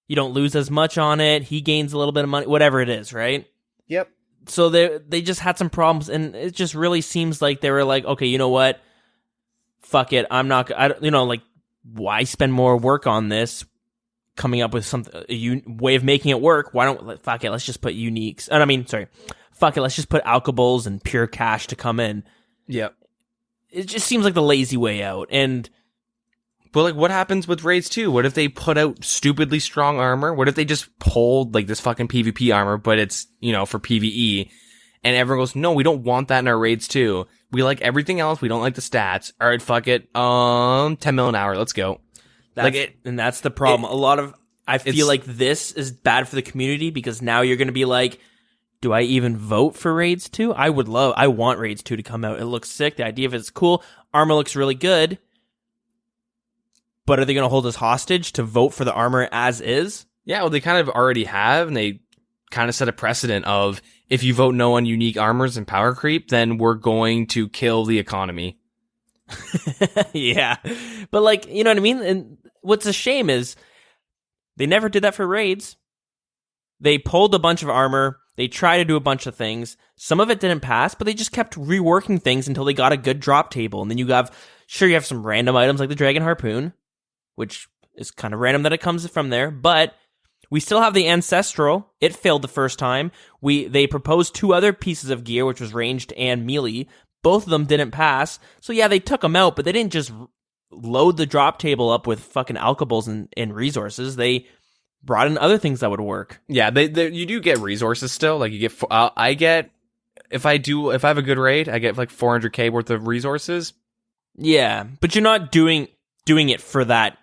You don't lose as much on it. He gains a little bit of money, whatever it is, right? Yep. So they just had some problems, and it just really seems like they were like, okay, you know what? Fuck it. Like, why spend more work on this? Coming up with a way of making it work. Why don't fuck it? Let's just put uniques. Fuck it. Let's just put alkables and pure cash to come in. Yep. It just seems like the lazy way out. But like, what happens with raids too? What if they put out stupidly strong armor? What if they just pulled like this fucking PvP armor, but it's, for PvE, and everyone goes, no, we don't want that in our raids too. We like everything else. We don't like the stats. All right, fuck it. 10 mil an hour. Let's go. And that's the problem. I feel like this is bad for the community because now you're going to be like, do I even vote for Raids 2? I want Raids 2 to come out. It looks sick. The idea of it's cool. Armor looks really good. But are they going to hold us hostage to vote for the armor as is? Yeah, well, they kind of already have, and they kind of set a precedent of, if you vote no on unique armors and power creep, then we're going to kill the economy. Yeah. But like, you know what I mean? And what's a shame is they never did that for Raids. They pulled a bunch of armor. They tried to do a bunch of things. Some of it didn't pass, but they just kept reworking things until they got a good drop table. And then you have some random items like the Dragon Harpoon, which is kind of random that it comes from there. But we still have the Ancestral. It failed the first time. They proposed 2 other pieces of gear, which was ranged and melee. Both of them didn't pass. So yeah, they took them out, but they didn't just load the drop table up with fucking alkables and resources. They brought in other things that would work. Yeah, you do get resources still. Like you get, I get, if I have a good raid, I get like 400k worth of resources. Yeah, but you're not doing it for that.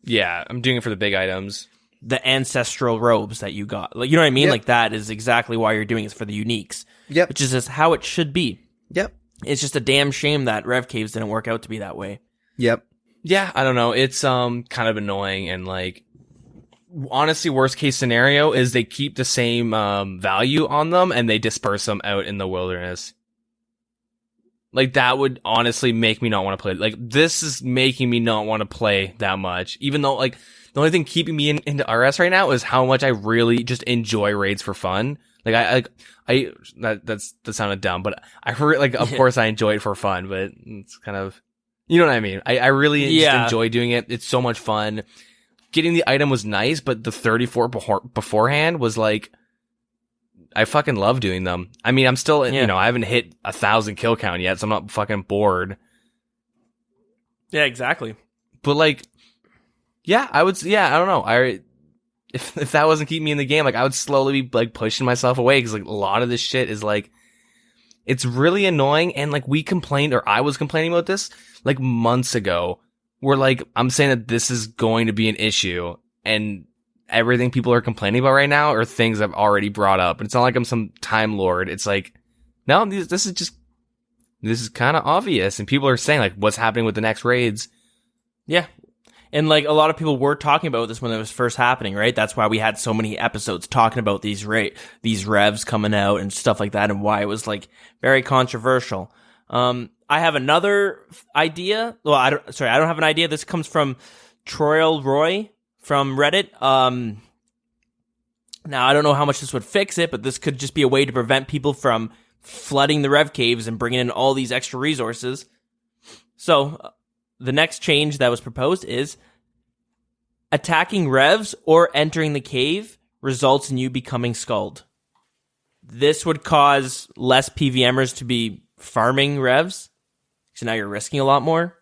Yeah, I'm doing it for the big items. The ancestral robes that you got. Like, you know what I mean? Yep. Like that is exactly why you're doing it, for the uniques. Yep. Which is just how it should be. Yep. It's just a damn shame that Rev Caves didn't work out to be that way. Yep. Yeah, I don't know. It's kind of annoying, and like, honestly, worst case scenario is they keep the same value on them and they disperse them out in the wilderness. Like, that would honestly make me not want to play. Like, this is making me not want to play that much. Even though, like, the only thing keeping me into RS right now is how much I really just enjoy raids for fun. Like, that sounded dumb, but of course I enjoy it for fun, but it's kind of, you know what I mean? I really just enjoy doing it. It's so much fun. Getting the item was nice, but the 34 beforehand was like, I fucking love doing them. I mean, I'm still, I haven't hit 1,000 kill count yet, so I'm not fucking bored. Yeah, exactly. But like, I don't know. If that wasn't keeping me in the game, like, I would slowly be like pushing myself away, because like a lot of this shit is like, it's really annoying. And like, I was complaining about this like months ago, where like, I'm saying that this is going to be an issue, and everything people are complaining about right now are things I've already brought up. And it's not like I'm some time lord. It's like, no, this is kind of obvious. And people are saying like, what's happening with the next raids? Yeah. And like, a lot of people were talking about this when it was first happening, right? That's why we had so many episodes talking about these revs coming out and stuff like that, and why it was like very controversial. I have another idea. Well, I don't have an idea. This comes from Troyal Roy from Reddit. Now, I don't know how much this would fix it, but this could just be a way to prevent people from flooding the Rev Caves and bringing in all these extra resources. So, the next change that was proposed is attacking Revs or entering the cave results in you becoming Scald. This would cause less PVMers to be farming Revs, so now you're risking a lot more.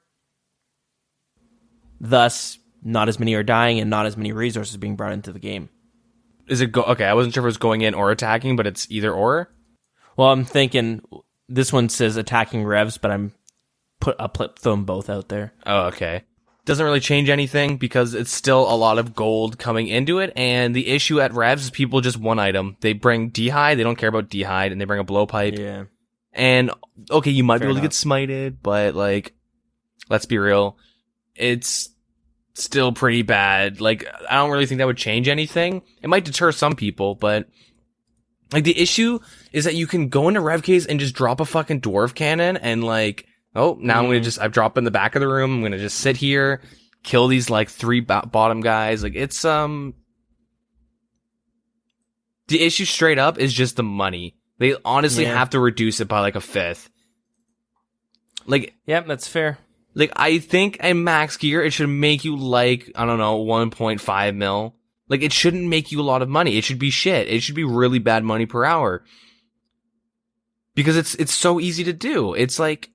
Thus, not as many are dying and not as many resources being brought into the game. Is it okay? I wasn't sure if it was going in or attacking, but it's either or. Well, I'm thinking this one says attacking Revs, but I'll throw them both out there. Oh, okay. Doesn't really change anything, because it's still a lot of gold coming into it, and the issue at Revs is people just one item. They bring D'hide, they don't care about D'hide, and they bring a blowpipe. Yeah. And, okay, you might Fair be able enough. to get smited, but, like, let's be real. It's still pretty bad. Like, I don't really think that would change anything. It might deter some people, but Like, the issue is that you can go into rev caves and just drop a fucking dwarf cannon and like, oh, now I've dropped in the back of the room. I'm gonna just sit here, kill these like 3 bottom guys. Like, it's the issue straight up is just the money. They honestly have to reduce it by like a 5th. Like, yep, that's fair. Like, I think in max gear, it should make you like, I don't know, 1.5 mil. Like, it shouldn't make you a lot of money. It should be shit. It should be really bad money per hour. Because it's so easy to do. It's like,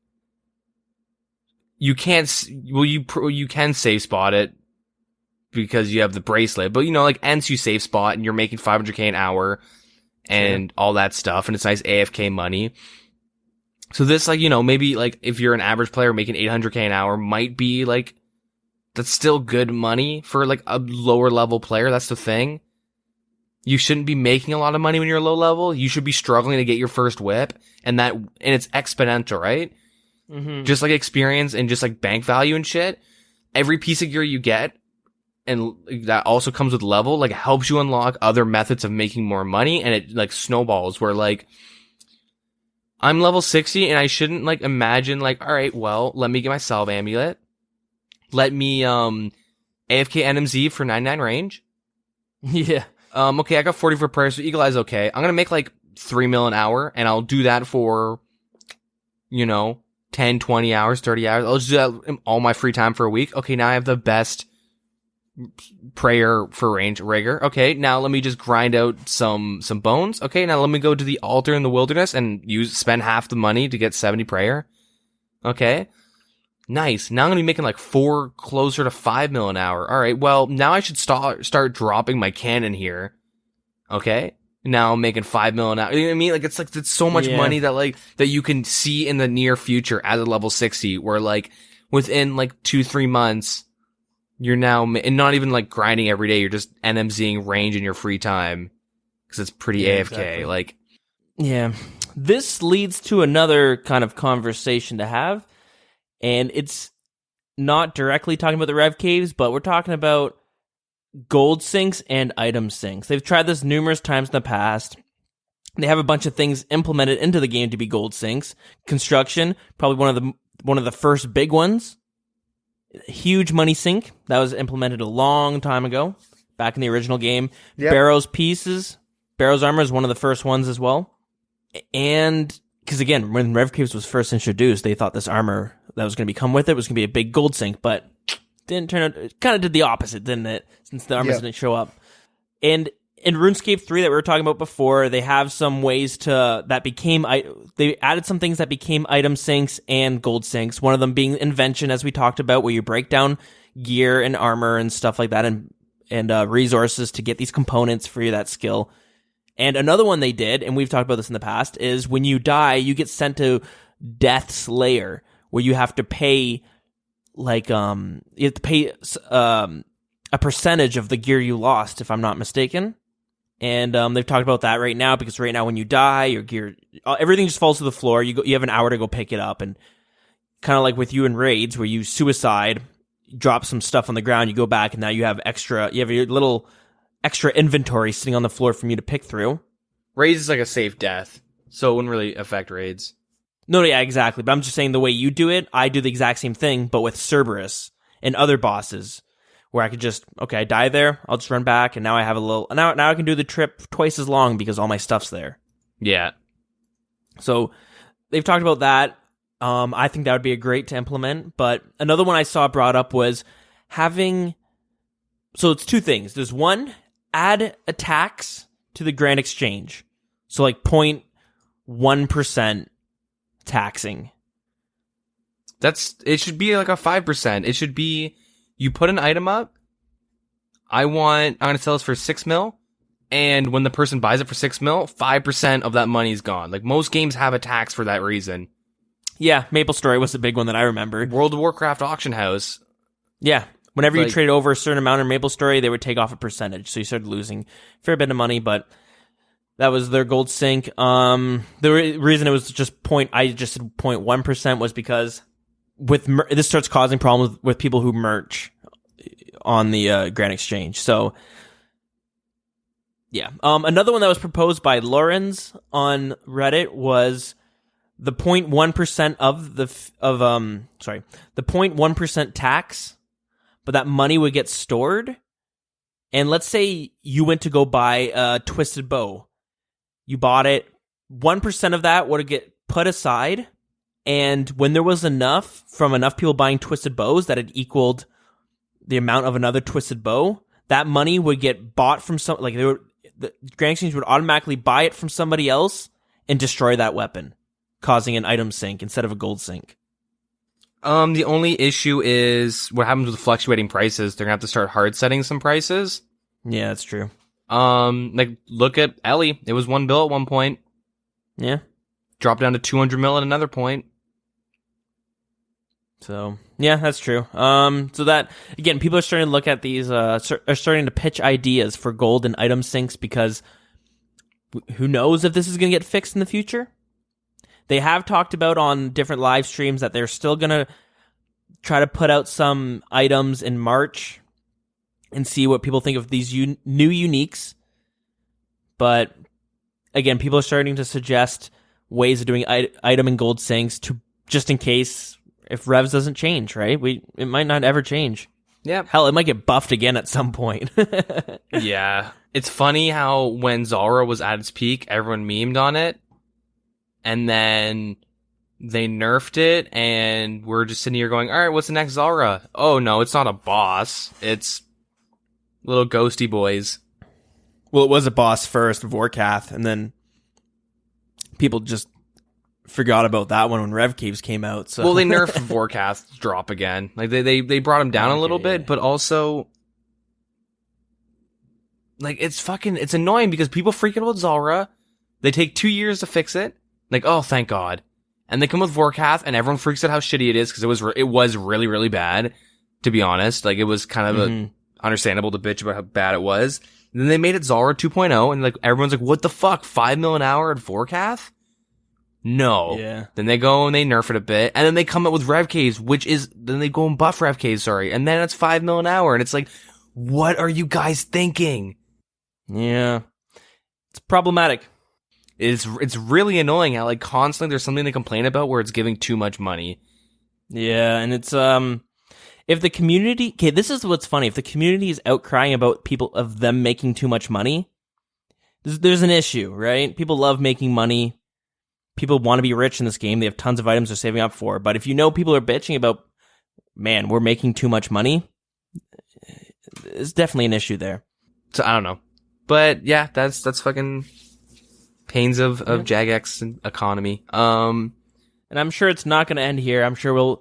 you can't, you can safe spot it because you have the bracelet, but like Ents you safe spot and you're making 500k an hour and all that stuff, and it's nice AFK money. So this, like, maybe like if you're an average player making 800k an hour might be like, that's still good money for like a lower level player. That's the thing. You shouldn't be making a lot of money when you're low level. You should be struggling to get your first whip, and it's exponential, right? Mm-hmm. Just like experience and just like bank value and shit. Every piece of gear you get, and that also comes with level, like, helps you unlock other methods of making more money, and it like snowballs where like, I'm level 60 and I shouldn't like imagine like, all right, well, let me get my salve amulet. Let me AFK NMZ for 99 range. Yeah. Okay, I got 40 for prayer, so Eagle Eye's okay. I'm gonna make like 3 mil an hour, and I'll do that for 10, 20 hours, 30 hours. I'll just do that in all my free time for a week. Okay, now I have the best prayer for range rigor. Okay, now let me just grind out some bones. Okay, now let me go to the altar in the wilderness and spend half the money to get 70 prayer. Okay. Nice. Now I'm gonna be making like 4, closer to 5 mil an hour. All right. Well, now I should start dropping my cannon here. Okay. Now I'm making 5 mil an hour. You know what I mean? Like, it's so much money that you can see in the near future at a level 60, where like within like 2-3 months, you're now, and not even like grinding every day. You're just NMZing range in your free time because it's pretty AFK. Exactly. Like, yeah, this leads to another kind of conversation to have. And it's not directly talking about the rev caves, but we're talking about gold sinks and item sinks. They've tried this numerous times in the past. They have a bunch of things implemented into the game to be gold sinks. Construction, probably one of the first big ones. Huge money sink that was implemented a long time ago, back in the original game. Yep. Barrow's armor is one of the first ones as well. And because again, when Rev Caves was first introduced, they thought this armor that was going to come with it was going to be a big gold sink, but didn't turn out. It kind of did the opposite, didn't it? Since the armors didn't show up. And in RuneScape 3 that we were talking about before, they have some ways they added some things that became item sinks and gold sinks. One of them being invention, as we talked about, where you break down gear and armor and stuff like that, and resources to get these components for that skill. And another one they did, and we've talked about this in the past, is when you die, you get sent to Death's Lair, where you have to pay, a percentage of the gear you lost, if I'm not mistaken. And they've talked about that right now, because right now when you die, your gear, everything just falls to the floor. You have an hour to go pick it up, and kind of like with you in raids, where you suicide, drop some stuff on the ground, you go back, and now you have your little extra inventory sitting on the floor for you to pick through. Raids is like a safe death, so it wouldn't really affect raids. No, yeah, exactly. But I'm just saying the way you do it, I do the exact same thing, but with Cerberus and other bosses, where I could just, I die there, I'll just run back, and now I have now I can do the trip twice as long because all my stuff's there. Yeah. So they've talked about that. I think that would be a great to implement. But another one I saw brought up was having, so it's 2 things. There's one, add attacks to the Grand Exchange. So like 0.1% taxing. It should be like a 5%. It should be, you put an item up, I'm going to sell this for 6 mil, and when the person buys it for 6 mil, 5% of that money is gone. Like, most games have a tax for that reason. Yeah, MapleStory was the big one that I remember. World of Warcraft auction house. Yeah. Whenever you traded over a certain amount in MapleStory, they would take off a percentage. So you started losing a fair bit of money, but that was their gold sink. The reason it was just I just said 0.1% was because this starts causing problems with people who merch on the Granite Exchange. So Yeah. Another one that was proposed by Lorenz on Reddit was the 0.1% the 0.1% tax, but that money would get stored. And let's say you went to go buy a twisted bow. You bought it. 1% of that would get put aside. And when there was enough from enough people buying twisted bows that it equaled the amount of another twisted bow, that money would get bought from the Grand Exchange would automatically buy it from somebody else and destroy that weapon, causing an item sink instead of a gold sink. The only issue is what happens with fluctuating prices. They're gonna have to start hard setting some prices. Yeah, that's true. Like look at Ellie. It was 1 bill at one point. Yeah. Dropped down to 200 mil at another point. So yeah, that's true. So that again, people are starting to look at these. Are starting to pitch ideas for gold and item sinks because who knows if this is going to get fixed in the future. They have talked about on different live streams that they're still going to try to put out some items in March and see what people think of these new uniques. But again, people are starting to suggest ways of doing item and gold sinks to just in case if revs doesn't change, right? It might not ever change. Yeah. Hell, it might get buffed again at some point. Yeah. It's funny how when Zara was at its peak, everyone memed on it. And then they nerfed it, and we're just sitting here going, all right, what's the next Zara? Oh, no, it's not a boss. It's little ghosty boys. Well, it was a boss first, Vorkath, and then people just forgot about that one when Rev Caves came out. So. Well, they nerfed Vorkath drop again. Like, they brought him down a little bit, but also... Like, it's annoying because people freak out about Zara. They take 2 years to fix it. Like, oh, thank God. And they come with Vorkath, and everyone freaks out how shitty it is, because it was really, really bad, to be honest. Like, it was kind of understandable to bitch about how bad it was. And then they made it Zara 2.0, and like everyone's like, what the fuck? 5 mil an hour at Vorkath? No. Yeah. Then they go and they nerf it a bit, and then they come up with Rev Caves, then they go and buff Rev Caves, and then it's 5 mil an hour, and it's like, what are you guys thinking? Yeah. It's problematic. It's really annoying how like constantly there's something to complain about where it's giving too much money. Yeah, and it's if the community, okay, this is what's funny. If the community is outcrying about people of them making too much money, there's an issue, right? People love making money. People want to be rich in this game. They have tons of items they're saving up for. But if you know people are bitching about, man, we're making too much money, there's definitely an issue there. So I don't know. But yeah, that's fucking pains of Jagex economy. And I'm sure it's not going to end here. I'm sure we're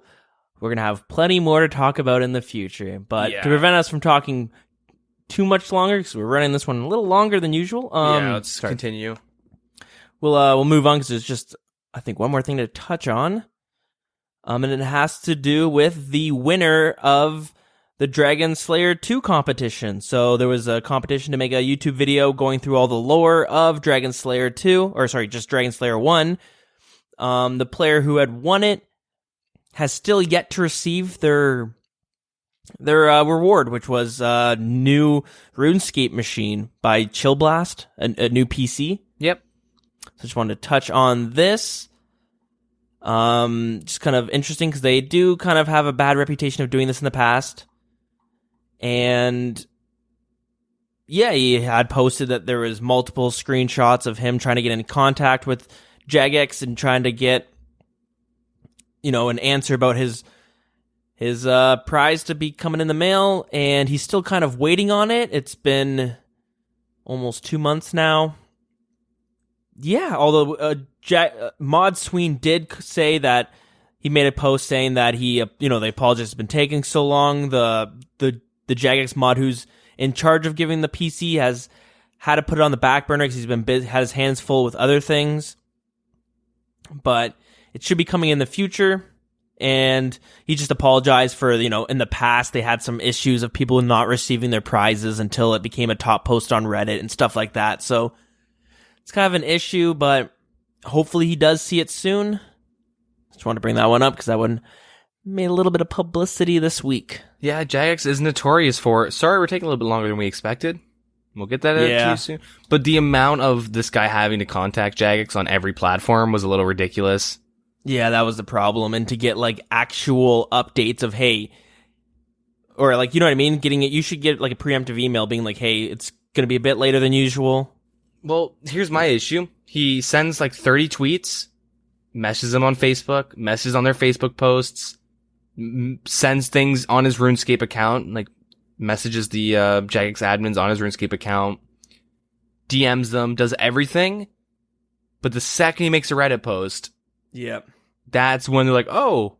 going to have plenty more to talk about in the future. But to prevent us from talking too much longer, because we're running this one a little longer than usual. Let's continue. We'll move on because there's just, I think, one more thing to touch on. And it has to do with the winner of the Dragon Slayer 2 competition. So there was a competition to make a YouTube video going through all the lore of Dragon Slayer 2, just Dragon Slayer 1. The player who had won it has still yet to receive their reward, which was a new RuneScape machine by Chill Blast, a new PC. Yep. So I just wanted to touch on this. Just kind of interesting because they do kind of have a bad reputation of doing this in the past. And yeah, he had posted that there was multiple screenshots of him trying to get in contact with Jagex and trying to get, an answer about his prize to be coming in the mail, and he's still kind of waiting on it. It's been almost 2 months now. Yeah, although Mod Sween did say that he made a post saying that he, they apologize, it's been taking so long. The Jagex mod who's in charge of giving the PC has had to put it on the back burner because he's been had his hands full with other things. But it should be coming in the future. And he just apologized for, in the past they had some issues of people not receiving their prizes until it became a top post on Reddit and stuff like that. So it's kind of an issue, but hopefully he does see it soon. Just want to bring that one up because that one made a little bit of publicity this week. Yeah, Jagex is notorious for, sorry we're taking a little bit longer than we expected. We'll get that out to you soon. But the amount of this guy having to contact Jagex on every platform was a little ridiculous. Yeah, that was the problem. And to get like actual updates of, hey, or like, you know what I mean? Getting it, you should get like a preemptive email being like, hey, it's going to be a bit later than usual. Well, here's my issue. He sends like 30 tweets, messages them on Facebook, messages on their Facebook posts, sends things on his RuneScape account, like messages the Jagex admins on his RuneScape account, DMs them, does everything. But the second he makes a Reddit post, that's when they're like, oh,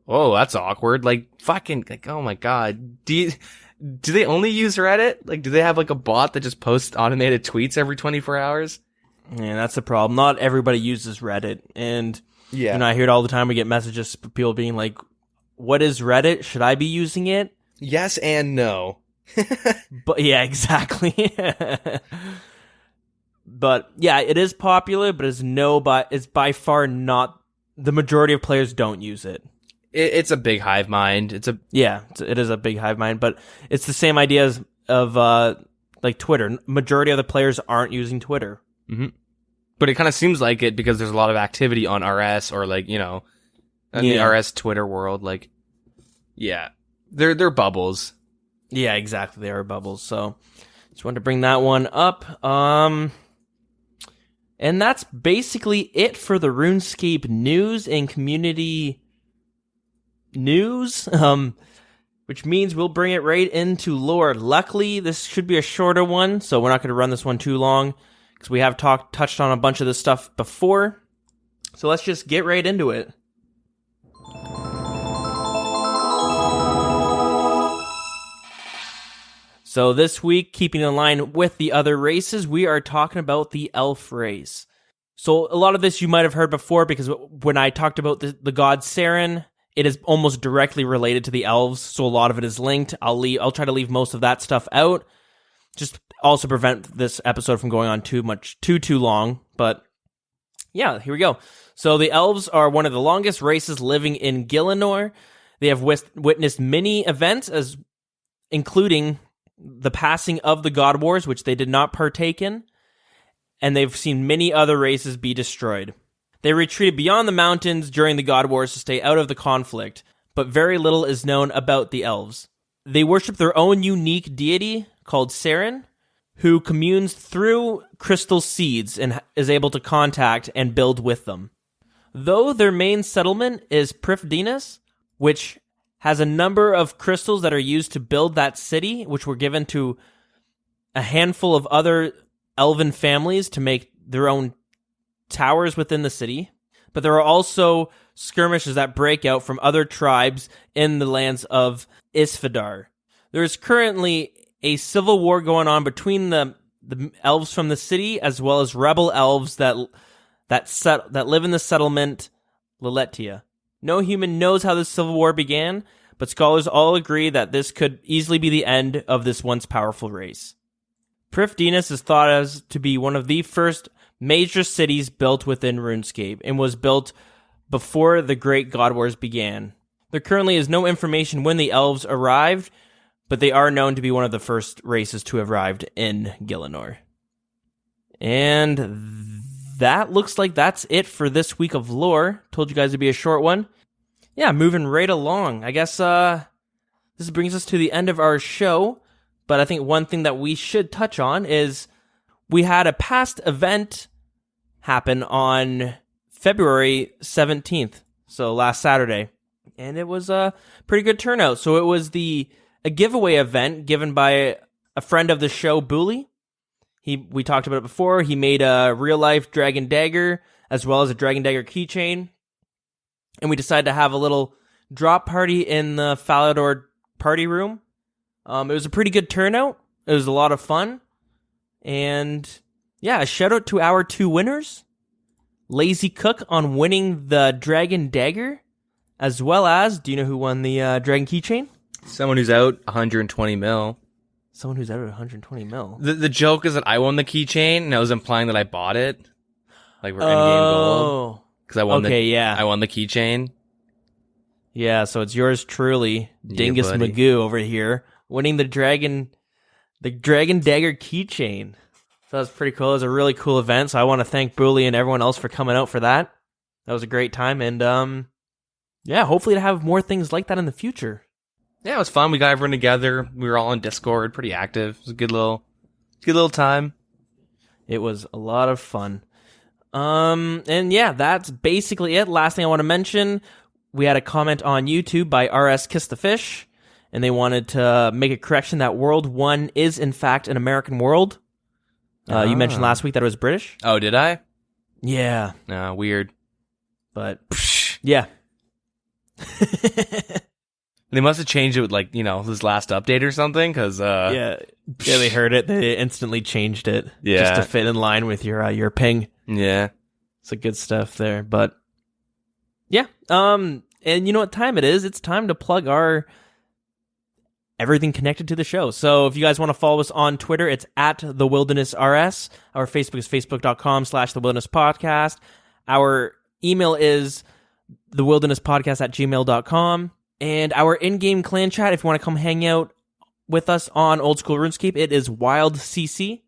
that's awkward. Like, fucking, like, oh my god. Do they only use Reddit? Like, do they have like a bot that just posts automated tweets every 24 hours? Yeah, that's the problem. Not everybody uses Reddit. And, yeah, you know, I hear it all the time. We get messages, people being like, what is Reddit? Should I be using it? Yes and no. But yeah, exactly. But yeah, it is popular, but it's by far not, the majority of players don't use it. It's a big hive mind. It is a big hive mind, but it's the same idea as of like Twitter. Majority of the players aren't using Twitter. Mm-hmm. But it kind of seems like it because there's a lot of activity on RS or like, you know, in the RS Twitter world. Like, yeah, they're bubbles. Yeah, exactly. They are bubbles. So just wanted to bring that one up. And that's basically it for the RuneScape news and community news, which means we'll bring it right into lore. Luckily, this should be a shorter one, so we're not going to run this one too long, because we have touched on a bunch of this stuff before. So let's just get right into it. So this week, keeping in line with the other races, we are talking about the elf race. So a lot of this you might have heard before, because when I talked about the god Saren, it is almost directly related to the elves, so a lot of it is linked. I'll try to leave most of that stuff out, just also prevent this episode from going on too long. But yeah, here we go. So the elves are one of the longest races living in Gielinor. They have witnessed many events, including the passing of the God Wars, which they did not partake in, and they've seen many other races be destroyed. They retreated beyond the mountains during the God Wars to stay out of the conflict, but very little is known about the elves. They worship their own unique deity called Saren, who communes through crystal seeds and is able to contact and build with them. Though their main settlement is Prifddinas, which has a number of crystals that are used to build that city, which were given to a handful of other elven families to make their own towers within the city. But there are also skirmishes that break out from other tribes in the lands of Isfidar. There is currently a civil war going on between the elves from the city as well as rebel elves that live in the settlement Liletia. No human knows how this civil war began, but scholars all agree that this could easily be the end of this once powerful race. Prifddinas is thought as to be one of the first major cities built within RuneScape and was built before the Great God Wars began. There currently is no information when the elves arrived, but they are known to be one of the first races to have arrived in Gielinor. And that looks like that's it for this week of lore. Told you guys it'd be a short one. Yeah, moving right along. I guess this brings us to the end of our show, but I think one thing that we should touch on is we had a past event happen on February 17th, so last Saturday, and it was a pretty good turnout. So it was a giveaway event given by a friend of the show, Bhooley. We talked about it before. He made a real-life Dragon Dagger as well as a Dragon Dagger keychain, and we decided to have a little drop party in the Falador party room. It was a pretty good turnout. It was a lot of fun. And yeah, a shout out to our two winners. Lazy Cook on winning the Dragon Dagger, as well as, do you know who won the Dragon Keychain? Someone who's out 120 mil. Someone who's out at 120 mil. The joke is that I won the keychain, and I was implying that I bought it. Like, we're endgame gold. Because I won I won the keychain. Yeah, so it's yours truly, Dingus Magoo over here, winning the Dragon the Dragon Dagger keychain. So that was pretty cool. It was a really cool event. So I want to thank Bhooley and everyone else for coming out for that. That was a great time. And yeah, hopefully to have more things like that in the future. Yeah, it was fun. We got everyone together. We were all on Discord, pretty active. It was a good little time. It was a lot of fun. And yeah, that's basically it. Last thing I want to mention, we had a comment on YouTube by RS Kiss the Fish, and they wanted to make a correction that World 1 is in fact an American world. You mentioned last week that it was British. Oh, did I? Yeah. Weird. But yeah. They must have changed it with this last update or something, because yeah, they heard it. They instantly changed it just to fit in line with your ping. Yeah, some good stuff there. But yeah, and you know what time it is? It's time to plug our everything connected to the show. So if you guys want to follow us on Twitter, it's at The Wilderness RS. Our Facebook is facebook.com/The Wilderness Podcast. Our email is thewildernesspodcast@gmail.com. And our in-game clan chat, if you want to come hang out with us on Old School RuneScape, it is WildCC.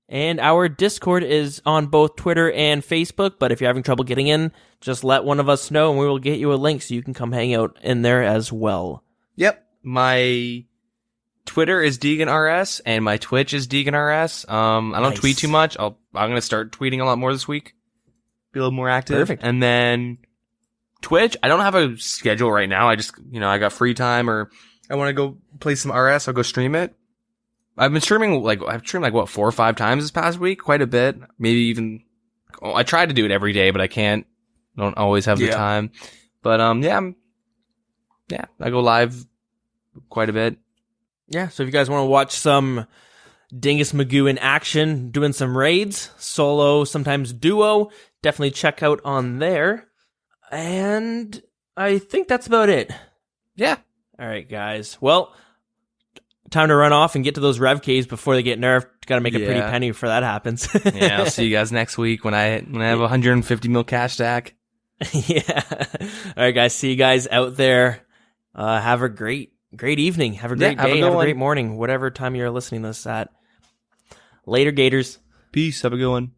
And our Discord is on both Twitter and Facebook, but if you're having trouble getting in, just let one of us know and we will get you a link so you can come hang out in there as well. Yep. My Twitter is Deagin RS and my Twitch is Deagin RS. I don't tweet too much. I'm going to start tweeting a lot more this week. Be a little more active. Perfect. And then Twitch, I don't have a schedule right now. I just, I got free time or I want to go play some RS. I'll go stream it. I've been streaming I've streamed 4 or 5 times this past week, quite a bit. Maybe even, I try to do it every day, but I can't. Don't always have the time. But I go live quite a bit. Yeah, so if you guys want to watch some Dingus Magoo in action, doing some raids, solo, sometimes duo, definitely check out on there. And I think that's about it. Yeah. All right, guys. Well, time to run off and get to those rev keys before they get nerfed. Got to make a pretty penny before that happens. Yeah, I'll see you guys next week when I have 150 mil cash stack. Yeah. All right, guys. See you guys out there. Have a great evening. Have a great day. Have a great morning. Whatever time you're listening to this at. Later, Gators. Peace. Have a good one.